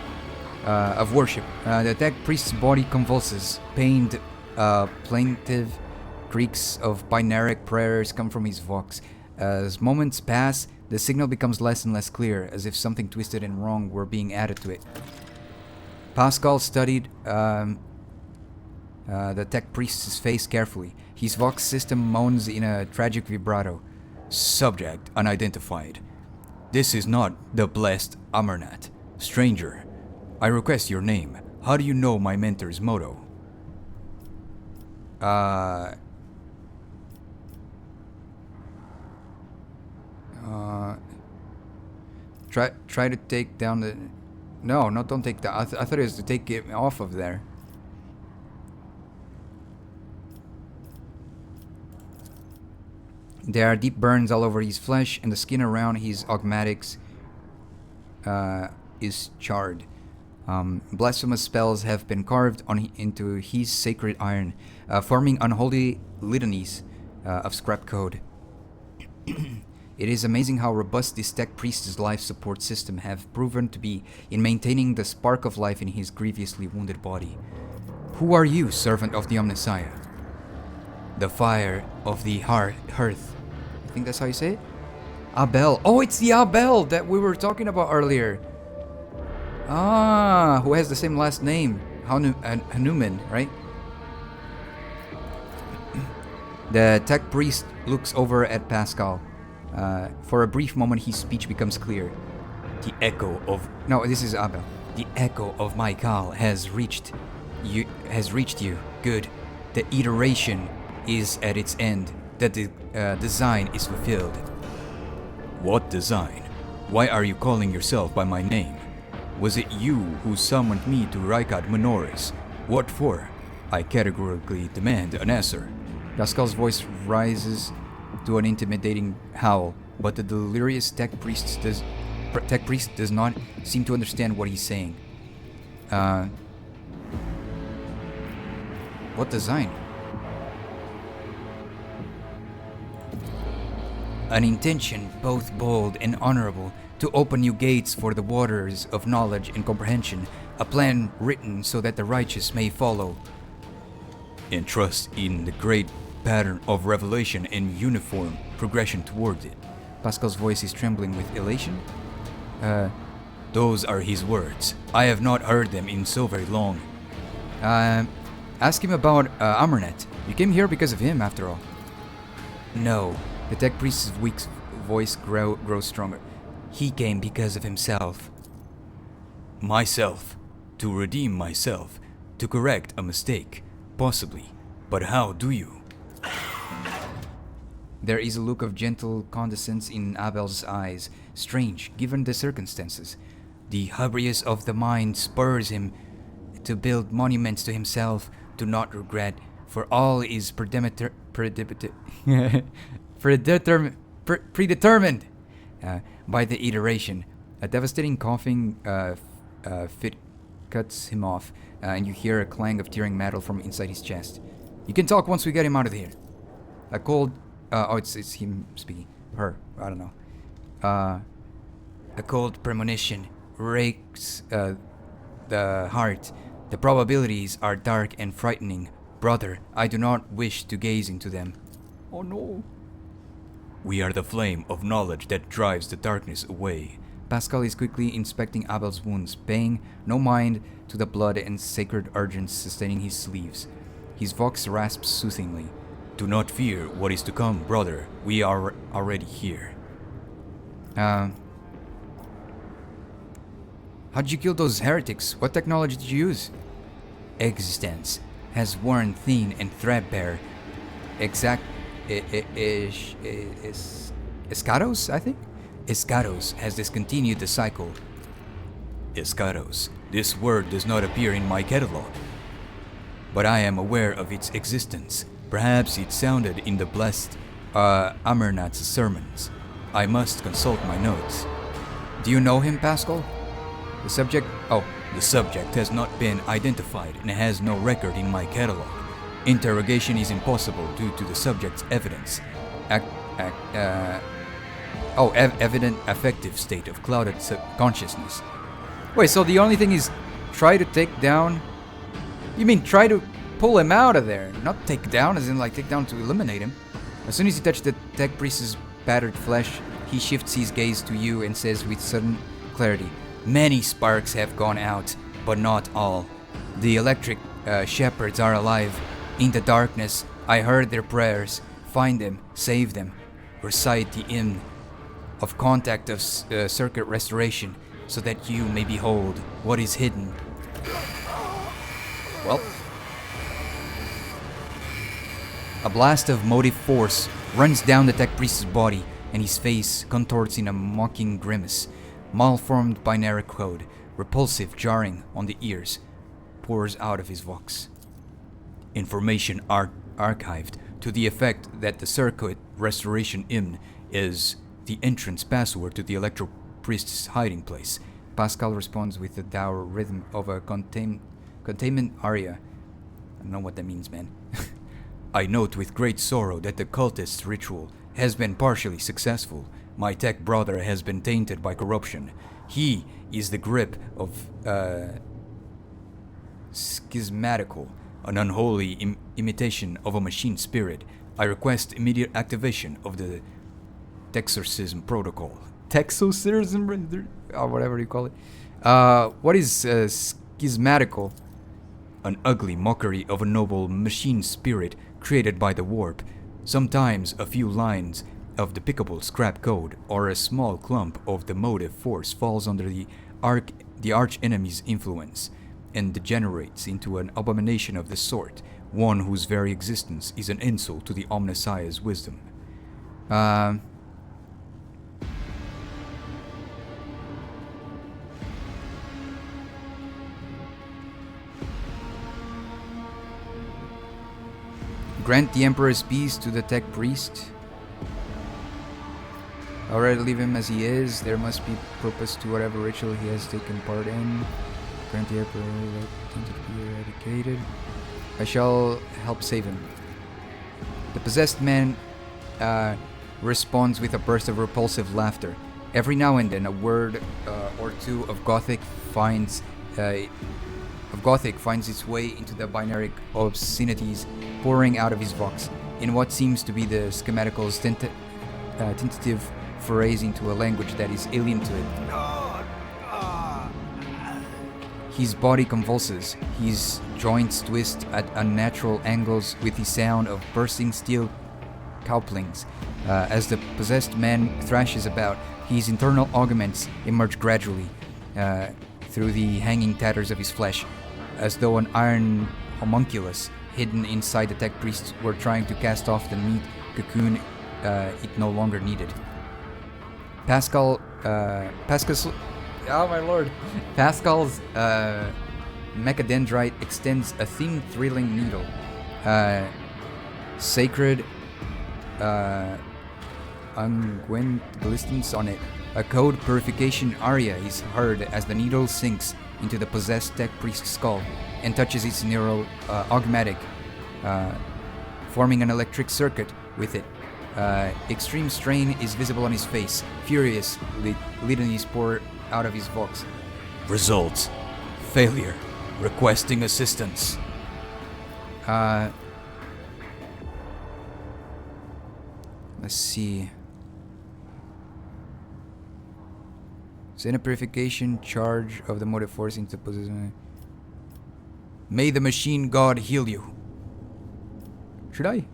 The tech priest's body convulses. Pained, plaintive creaks of binaric prayers come from his vox. As moments pass, the signal becomes less and less clear, as if something twisted and wrong were being added to it. Pascal studied the tech priest's face carefully. His vox system moans in a tragic vibrato. Subject unidentified. This is not the blessed Amarnat. Stranger, I request your name. How do you know my mentor's motto? Try to take down the... No, don't take that. I thought it was to take it off of there. There are deep burns all over his flesh, and the skin around his augmatics is charred. Blasphemous spells have been carved into his sacred iron, forming unholy litanies of scrap code. It is amazing how robust this tech priest's life support system have proven to be in maintaining the spark of life in his grievously wounded body. Who are you, servant of the Omnissiah? The fire of the hearth. I think that's how you say it? Abel. Oh, it's the Abel that we were talking about earlier. Ah, who has the same last name. Hanuman, right? The tech priest looks over at Pascal. For a brief moment, his speech becomes clear. The echo of... No, this is Abel. The echo of my call has reached you. Good. The iteration is at its end. That the design is fulfilled. What design? Why are you calling yourself by my name? Was it you who summoned me to Rykad Menoris? What for? I categorically demand an answer. Pascal's voice rises to an intimidating howl, but the delirious tech priest does not seem to understand what he's saying. What design? An intention both bold and honorable to open new gates for the waters of knowledge and comprehension, a plan written so that the righteous may follow. And trust in the great pattern of revelation and uniform progression towards it. Pascal's voice is trembling with elation. Those are his words. I have not heard them in so very long. Ask him about Amarnet. You came here because of him, after all. No. The tech priest's weak voice grows stronger. He came because of himself. Myself. To redeem myself. To correct a mistake. Possibly. But how do you? There is a look of gentle condescence in Abel's eyes, strange given the circumstances. The hubris of the mind spurs him to build monuments to himself, to not regret, for all is predetermined by the iteration. A devastating coughing fit cuts him off, and you hear a clang of tearing metal from inside his chest. You can talk once we get him out of here. A cold... it's him speaking. Her. I don't know. A cold premonition rakes the heart. The probabilities are dark and frightening. Brother, I do not wish to gaze into them. Oh no. We are the flame of knowledge that drives the darkness away. Pascal is quickly inspecting Abel's wounds, paying no mind to the blood and sacred urgence sustaining his sleeves. His voice rasps soothingly. Do not fear what is to come, brother. We are already here. How'd you kill those heretics? What technology did you use? Existence has worn thin and threadbare. Escados, I think? Escados has discontinued the cycle. Escados. This word does not appear in my catalog. But I am aware of its existence. Perhaps it sounded in the blessed Amernat's sermons. I must consult my notes. Do you know him, Pascal? The subject has not been identified and has no record in my catalog. Interrogation is impossible due to the subject's evidence. Evident affective state of clouded consciousness. Wait, so the only thing is try to take down... You mean try to pull him out of there? Not take down, as in like take down to eliminate him. As soon as you touch the tech priest's battered flesh, he shifts his gaze to you and says with sudden clarity, "Many sparks have gone out, but not all. The electric shepherds are alive. In the darkness, I heard their prayers. Find them, save them. Recite the hymn of contact of circuit restoration, so that you may behold what is hidden." Well, a blast of motive force runs down the tech priest's body, and his face contorts in a mocking grimace. Malformed binary code, repulsive, jarring on the ears, pours out of his vox. Information archived to the effect that the circuit restoration hymn is the entrance password to the electro priest's hiding place. Pascal responds with the dour rhythm of a containment aria. I don't know what that means, man. I note with great sorrow that the cultist's ritual has been partially successful. My tech brother has been tainted by corruption. He is the grip of schismatical, an unholy imitation of a machine spirit. I request immediate activation of the Texorcism protocol. Texorcism, or whatever you call it. What is schismatical? An ugly mockery of a noble machine spirit created by the warp. Sometimes a few lines of depicable scrap code or a small clump of the motive force falls under the arch enemy's influence and degenerates into an abomination of the sort, one whose very existence is an insult to the Omnissiah's wisdom. Grant the Emperor's peace to the tech priest. Already leave him as he is. There must be purpose to whatever ritual he has taken part in. Grant the Emperor let tainted be eradicated. I shall help save him. The possessed man responds with a burst of repulsive laughter. Every now and then, a word or two of Gothic finds its way into the binary obscenities pouring out of his vox, in what seems to be the schematical's tentative forays into a language that is alien to it. His body convulses, his joints twist at unnatural angles with the sound of bursting steel couplings. As the possessed man thrashes about, his internal augments emerge gradually through the hanging tatters of his flesh, as though an iron homunculus hidden inside the tech priests were trying to cast off the meat cocoon it no longer needed. Pascal's mechadendrite extends a thin, thrilling needle. Sacred unguent glistens on it. A code purification aria is heard as the needle sinks into the possessed tech priest's skull and touches its neural augmatic, forming an electric circuit with it. Extreme strain is visible on his face. Furious, litanies pour out of his vox. Results. Failure. Requesting assistance. Let's see. Send a purification charge of the motive force into position. May the machine god heal you. Should I?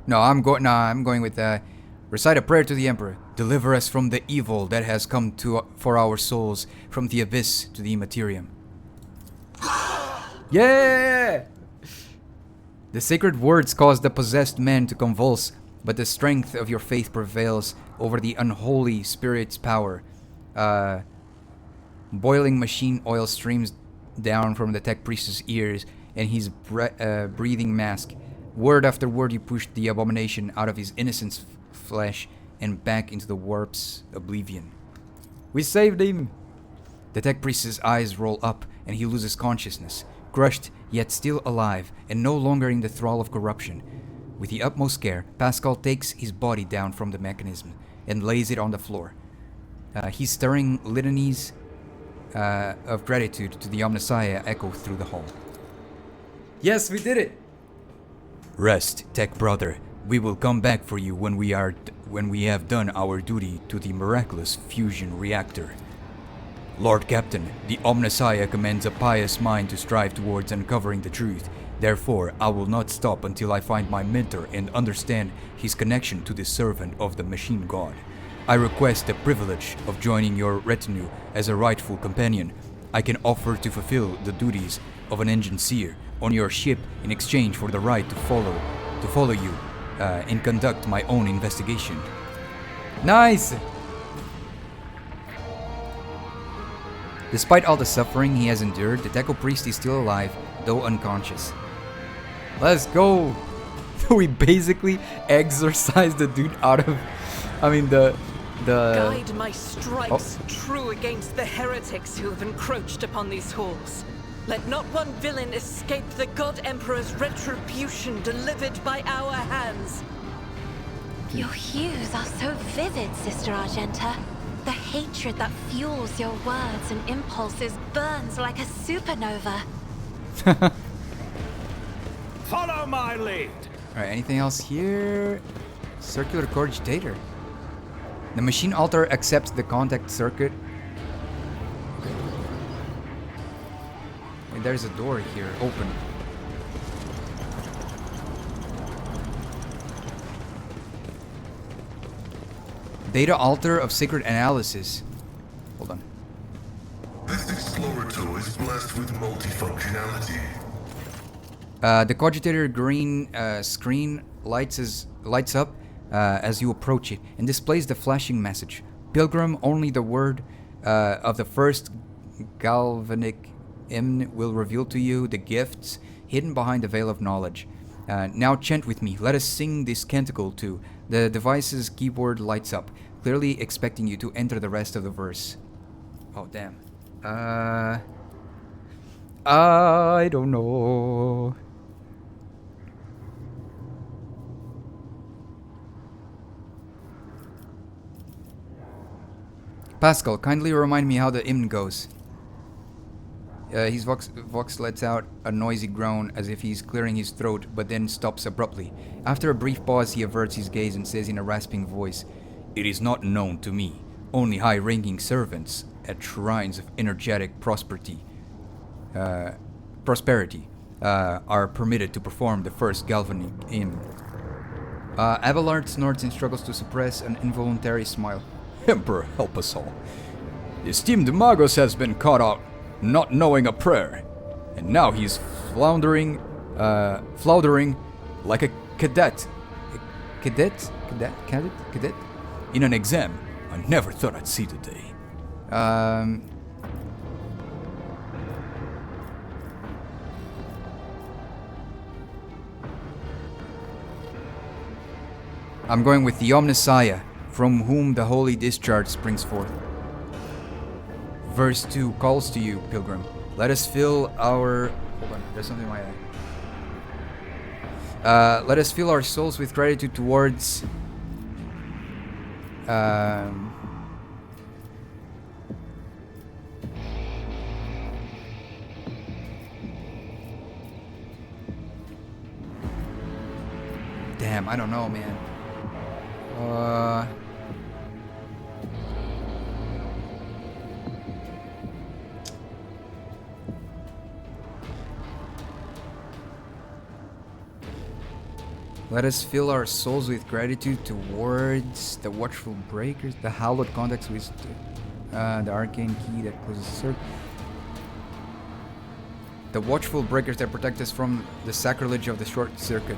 No, I'm going with recite a prayer to the Emperor. Deliver us from the evil that has come for our souls, from the abyss to the Imperium. Yeah! The sacred words cause the possessed man to convulse, but the strength of your faith prevails over the unholy spirit's power. Boiling machine oil streams down from the tech priest's ears and his breathing mask. Word after word, you push the abomination out of his innocent flesh and back into the warp's oblivion. We saved him! The tech priest's eyes roll up and he loses consciousness, crushed yet still alive and no longer in the thrall of corruption. With the utmost care, Pascal takes his body down from the mechanism and lays it on the floor. His stirring litanies of gratitude to the Omnissiah echo through the hall. Yes, we did it! Rest, tech brother. We will come back for you when we have done our duty to the miraculous fusion reactor. Lord Captain, the Omnissiah commands a pious mind to strive towards uncovering the truth. Therefore, I will not stop until I find my mentor and understand his connection to the servant of the machine god. I request the privilege of joining your retinue as a rightful companion. I can offer to fulfill the duties of an engineer on your ship in exchange for the right to follow you and conduct my own investigation. Nice! Despite all the suffering he has endured, the Techo priest is still alive, though unconscious. Let's go! We basically exorcised the dude out of... the Guide my strikes true against the heretics who have encroached upon these halls. Let not one villain escape the God Emperor's retribution delivered by our hands. Your hues are so vivid, Sister Argenta. The hatred that fuels your words and impulses burns like a supernova. Follow my lead. Alright, anything else here? Circular cogitator. The machine altar accepts the contact circuit. And there's a door here, open. Data altar of sacred analysis. Hold on. This explorator is blessed with multifunctionality. The cogitator green screen lights up as you approach it and displays the flashing message. Pilgrim, only the word of the first galvanic hymn will reveal to you the gifts hidden behind the veil of knowledge. Now chant with me. Let us sing this canticle too. The device's keyboard lights up, clearly expecting you to enter the rest of the verse. Oh, damn. I don't know. Pascal, kindly remind me how the hymn goes. His vox lets out a noisy groan as if he's clearing his throat, but then stops abruptly. After a brief pause, he averts his gaze and says in a rasping voice, It is not known to me. Only high-ranking servants at shrines of energetic prosperity are permitted to perform the first galvanic hymn. Abelard snorts and struggles to suppress an involuntary smile. Emperor, help us all. The esteemed Magos has been caught out not knowing a prayer, and now he's floundering like a cadet. Cadet? In an exam I never thought I'd see today. I'm going with the Omnissiah, from whom the holy discharge springs forth. Verse 2 calls to you, Pilgrim. Let us fill our... Hold on, there's something in my eye. Let us fill our souls with gratitude towards... Damn, I don't know, man. Let us fill our souls with gratitude towards the watchful breakers, the hallowed contacts with the arcane key that closes the circle. The watchful breakers that protect us from the sacrilege of the short circuit.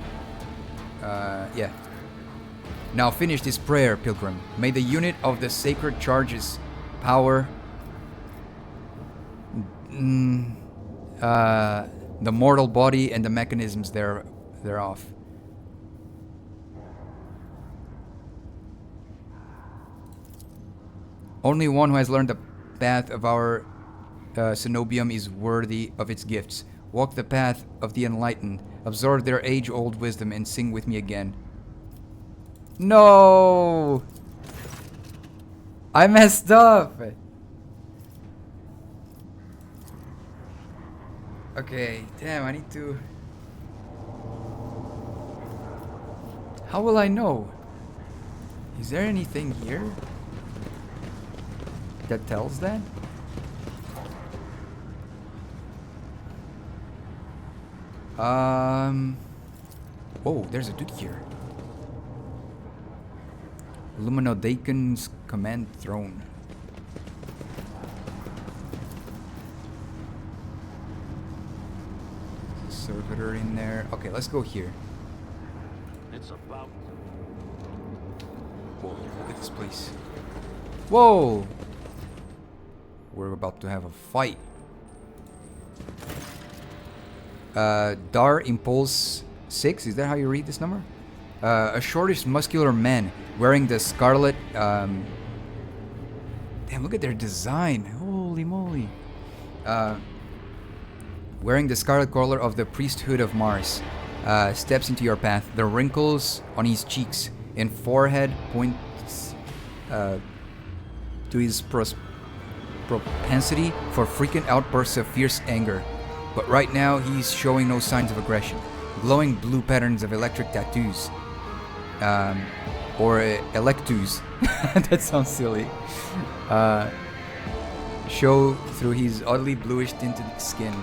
Yeah. Now finish this prayer, Pilgrim. May the unit of the sacred charges power the mortal body and the mechanisms thereof. Only one who has learned the path of our cenobium is worthy of its gifts. Walk the path of the enlightened, absorb their age-old wisdom, and sing with me again. No! I messed up! Okay, damn, I need to... How will I know? Is there anything here that tells that? Whoa, there's a dude here. Luminodacon's command throne. Servitor in there. Okay, let's go here. It's about... Whoa, look at this place. Whoa! We're about to have a fight. Dar Impulse 6, is that how you read this number? A shortish muscular man wearing the scarlet Damn, look at their design. Holy moly. Wearing the scarlet collar of the priesthood of Mars, steps into your path. The wrinkles on his cheeks and forehead points to his propensity for frequent outbursts of fierce anger. But right now, he's showing no signs of aggression. Glowing blue patterns of electric tattoos. Or electus. That sounds silly. Show through his oddly bluish tinted skin.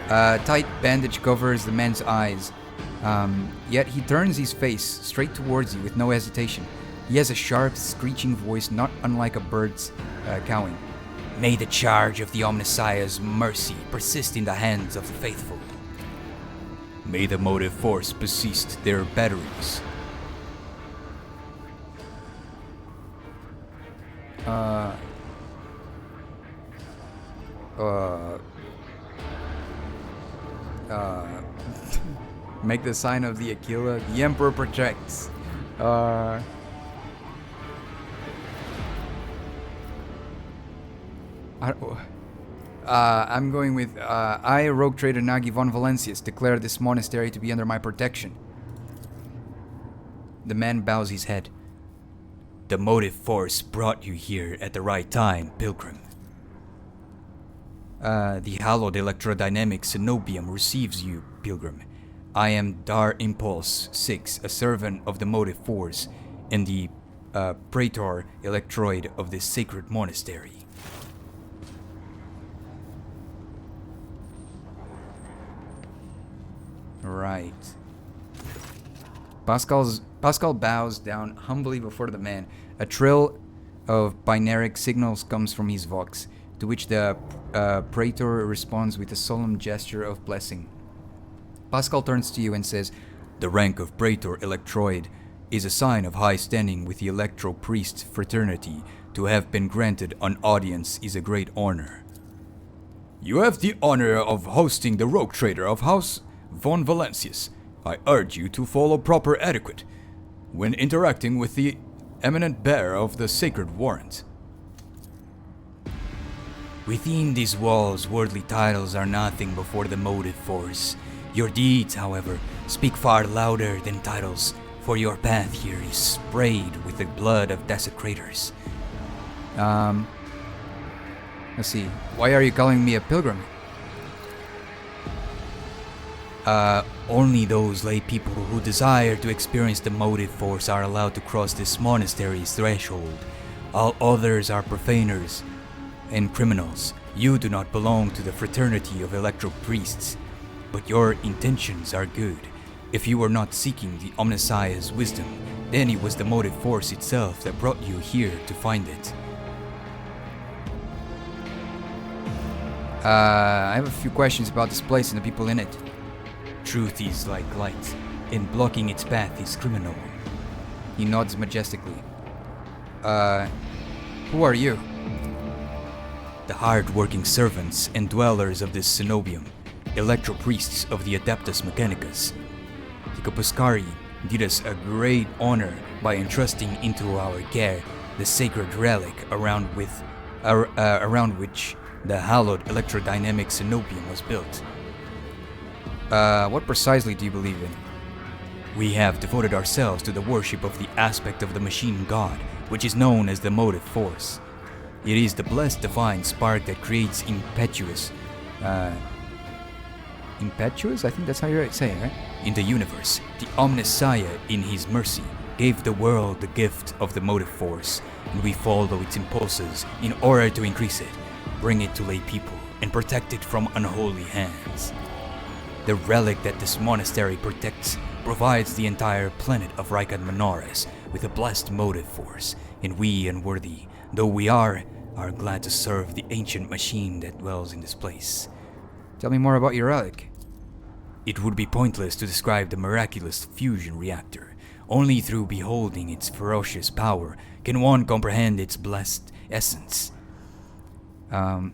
Tight bandage covers the man's eyes. Yet he turns his face straight towards you with no hesitation. He has a sharp, screeching voice not unlike a bird's cawing. May the charge of the Omnissiah's mercy persist in the hands of the faithful. May the motive force persist their batteries. Make the sign of the Aquila. The Emperor protects. I'm going with I, rogue trader Nagi von Valencius, declare this monastery to be under my protection. The man bows his head. The motive force brought you here at the right time, pilgrim. The hallowed electrodynamic cenobium receives you, pilgrim. I am Dar Impulse 6, a servant of the motive force, and the praetor electroid of this sacred monastery. Right. Pascal bows down humbly before the man. A trill of binaric signals comes from his vox, to which the praetor responds with a solemn gesture of blessing. Pascal turns to you and says, The rank of praetor electroid is a sign of high standing with the electro priest fraternity. To have been granted an audience is a great honor. You have the honor of hosting the rogue trader of House von Valencius. I urge you to follow proper etiquette when interacting with the eminent bearer of the sacred warrant. Within these walls, worldly titles are nothing before the motive force. Your deeds, however, speak far louder than titles, for your path here is sprayed with the blood of desecrators. Let's see. Why are you calling me a pilgrim? Only those lay people who desire to experience the motive force are allowed to cross this monastery's threshold. All others are profaners and criminals. You do not belong to the fraternity of electro priests, but your intentions are good. If you were not seeking the Omnissiah's wisdom, then it was the motive force itself that brought you here to find it. I have a few questions about this place and the people in it. Truth is like light, and blocking its path is criminal. He nods majestically. Who are you? The hard-working servants and dwellers of this cenobium, electro-priests of the Adeptus Mechanicus. The Capuscari did us a great honor by entrusting into our care the sacred relic around which the hallowed electrodynamic cenobium was built. What precisely do you believe in? We have devoted ourselves to the worship of the aspect of the machine god, which is known as the motive force. It is the blessed divine spark that creates impetuous, I think that's how you say it, right? In the universe, the Omnissiah, in his mercy, gave the world the gift of the motive force, and we follow its impulses in order to increase it, bring it to lay people, and protect it from unholy hands. The relic that this monastery protects provides the entire planet of Rykad Menores with a blessed motive force, and we, unworthy though we are glad to serve the ancient machine that dwells in this place. Tell me more about your relic. It would be pointless to describe the miraculous fusion reactor. Only through beholding its ferocious power can one comprehend its blessed essence. And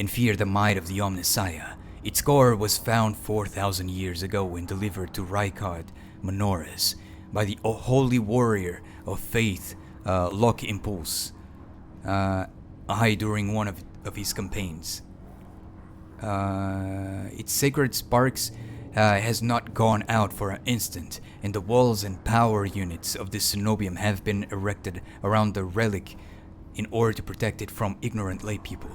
fear the might of the Omnissiah. Its core was found 4,000 years ago and delivered to Rykad Menores by the holy warrior of faith, Locke Impulse. I during one of his campaigns. Its sacred sparks has not gone out for an instant, and the walls and power units of this cenobium have been erected around the relic in order to protect it from ignorant lay people,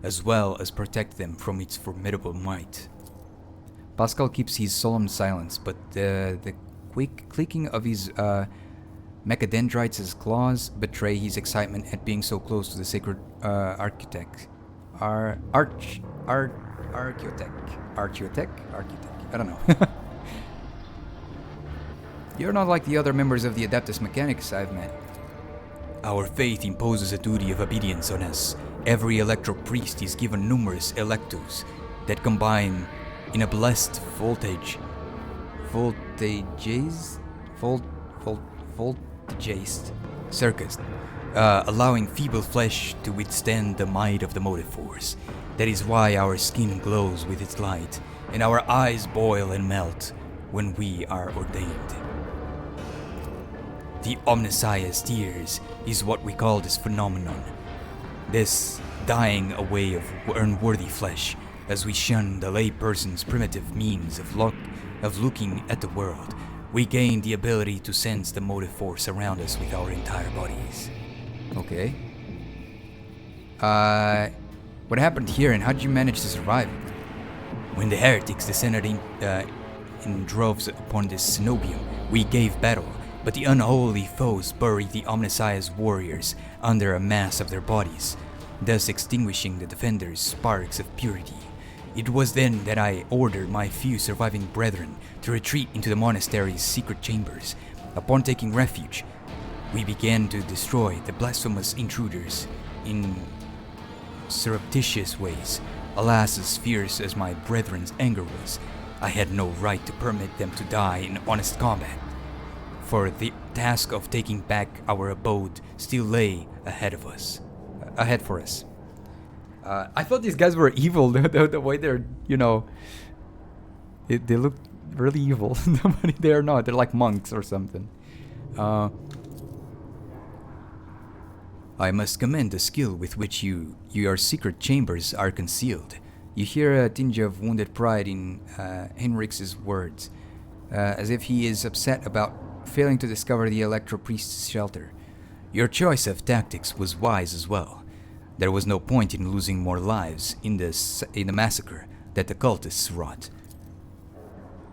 as well as protect them from its formidable might. Pascal keeps his solemn silence, but the quick clicking of his mechadendrites' claws betray his excitement at being so close to the sacred architect. Architect. I don't know. You're not like the other members of the Adeptus Mechanicus I've met. Our faith imposes a duty of obedience on us. Every electro priest is given numerous electos that combine in a blessed voltages, circuit, allowing feeble flesh to withstand the might of the motive force. That is why our skin glows with its light, and our eyes boil and melt when we are ordained. The Omnissiah's tears is what we call this phenomenon. This dying away of unworthy flesh, as we shun the layperson's primitive means of looking at the world. We gain the ability to sense the motive force around us with our entire bodies. Okay. What happened here and how did you manage to survive? When the heretics descended in droves upon this cenobium, we gave battle, but the unholy foes buried the Omnissiah's warriors under a mass of their bodies, thus extinguishing the defenders' sparks of purity. It was then that I ordered my few surviving brethren to retreat into the monastery's secret chambers. Upon taking refuge, we began to destroy the blasphemous intruders in surreptitious ways. Alas, as fierce as my brethren's anger was, I had no right to permit them to die in honest combat, for the task of taking back our abode still lay ahead for us. I thought these guys were evil, the way they're, they look really evil. But they are not, they're like monks or something. I must commend the skill with which your secret chambers are concealed. You hear a tinge of wounded pride in Henrik's words, as if he is upset about failing to discover the Electro Priest's shelter. Your choice of tactics was wise as well. There was no point in losing more lives in the massacre that the cultists wrought.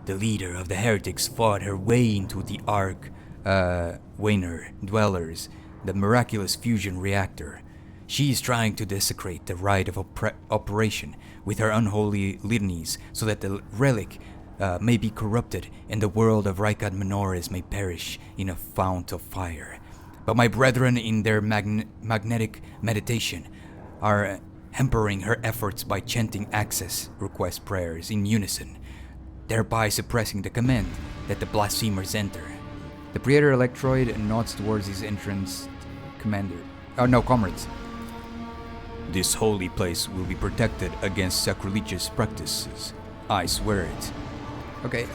The leader of the heretics fought her way into the Ark Wainer dwellers, the miraculous fusion reactor. She is trying to desecrate the rite of operation with her unholy litanies so that the relic may be corrupted and the world of Rykad Menores may perish in a fount of fire. But my brethren in their magnetic meditation are hampering her efforts by chanting access request prayers in unison, thereby suppressing the command that the blasphemers enter. The Praetor Electroid nods towards his entrance comrades. This holy place will be protected against sacrilegious practices. I swear it. Okay,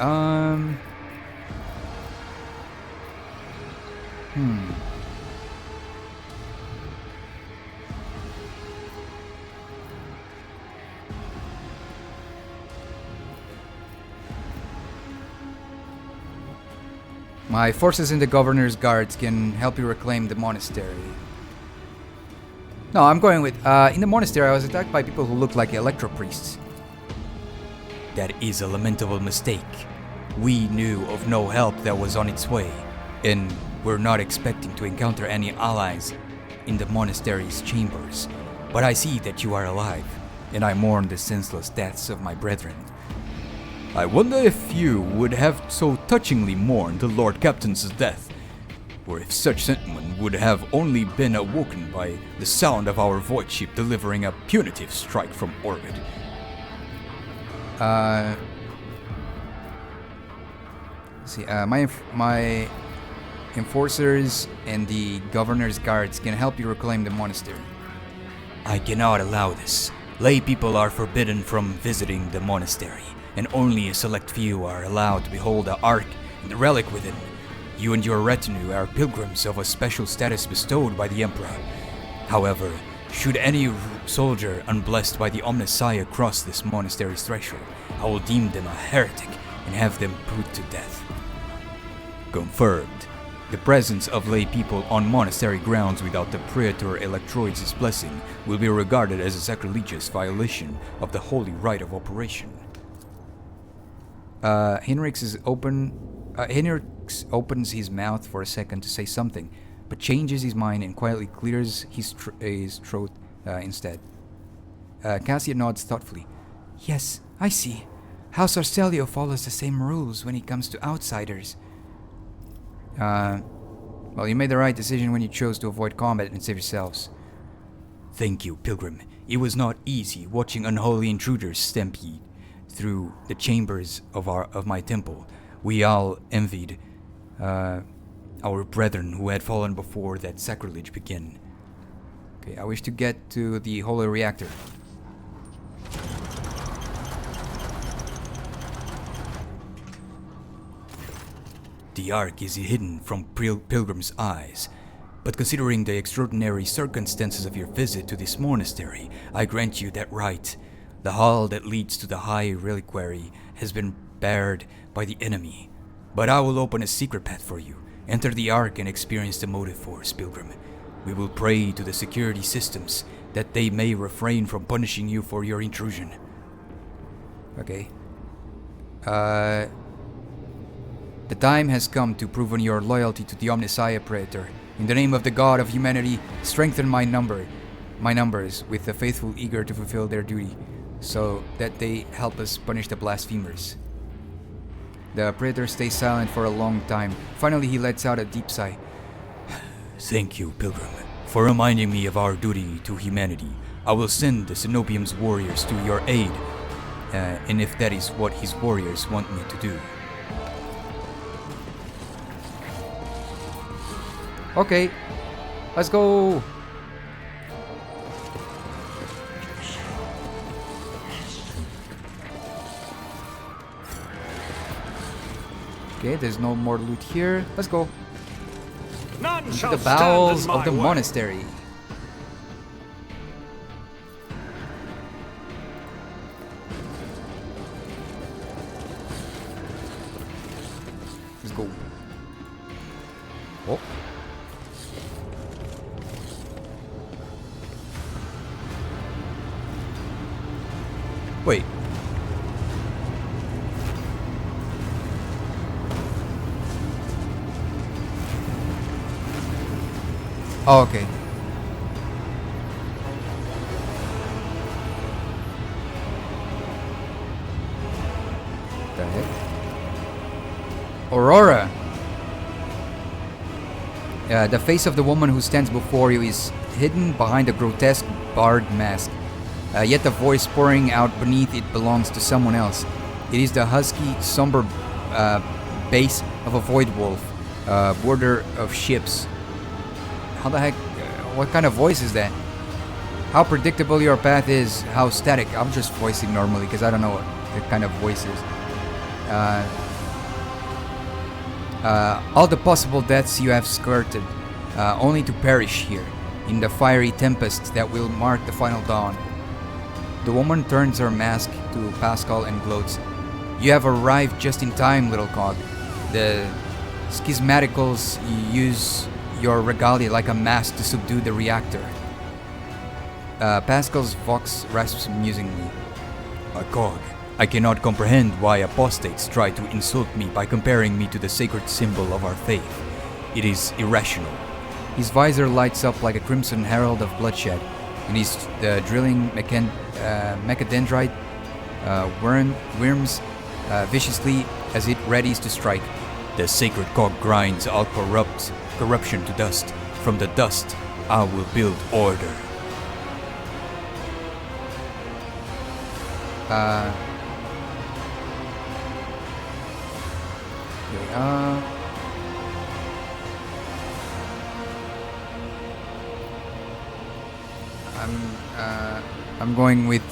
My forces in the Governor's Guards can help you reclaim the monastery. No, I'm going with, in the monastery I was attacked by people who looked like electro priests. That is a lamentable mistake. We knew of no help that was on its way, and we're not expecting to encounter any allies in the monastery's chambers. But I see that you are alive, and I mourn the senseless deaths of my brethren. I wonder if you would have so touchingly mourned the Lord Captain's death, or if such sentiment would have only been awoken by the sound of our voidship delivering a punitive strike from orbit. My enforcers and the Governor's Guards can help you reclaim the monastery. I cannot allow this. Lay people are forbidden from visiting the monastery, and only a select few are allowed to behold the Ark and the relic within. You and your retinue are pilgrims of a special status bestowed by the Emperor. However, should any soldier unblessed by the Omnissiah cross this monastery's threshold, I will deem them a heretic and have them put to death. Confirmed. The presence of lay people on monastery grounds without the Praetor Electroids' blessing will be regarded as a sacrilegious violation of the holy rite of operation. Henrix opens his mouth for a second to say something, but changes his mind and quietly clears his throat instead. Cassia nods thoughtfully. Yes, I see. House Arcelio follows the same rules when it comes to outsiders. Well, you made the right decision when you chose to avoid combat and save yourselves. Thank you, Pilgrim. It was not easy watching unholy intruders stampede through the chambers of my temple. We all envied our brethren who had fallen before that sacrilege began. Okay, I wish to get to the holy reactor. The Ark is hidden from Pilgrim's eyes, but considering the extraordinary circumstances of your visit to this monastery, I grant you that right. The hall that leads to the High Reliquary has been barred by the enemy, but I will open a secret path for you. Enter the Ark and experience the motive force, Pilgrim. We will pray to the security systems that they may refrain from punishing you for your intrusion. Okay. The time has come to prove your loyalty to the Omnissiah Praetor. In the name of the God of humanity, strengthen my numbers with the faithful eager to fulfill their duty, so that they help us punish the blasphemers. The Praetor stays silent for a long time. Finally, he lets out a deep sigh. Thank you, Pilgrim, for reminding me of our duty to humanity. I will send the Cenobium's warriors to your aid, and if that is what his warriors want me to do. Okay, let's go. Okay, there's no more loot here. Let's go. None Into shall the bowels stand in of the my way. monastery. Let's go. Oh. Wait. Oh, okay. The heck? Aurora! The face of the woman who stands before you is hidden behind a grotesque barred mask. Yet the voice pouring out beneath it belongs to someone else. It is the husky, somber bass of a void wolf, border of ships. How the heck? What kind of voice is that? How predictable your path is, how static. I'm just voicing normally because I don't know what the kind of voice is. All the possible deaths you have skirted, only to perish here, in the fiery tempest that will mark the final dawn. The woman turns her mask to Pascal and gloats. You have arrived just in time, little cog. The schismaticals use your regalia like a mask to subdue the reactor. Pascal's vox rasps musingly. A cog. I cannot comprehend why apostates try to insult me by comparing me to the sacred symbol of our faith. It is irrational. His visor lights up like a crimson herald of bloodshed, and he's drilling mechadendrite worms viciously as it readies to strike. The sacred cog grinds all corruption to dust. From the dust, I will build order. I'm going with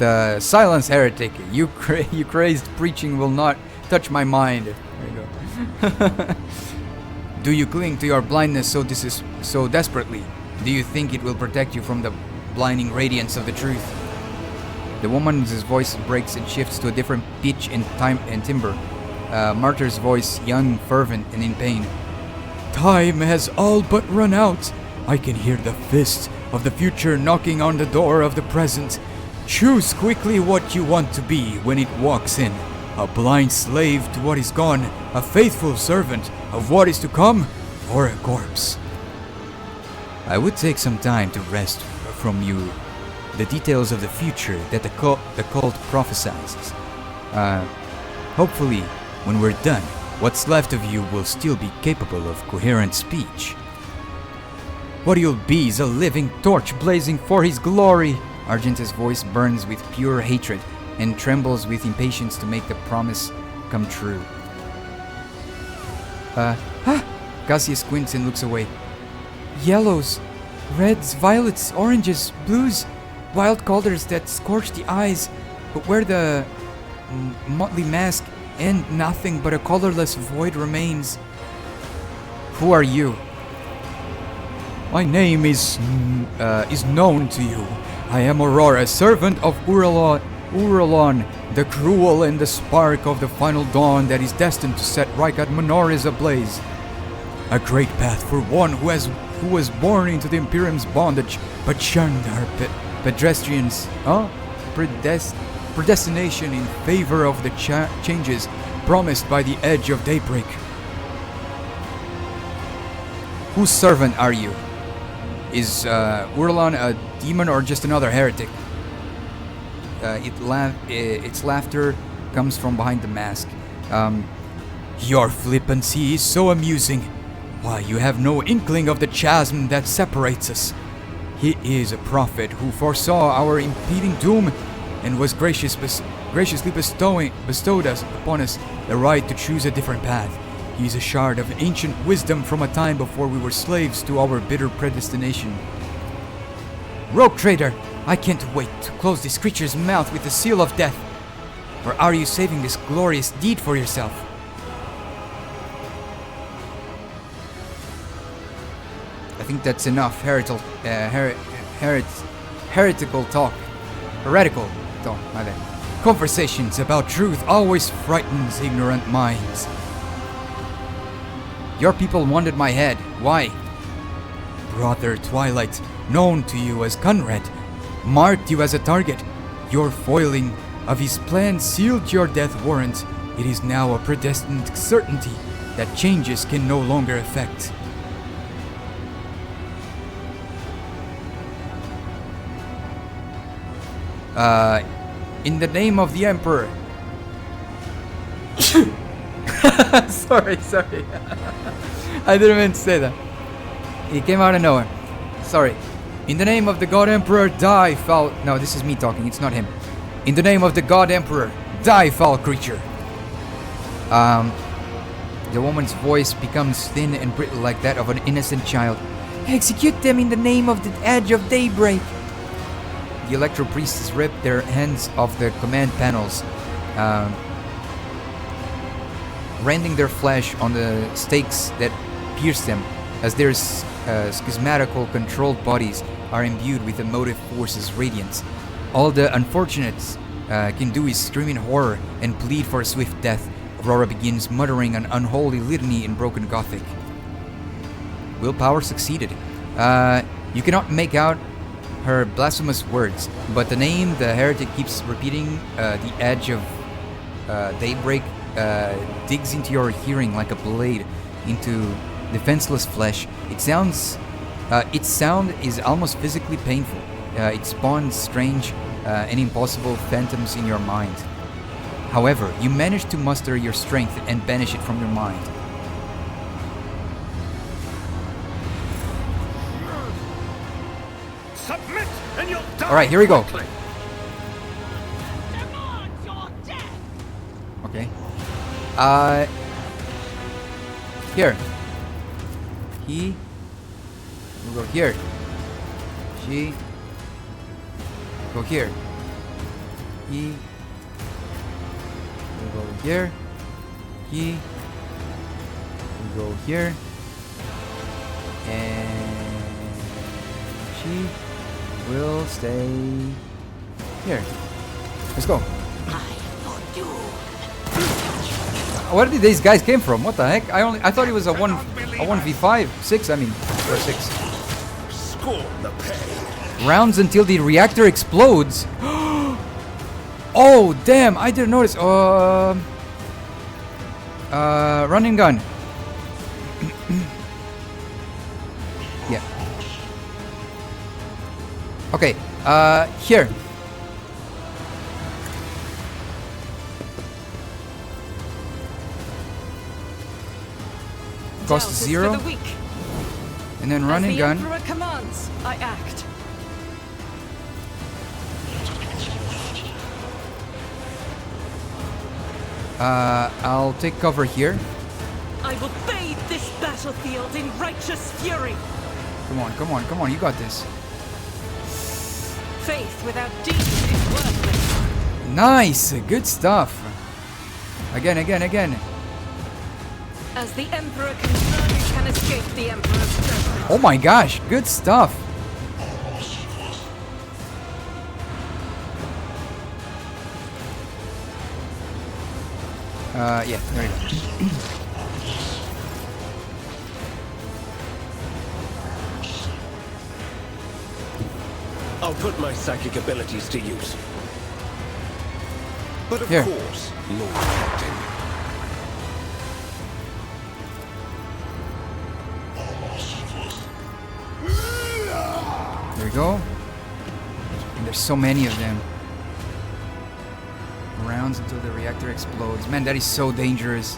silence, heretic. You crazed preaching will not touch my mind. There you go. Do you cling to your blindness so desperately? Do you think it will protect you from the blinding radiance of the truth? The woman's voice breaks and shifts to a different pitch and time and timbre. Martyr's voice, young, fervent, and in pain. Time has all but run out. I can hear the fist of the future knocking on the door of the present. Choose quickly what you want to be when it walks in. A blind slave to what is gone, a faithful servant of what is to come, or a corpse. I would take some time to wrest from you the details of the future that the cult prophesizes. Hopefully, when we're done, what's left of you will still be capable of coherent speech. What you'll be is a living torch blazing for his glory. Argenta's voice burns with pure hatred and trembles with impatience to make the promise come true. Cassius squints and looks away. Yellows, reds, violets, oranges, blues, wild colors that scorch the eyes, but where the motley mask and nothing but a colorless void remains. Who are you? My name is known to you. I am Aurora, servant of Uralon, the cruel and the spark of the final dawn that is destined to set Rykad Menoris ablaze. A great path for one who was born into the Imperium's bondage, but shunned our predestination in favor of the changes promised by the edge of daybreak. Whose servant are you? Is Uralon a demon or just another heretic? Its laughter comes from behind the mask. Your flippancy is so amusing. Why, you have no inkling of the chasm that separates us. He is a prophet who foresaw our impending doom and was graciously bestowed upon us the right to choose a different path. He is a shard of ancient wisdom from a time before we were slaves to our bitter predestination. Rogue traitor! I can't wait to close this creature's mouth with the seal of death. Or are you saving this glorious deed for yourself? I think that's enough heretical talk. Heretical talk, my bad. Conversations about truth always frightens ignorant minds. Your people wanted my head. Why? Brother Twilight, known to you as Conrad, marked you as a target. Your foiling of his plan sealed your death warrant. It is now a predestined certainty that changes can no longer affect. In the name of the Emperor. sorry. I didn't mean to say that. It came out of nowhere. Sorry. In the name of the God Emperor, die, foul... No, this is me talking, it's not him. In the name of the God Emperor, die, foul creature. The woman's voice becomes thin and brittle like that of an innocent child. Execute them in the name of the edge of daybreak. The Electro Priests rip their hands off the command panels, rending their flesh on the stakes that pierce them, as their schismatical controlled bodies are imbued with the motive force's radiance. All the unfortunates can do is scream in horror and plead for a swift death. Aurora begins muttering an unholy litany in broken Gothic. Willpower succeeded. You cannot make out her blasphemous words, but the name the heretic keeps repeating, the edge of daybreak, digs into your hearing like a blade into defenseless flesh. Its sound is almost physically painful. It spawns strange and impossible phantoms in your mind. However, you manage to muster your strength and banish it from your mind. Submit and you'll die. All right, here we go. quickly. Okay. Here. He will go here. She go here. He will go here. He will go here. And she will stay here. Let's go. Where did these guys came from? What the heck? I thought it was a 1v5, 6. I mean, or 6. Rounds until the reactor explodes. Oh damn! I didn't notice. Running gun. Yeah. Okay. Here. Cost 0. And then running gun. As the Emperor commands, I act. I'll take cover here. I will bathe this battlefield in righteous fury. Come on, come on, come on. You got this. Faith without deeds is worthless. Nice. Good stuff. Again, again, again. As the Emperor can escape the Emperor's judgment. Oh my gosh. Good stuff. Yeah, there you go. I'll put my psychic abilities to use. But of Here. course, Lord Captain. There we go. And there's so many of them. Rounds until the reactor explodes. Man, that is so dangerous.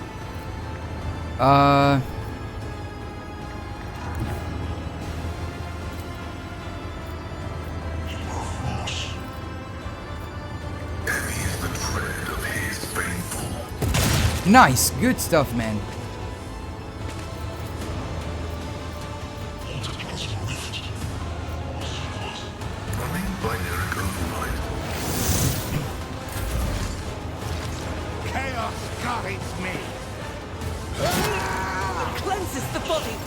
Nice, good stuff, man. Cleanses the body.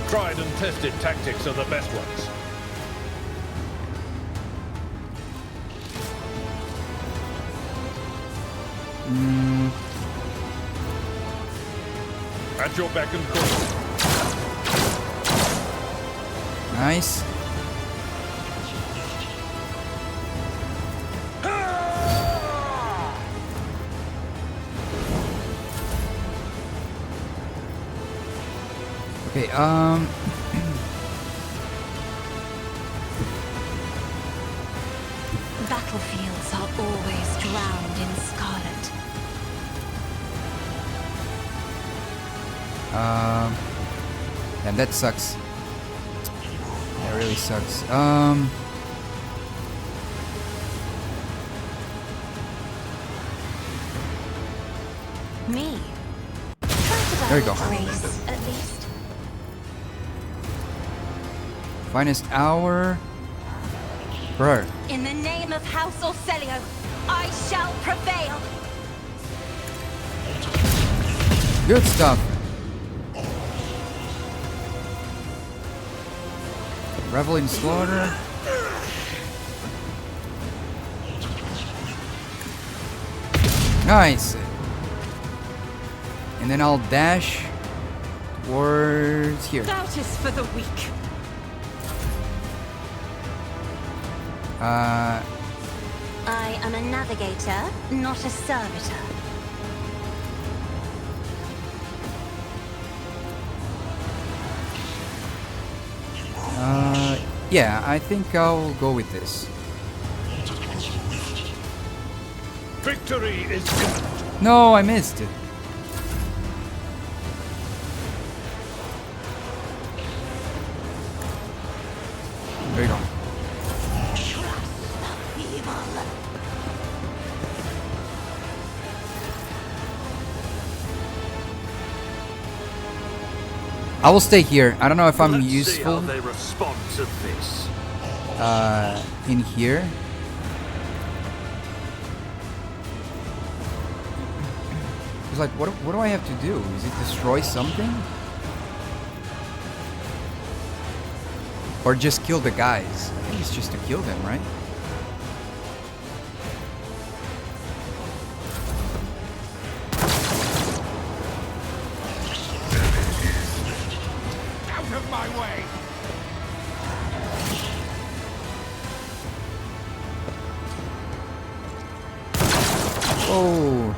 Tried and tested tactics are the best ones. At your beck and call. Nice. Okay, Battlefields are always drowned in scarlet. and that sucks. That really sucks. Me. There we go. Grace, at least. Finest hour. Bro. In the name of House Orcelio, I shall prevail. Good stuff. Revel in slaughter. Nice. And then I'll dash towards here. Doubt is for the weak. I am a navigator, not a servitor. Yeah, I think I'll go with this. Victory is imminent. No, I missed it. There you go. I will stay here. I don't know if I'm Let's useful see how they respond to this. in here. It's like, what do I have to do? Is it destroy something? Or just kill the guys. I think it's just to kill them, right? Out of my way! Oh.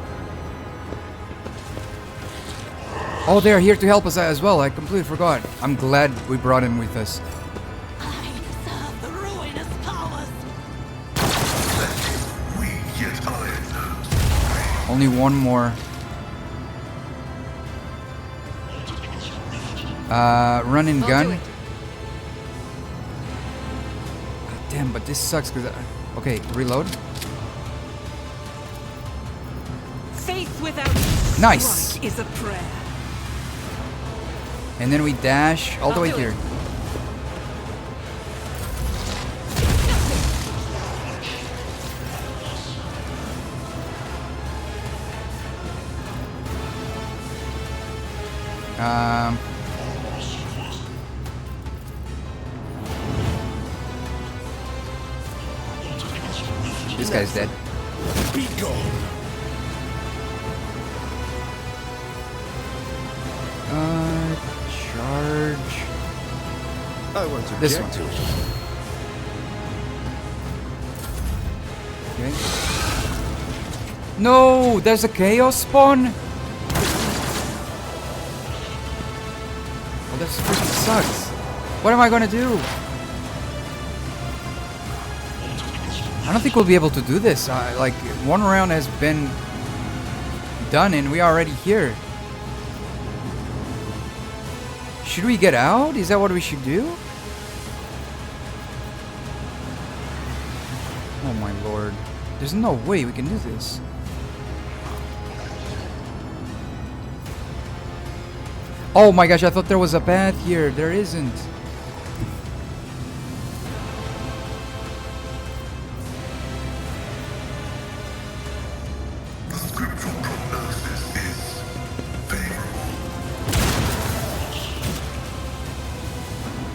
Oh, they're here to help us as well. I completely forgot. I'm glad we brought him with us. I serve the ruinous powers. We get iron. Only one more. Run and gun. Damn, but this sucks because... Okay, reload. Faith without Nice. strike is a prayer. And then we dash all the way here. This guy's dead. Be gone! Charge. I won't This object one. to it. Okay. No, there's a chaos spawn. Oh, this freaking sucks. What am I gonna do? I don't think we'll be able to do this. Like, one round has been done and we are already here. Should we get out? Is that what we should do? Oh my lord. There's no way we can do this. Oh my gosh, I thought there was a path here. There isn't. The scriptural prognosis is favorable.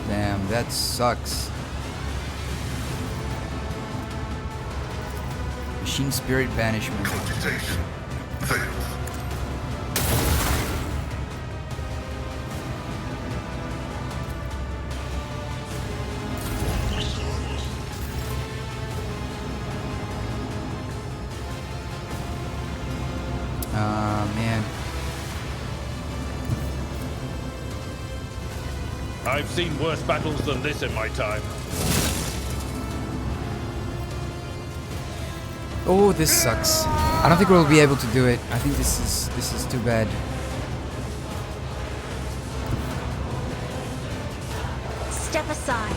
Damn, that sucks. Machine spirit banishment. Computation failed. Man. I've seen worse battles than this in my time. Oh, this sucks. I don't think we'll be able to do it. I think this is too bad. Step aside.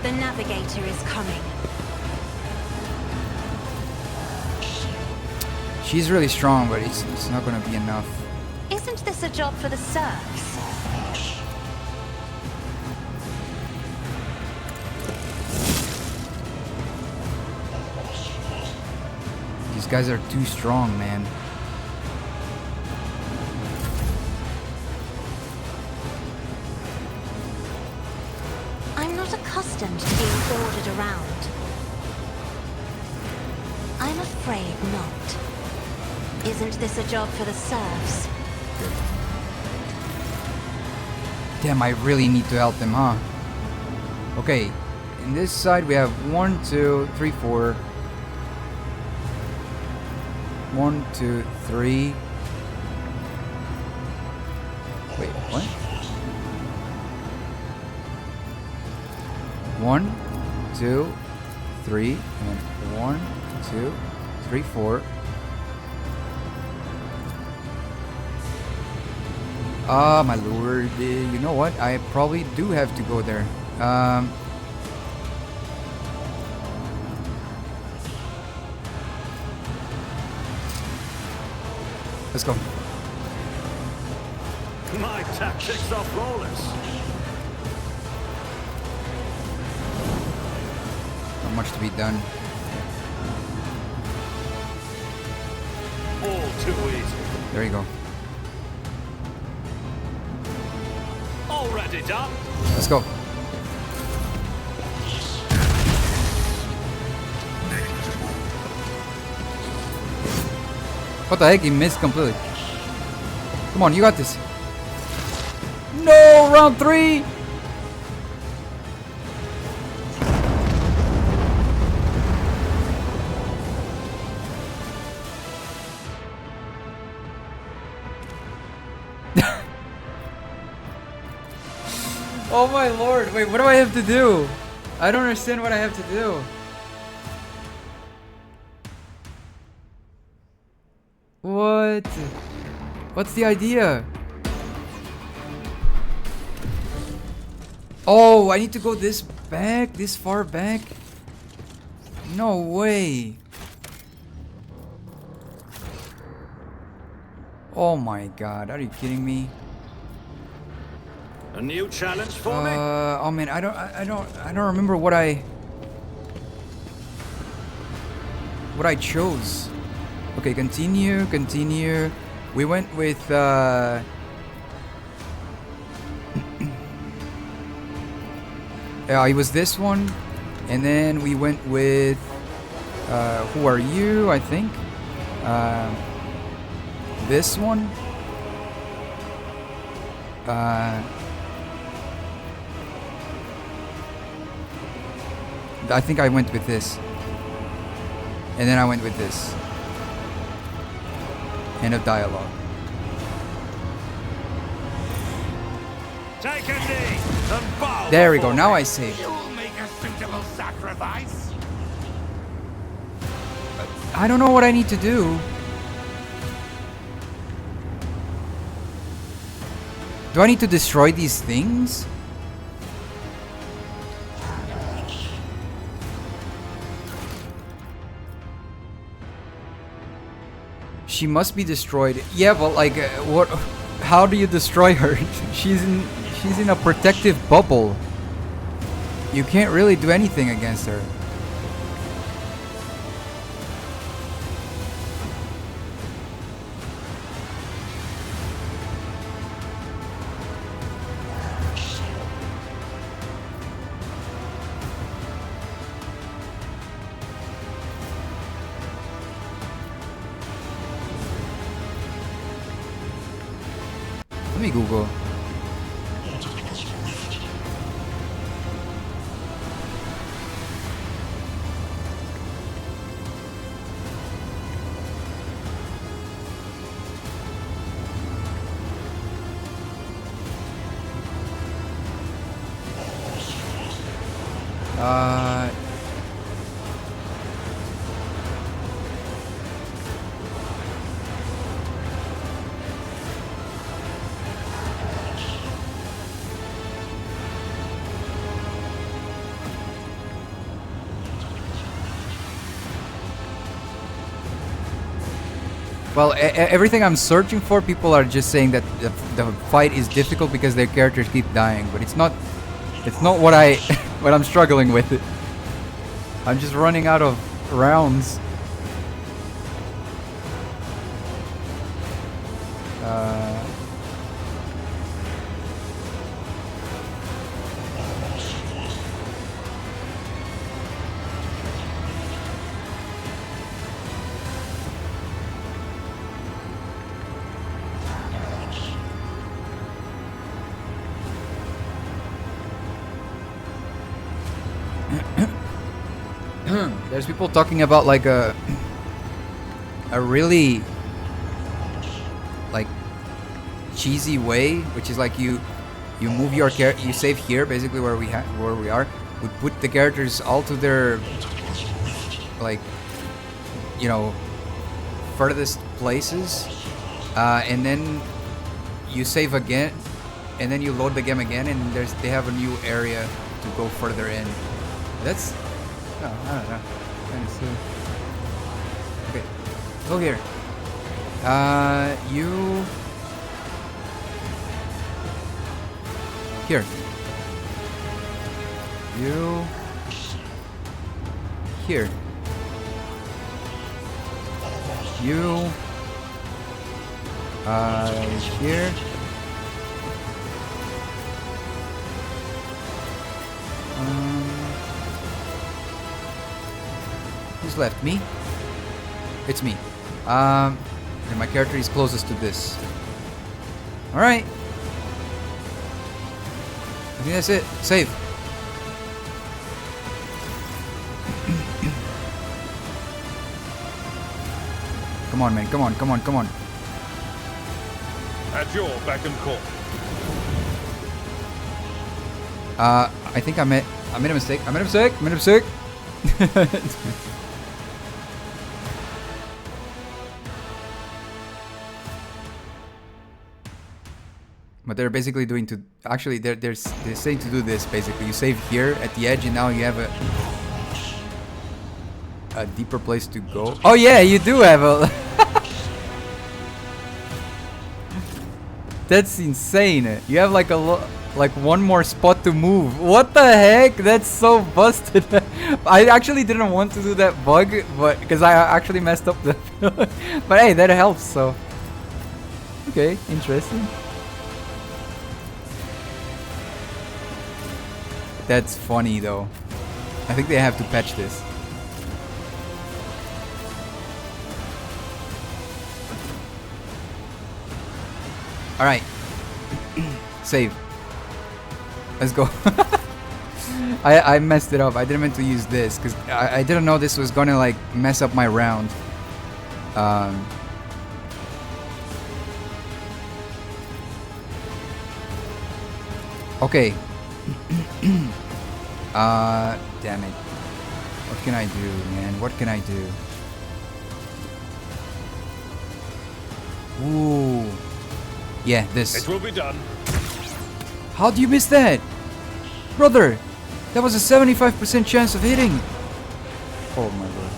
The navigator is coming. She's really strong, but it's not gonna be enough. Isn't this a job for the serfs? These guys are too strong, man. I'm not accustomed to being ordered around. I'm afraid not. Isn't this a job for the serfs? Damn, I really need to help them, huh? Okay, in this side we have 1, 2, 3, 4. 1, 2, 3. Wait, what? 1, 2, 3, and 1, 2, 3, 4. Ah, my lord. You know what? I probably do have to go there. Let's go. My tactics are flawless. Not much to be done. All too easy. There you go. Already done. Let's go. What the heck? He missed completely. Come on, you got this. No, round 3. Oh my lord. Wait, what do I have to do? I don't understand what I have to do. What? What's the idea? Oh, I need to go this back? This far back? No way. Oh my god, are you kidding me? A new challenge for me? Oh man, I don't remember what I chose. Okay, continue. We went with yeah, it was this one, and then we went with who are you? I think this one. I think I went with this, and then I went with this. End of dialogue. Take a knee and bow. There we go. Now I saved. You'll make a suitable sacrifice. I don't know what I need to do. Do I need to destroy these things? She must be destroyed. Yeah, but like, what? How do you destroy her? She's in a protective bubble. You can't really do anything against her. Let me Google. Well, everything I'm searching for, people are just saying that the fight is difficult because their characters keep dying, but it's not what what I'm struggling with. I'm just running out of rounds. There's people talking about like a really like cheesy way, which is like you move your character, you save here basically where we are. We put the characters all to their like, you know, furthest places, and then you save again, and then you load the game again, and they have a new area to go further in. That's I don't know. Kind of silly. Okay, go here. You here. You here. You here. Who's left? Me? It's me. Okay, my character is closest to this. Alright. I think that's it. Save. Come on, man. Come on, come on, come on. At your beck and call. I think I made a mistake. I made a mistake. I made a mistake. But they're basically doing to actually they're saying to do this basically. You save here at the edge and now you have a deeper place to go. Oh yeah, you do have a That's insane. You have like like one more spot to move. What the heck? That's so busted. I actually didn't want to do that bug, but because I actually messed up the but hey, that helps, so okay, interesting. That's funny though. I think they have to patch this. Alright. Save. Let's go. I messed it up. I didn't meant to use this because I didn't know this was gonna like mess up my round. Okay. Damn it. What can I do, man? What can I do? Ooh. Yeah, this. It will be done. How do you miss that? Brother, that was a 75% chance of hitting. Oh my god.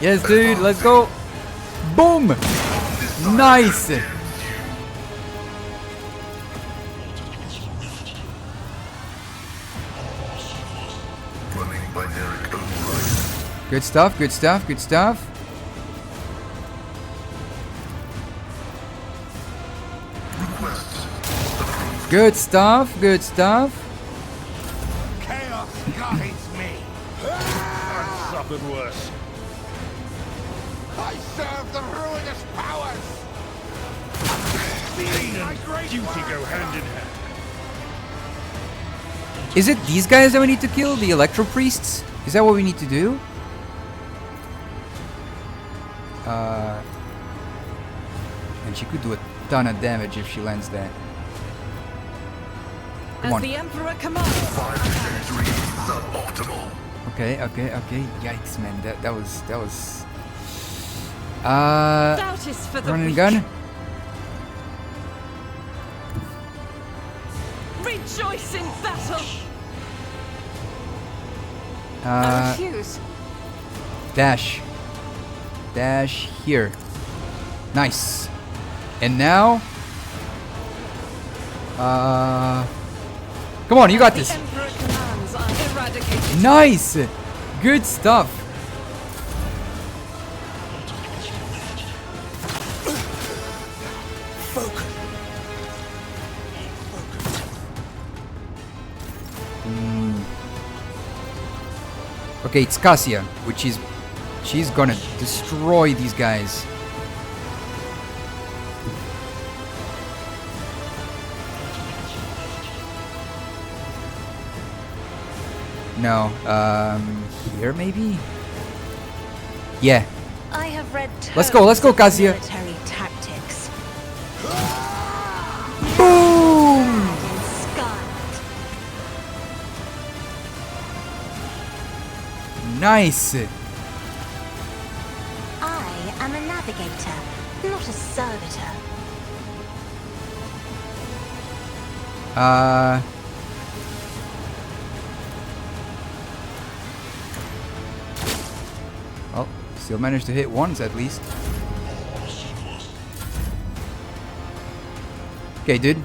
Yes, dude, let's go. Boom! Nice! Good stuff, good stuff, good stuff. Good stuff, good stuff. Chaos guides me. I've suffered worse. I serve the ruinous powers. Pain and duty go hand in hand. Is it these guys that we need to kill? The Electro Priests? Is that what we need to do? And she could do a ton of damage if she lands that. Come on. As the Emperor commands. Okay, okay, okay. Yikes, man. That was Doubt is for the run and weak. gun. Rejoice in battle. I refuse. Dash. Dash here. Nice. And now come on, you got this. The Emperor commands are eradicated. Nice. Good stuff. Okay, it's Cassia, which is she's gonna destroy these guys. No, here maybe? Yeah. I have read Let's go, Cassia. military tactics. Boom! Scarlet. Nice. I am a navigator, not a servitor. Well, still managed to hit once at least. Okay, dude.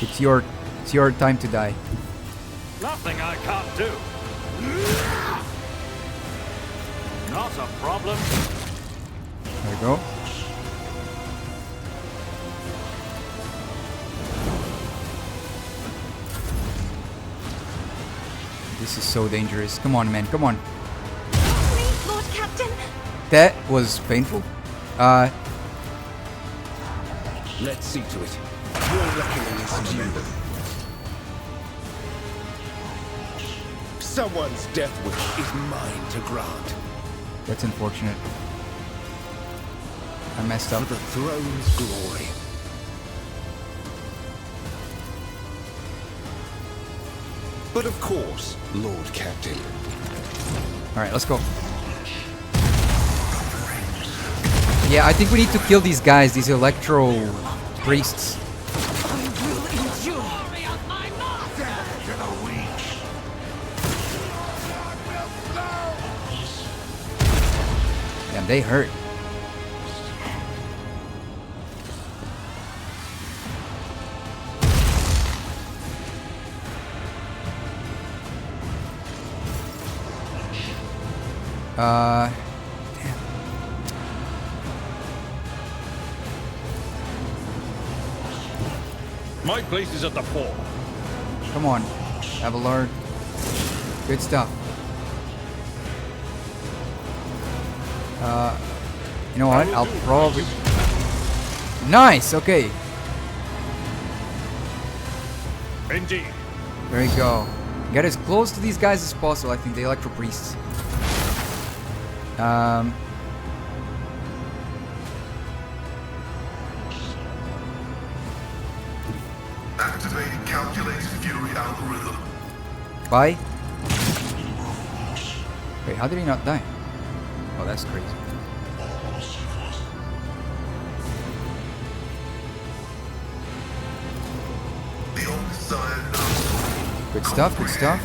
It's your time to die. Nothing I can't do. Not a problem. There we go. This is so dangerous. Come on, man. Come on. Please, Lord Captain. That was painful. Let's see to it. Your reckoning is due. Someone's death wish is mine to grant. That's unfortunate. I messed up. For the throne's glory. But of course, Lord Captain. Alright, let's go. Yeah, I think we need to kill these guys, these electro priests. Damn, they hurt. My place is at the fore. Come on, Abelard. Good stuff. You know what? I'll probably... Nice! Okay. Indeed. There you go. Get as close to these guys as possible, I think, the Electro Priests. Activating calculated fury algorithm. Bye. Wait, how did he not die? Oh, that's crazy. The Omnissiah knows. Good stuff, good stuff.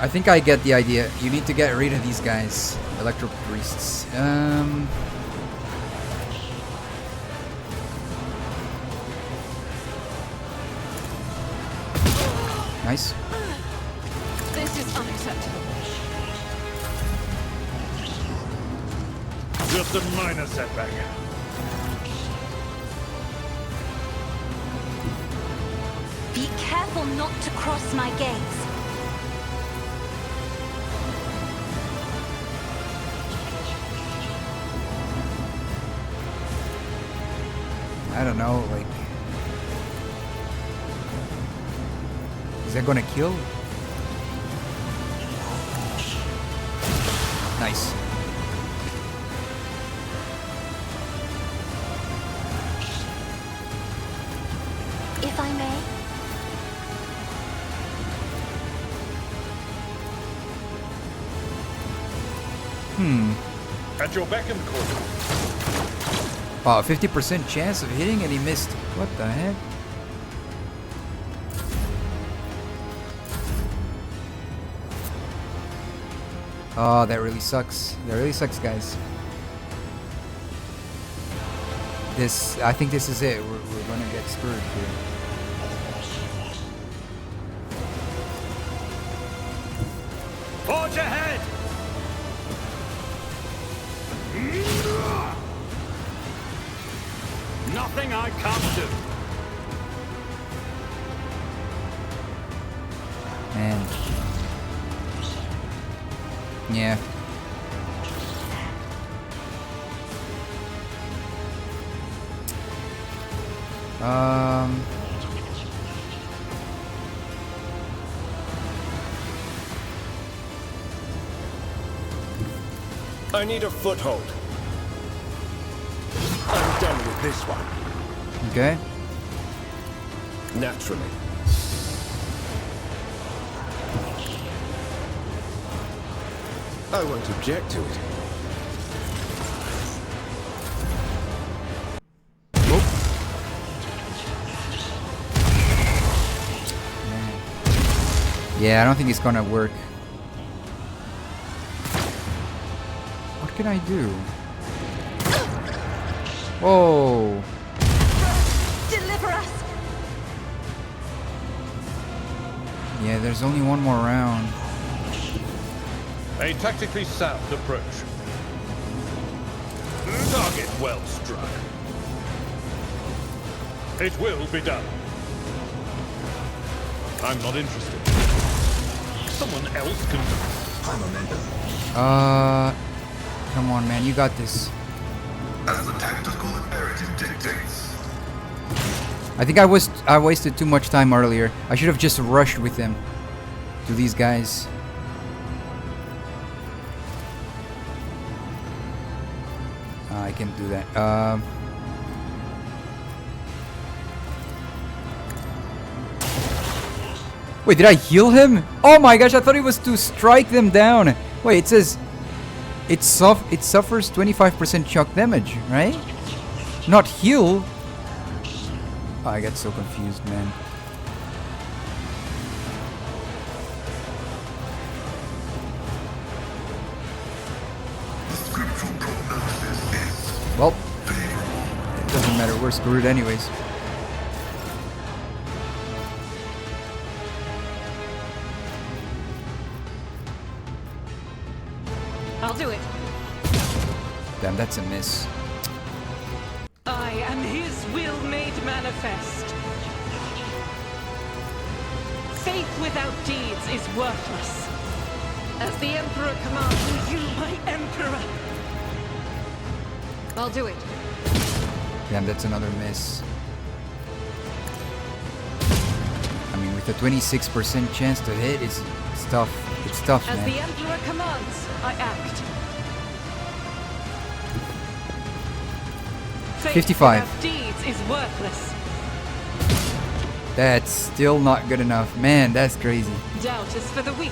I think I get the idea. You need to get rid of these guys. Electro Priests. Nice. This is unacceptable. Just a minor setback. Be careful not to cross my gaze. I don't know, like... Is that gonna kill? Nice. If I may. At your beck and call. Wow, 50% chance of hitting and he missed. What the heck? Oh, that really sucks. That really sucks, guys. I think this is it. We're gonna get screwed here. Forge ahead! Nothing I can't do. Man. Yeah. I need a foothold. I'm done with this one. Okay. Naturally. I won't object to it. Yeah, I don't think it's gonna work. What can I do? Whoa! Deliver us! Yeah, there's only one more round. A tactically sound approach. Target well struck. It will be done. I'm not interested. Someone else can. Come on, man, you got this. As the tactical imperative dictates. I think I wasted too much time earlier. I should have just rushed with them to these guys. I can't do that. Wait, did I heal him? Oh my gosh, I thought it was to strike them down. Wait, it says it suffers 25% shock damage, right? Not heal. Oh, I got so confused, man. Well, it doesn't matter. We're screwed anyways. I'll do it. Damn, that's a miss. I am his will made manifest. Faith without deeds is worthless. As the Emperor commands, you, my Emperor. I'll do it. Damn, that's another miss. I mean, with a 26% chance to hit, it's tough. It's tough, As man. the Emperor commands, I act. Faith 55. without deeds is worthless. That's still not good enough. Man, that's crazy. Doubt is for the weak.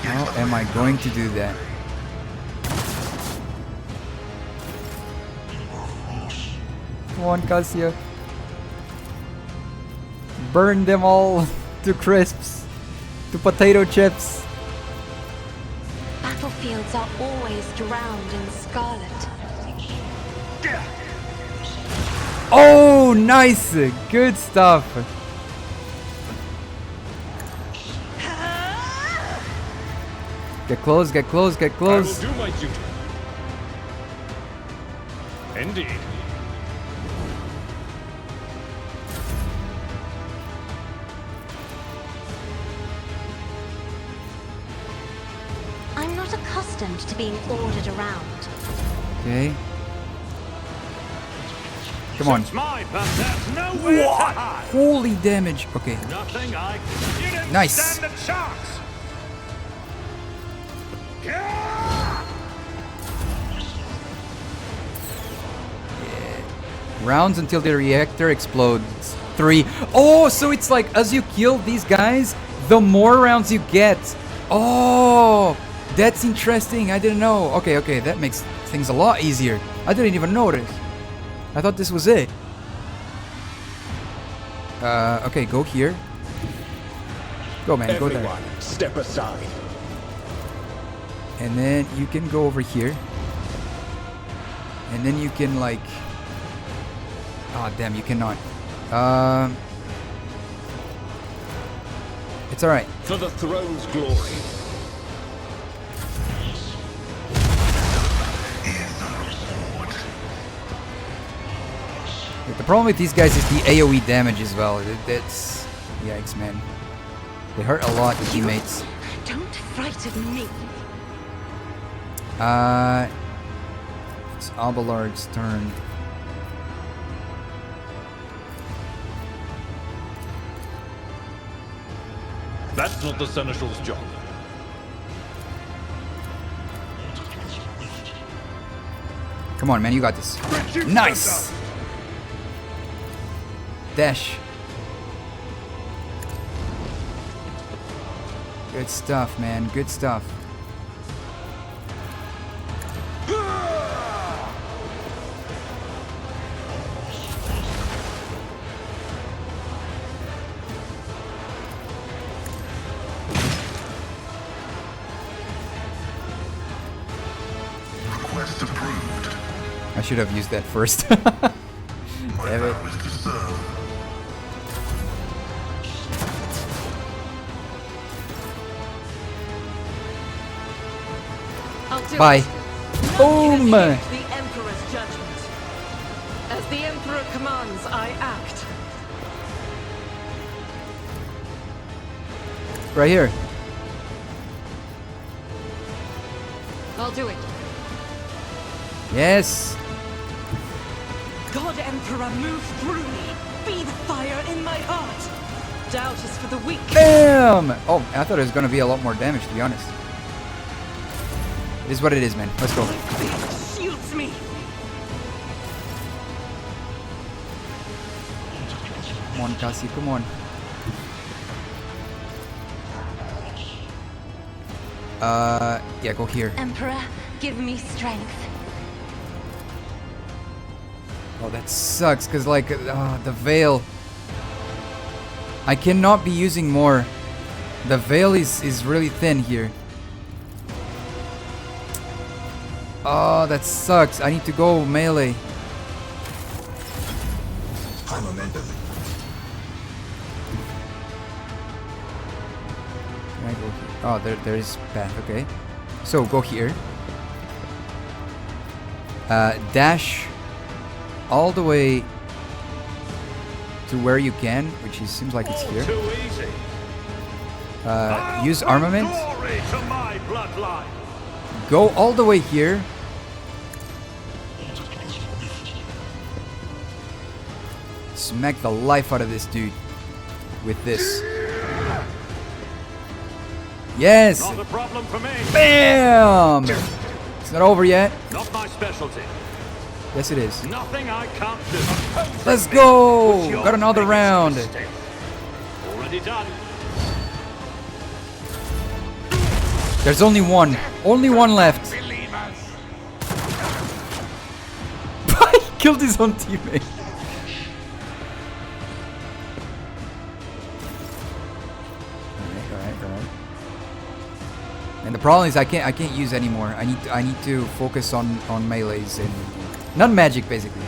How am I going to do that? Come on, Cassia. Burn them all to crisps. To potato chips. Battlefields are always drowned in scarlet. Oh, nice! Good stuff. Get close, get close, get close. I will do my duty. Indeed. I'm not accustomed to being ordered around. Okay. Come on. Since my path, there's nowhere to hide. Holy damage. Okay. Nothing I can. You didn't Nice. stand a chance. Rounds until the reactor explodes. 3. Oh, so it's like as you kill these guys, the more rounds you get. Oh, that's interesting. I didn't know. Okay, okay, that makes things a lot easier. I didn't even notice. I thought this was it. Okay, go here. Go, man, go there. Everyone, step aside. And then you can go over here. And then you can like... Oh, damn, you cannot. It's alright. For the throne's glory. The problem with these guys is the AoE damage as well. That's... Yikes, man. They hurt a lot, the teammates. Don't frighten me. It's Abelard's turn. That's not the Seneschal's job. Come on, man, you got this. Nice! Dash. Good stuff, man. Good stuff. Request approved. I should have used that first. Damn it. Bye. Boom! The Emperor's judgment. As the Emperor commands, commands, I act. Right here. I'll do it. Yes. God Emperor, move through me. Be the fire in my heart. Doubt is for the weak. Bam! Oh, I thought it was gonna be a lot more damage, to be honest. It is what it is, man. Let's go. Shields me. Come on, Cassie, come on. Yeah, go here. Emperor, give me strength. Oh, that sucks, because, like, the veil. I cannot be using more. The veil is really thin here. Oh, that sucks. I need to go melee. High momentum. Can I go here? Oh, there is path. Okay. So, go here. Dash all the way to where you can, which seems like it's here. Too easy. Use armament. Glory to my bloodline. Go all the way here. Smack the life out of this dude with this. Yes! Not a problem for me. Bam! It's not over yet. Not my specialty. Yes, it is. Nothing I can't do. Let's go! Got another round. Already done. There's only one. Only one left. He killed his own teammate. Alright. And the problem is I can't use anymore. I need to focus on melees and not magic basically.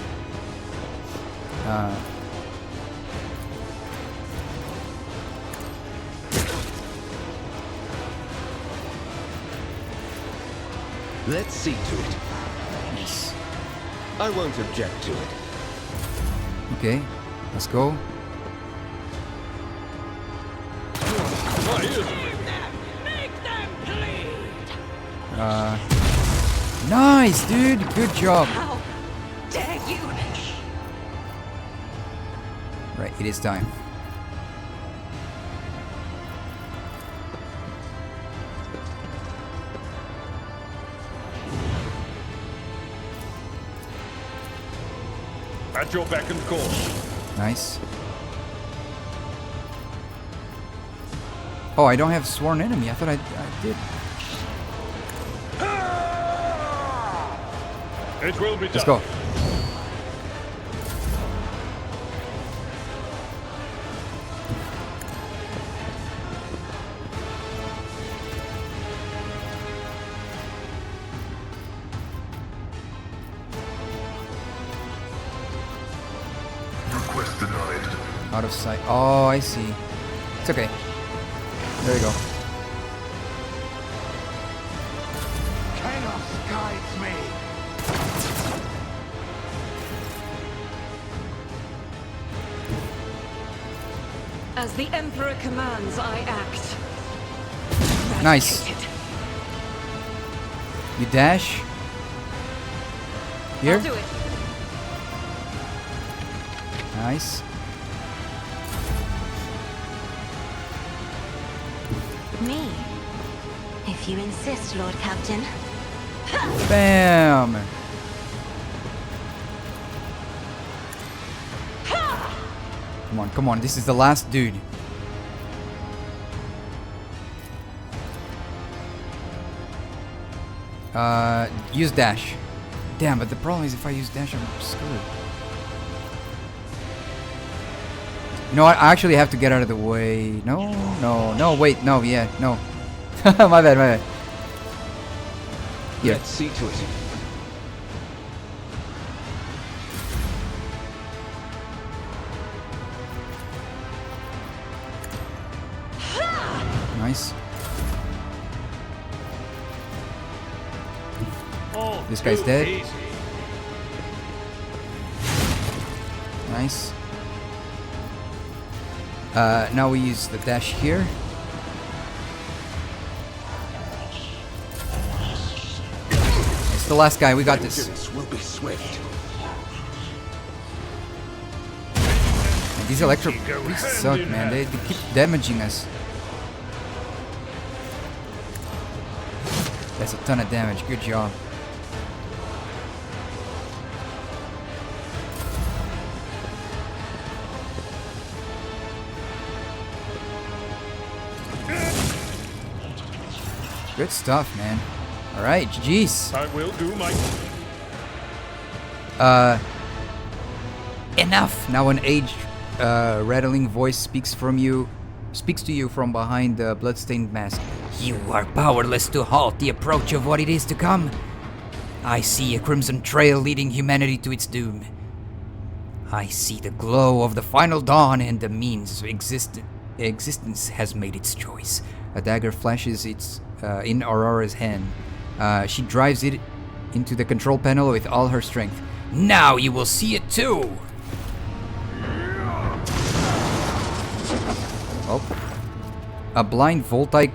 Let's see to it. Yes. I won't object to it. Okay, let's go. Nice, dude. Good job. How dare you? Right, it is time. At your beck and call. Nice. Oh, I don't have sworn enemy. I thought I did. It will be done. Let's go. Request denied. Out of sight. Oh, I see. It's okay. There you go. Chaos guides me. As the Emperor commands, I act. Nice. Eradicated. You dash. Here. I'll do it. Nice. Me? If you insist, Lord Captain. Bam. Come on. This is the last dude. Use dash. Damn, but the problem is if I use dash, I'm screwed. You know what? I actually have to get out of the way. No, wait, no, yeah, no. my bad. Here. Let's see to it. Nice. Oh, This guy's too dead. easy. Nice. Now we use the dash here. It's the last guy. We got this. Will be swift. And these electro priests suck, man. They keep damaging us. That's a ton of damage. Good job. Good stuff, man. Alright, GG's. I will do my... Enough! Now an aged, rattling voice speaks to you from behind the bloodstained mask. You are powerless to halt the approach of what it is to come. I see a crimson trail leading humanity to its doom. I see the glow of the final dawn, and the means of existence has made its choice. A dagger flashes in Aurora's hand. She drives it into the control panel with all her strength. Now you will see it too! Oh. A blind voltaic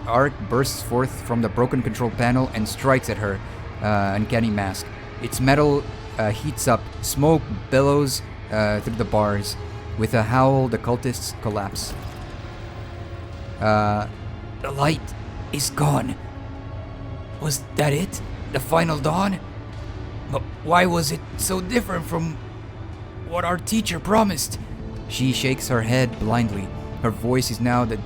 arc bursts forth from the broken control panel and strikes at her uncanny mask. Its metal heats up. Smoke billows through the bars. With a howl, the cultists collapse. The light is gone. Was that it? The final dawn? But why was it so different from what our teacher promised? She shakes her head blindly. Her voice is now the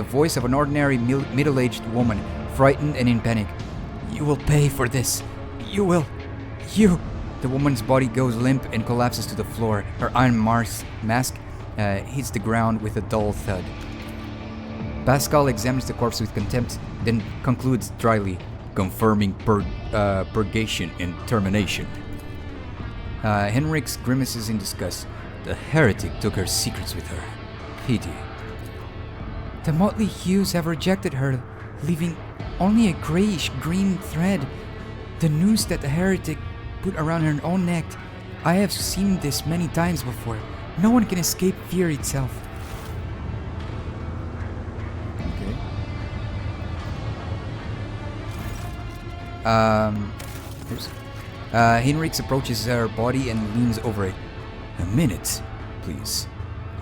voice of an ordinary middle-aged woman, frightened and in panic. You will pay for this. You will. The woman's body goes limp and collapses to the floor. Her iron mask hits the ground with a dull thud. Pascal examines the corpse with contempt, then concludes dryly, confirming purgation and termination. Henrix grimaces in disgust. The heretic took her secrets with her. Pity. The motley hues have rejected her, leaving only a grayish-green thread. The noose that the heretic put around her own neck. I have seen this many times before. No one can escape fear itself. Henrix approaches her body and leans over it. A minute, please.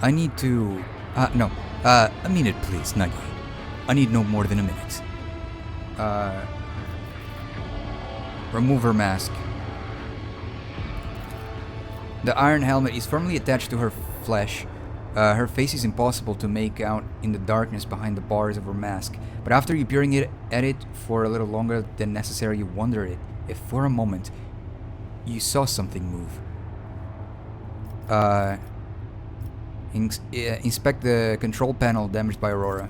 I need to... a minute, please, Nagi. I need no more than a minute. Remove her mask. The iron helmet is firmly attached to her flesh. Her face is impossible to make out in the darkness behind the bars of her mask. But after you peering at it for a little longer than necessary, you wonder if for a moment you saw something move. Inspect the control panel damaged by Aurora.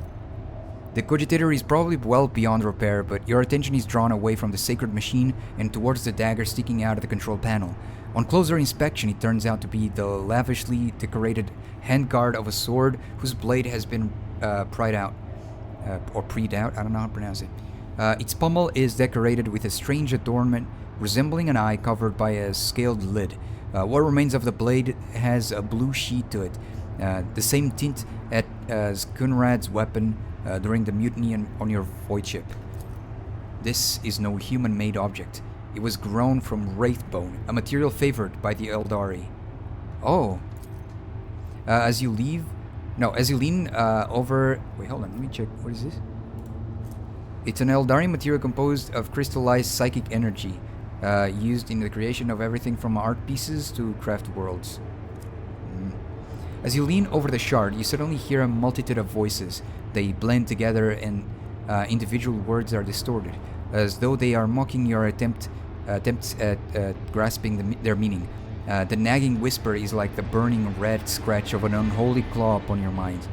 The cogitator is probably well beyond repair, but your attention is drawn away from the sacred machine and towards the dagger sticking out of the control panel. On closer inspection, it turns out to be the lavishly decorated handguard of a sword whose blade has been pried out. Or preed out, I don't know how to pronounce it. Its pommel is decorated with a strange adornment resembling an eye covered by a scaled lid. What remains of the blade has a blue sheet to it, the same tint as Kunrad's weapon during the mutiny on your voidship. This is no human-made object. It was grown from wraith bone, a material favored by the Eldari. Oh. As you lean over... Wait, hold on, let me check. What is this? It's an Eldari material composed of crystallized psychic energy, used in the creation of everything from art pieces to craft worlds. As you lean over the shard, you suddenly hear a multitude of voices. They blend together and individual words are distorted, as though they are mocking your attempts at grasping their meaning. The nagging whisper is like the burning red scratch of an unholy claw upon your mind.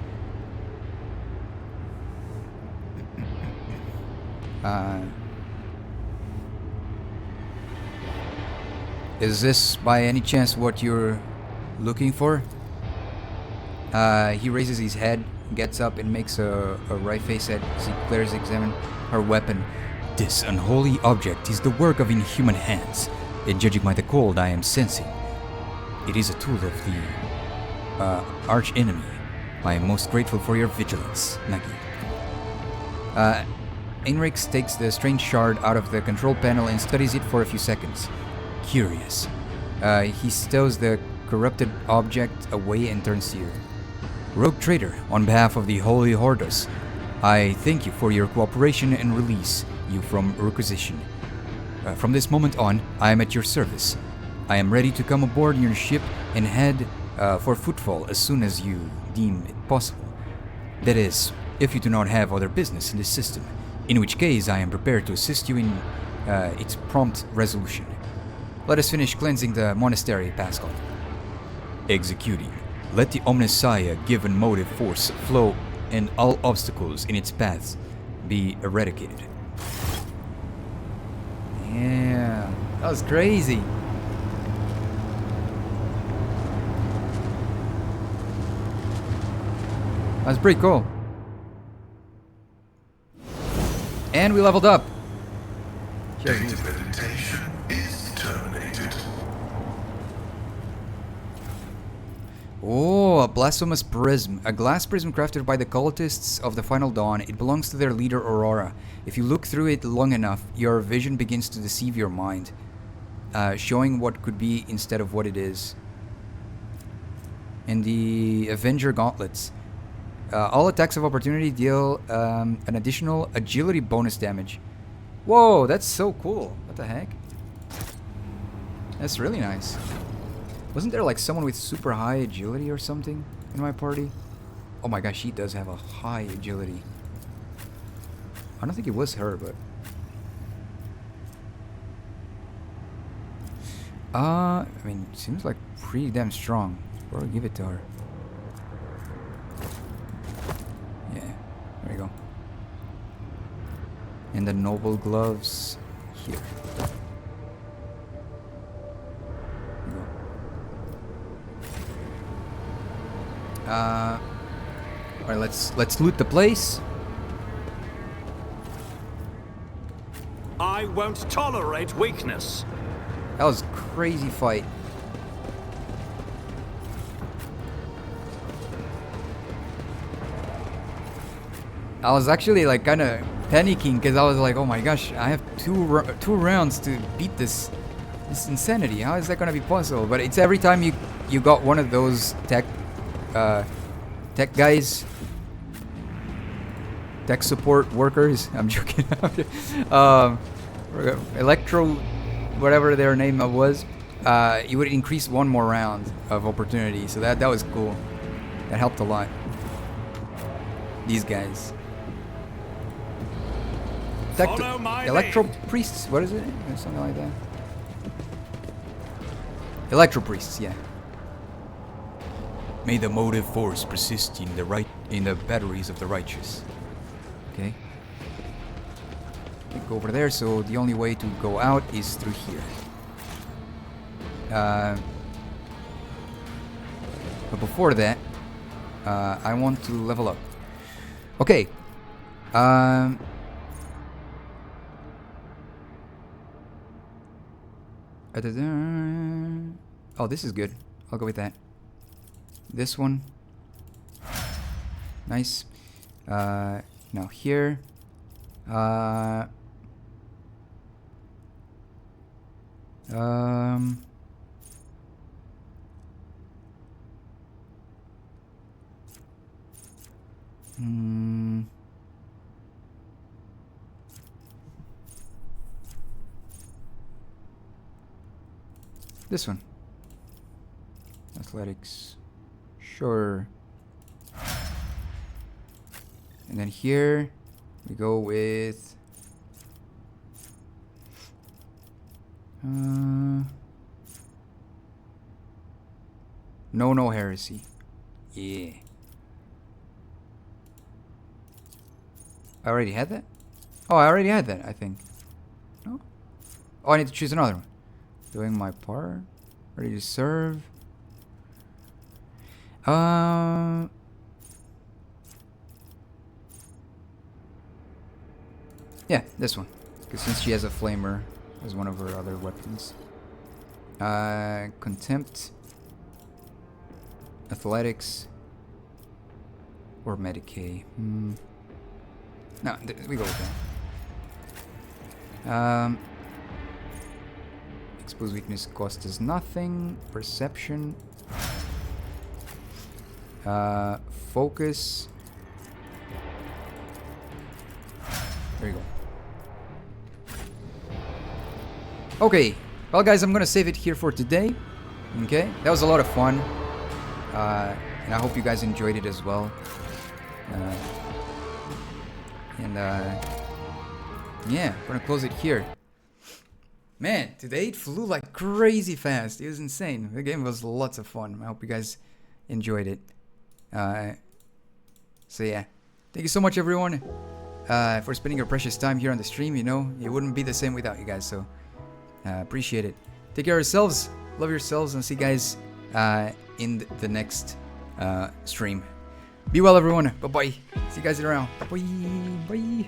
Is this by any chance what you're looking for? He raises his head, gets up, and makes a wry face as he examines her weapon. This unholy object is the work of inhuman hands. and judging by the cold I am sensing, it is a tool of the arch-enemy. I am most grateful for your vigilance, Nagi. Einrix takes the strange shard out of the control panel and studies it for a few seconds. Curious. He stows the corrupted object away and turns to you. Rogue Trader, on behalf of the Holy Hordos, I thank you for your cooperation and release you from requisition. From this moment on, I am at your service. I am ready to come aboard your ship and head for Footfall as soon as you deem it possible. That is, if you do not have other business in this system, in which case I am prepared to assist you in its prompt resolution. Let us finish cleansing the monastery, Pascal. Executing. Let the Omnissiah given motive force flow and all obstacles in its paths be eradicated. Yeah, that was crazy. That's pretty cool. And we leveled up. Data meditation is terminated. Oh, a blasphemous prism. A glass prism crafted by the cultists of the Final Dawn. It belongs to their leader, Aurora. If you look through it long enough, your vision begins to deceive your mind, showing what could be instead of what it is. And the Avenger Gauntlets. All attacks of opportunity deal an additional agility bonus damage. Whoa, that's so cool. What the heck? That's really nice. Wasn't there like someone with super high agility or something in my party? Oh my gosh, she does have a high agility. I don't think it was her, but... I mean, seems like pretty damn strong. Probably give it to her. Yeah, there you go. And the noble gloves here. Alright, let's loot the place. I won't tolerate weakness. That was a crazy fight. I was actually like kind of panicking because I was like, oh my gosh, I have two rounds to beat this insanity. How is that gonna be possible? But it's every time you got one of those tech guys, tech support workers. I'm joking. Electro, whatever their name was. You would increase one more round of opportunity. So that was cool. That helped a lot. These guys. Electro priests. What is it? Something like that. Electro priests. Yeah. May the motive force persist in the batteries of the righteous. Okay. Go over there, so the only way to go out is through here. But before that, I want to level up. Okay. Oh, this is good. I'll go with that. This one. Nice. Now here. This one. Athletics. Sure. And then here we go with no heresy. Yeah. I already had that? Oh, I already had that, I think. No? Oh, I need to choose another one. Doing my part. Ready to serve. Yeah, this one. Because since she has a flamer as one of her other weapons. Contempt, athletics, or Medicaid. No, we go with that. Expose weakness cost us nothing. Perception. Focus. There you go. Okay. Well, guys, I'm gonna save it here for today. Okay, that was a lot of fun. And I hope you guys enjoyed it as well. Yeah, we're gonna close it here. Man, today it flew like crazy fast. It was insane. The game was lots of fun. I hope you guys enjoyed it. So yeah, thank you so much, everyone, for spending your precious time here on the stream. You know, it wouldn't be the same without you guys. So appreciate it. Take care of yourselves. Love yourselves, and see you guys in the next stream. Be well, everyone. Bye bye. See you guys around. Bye bye.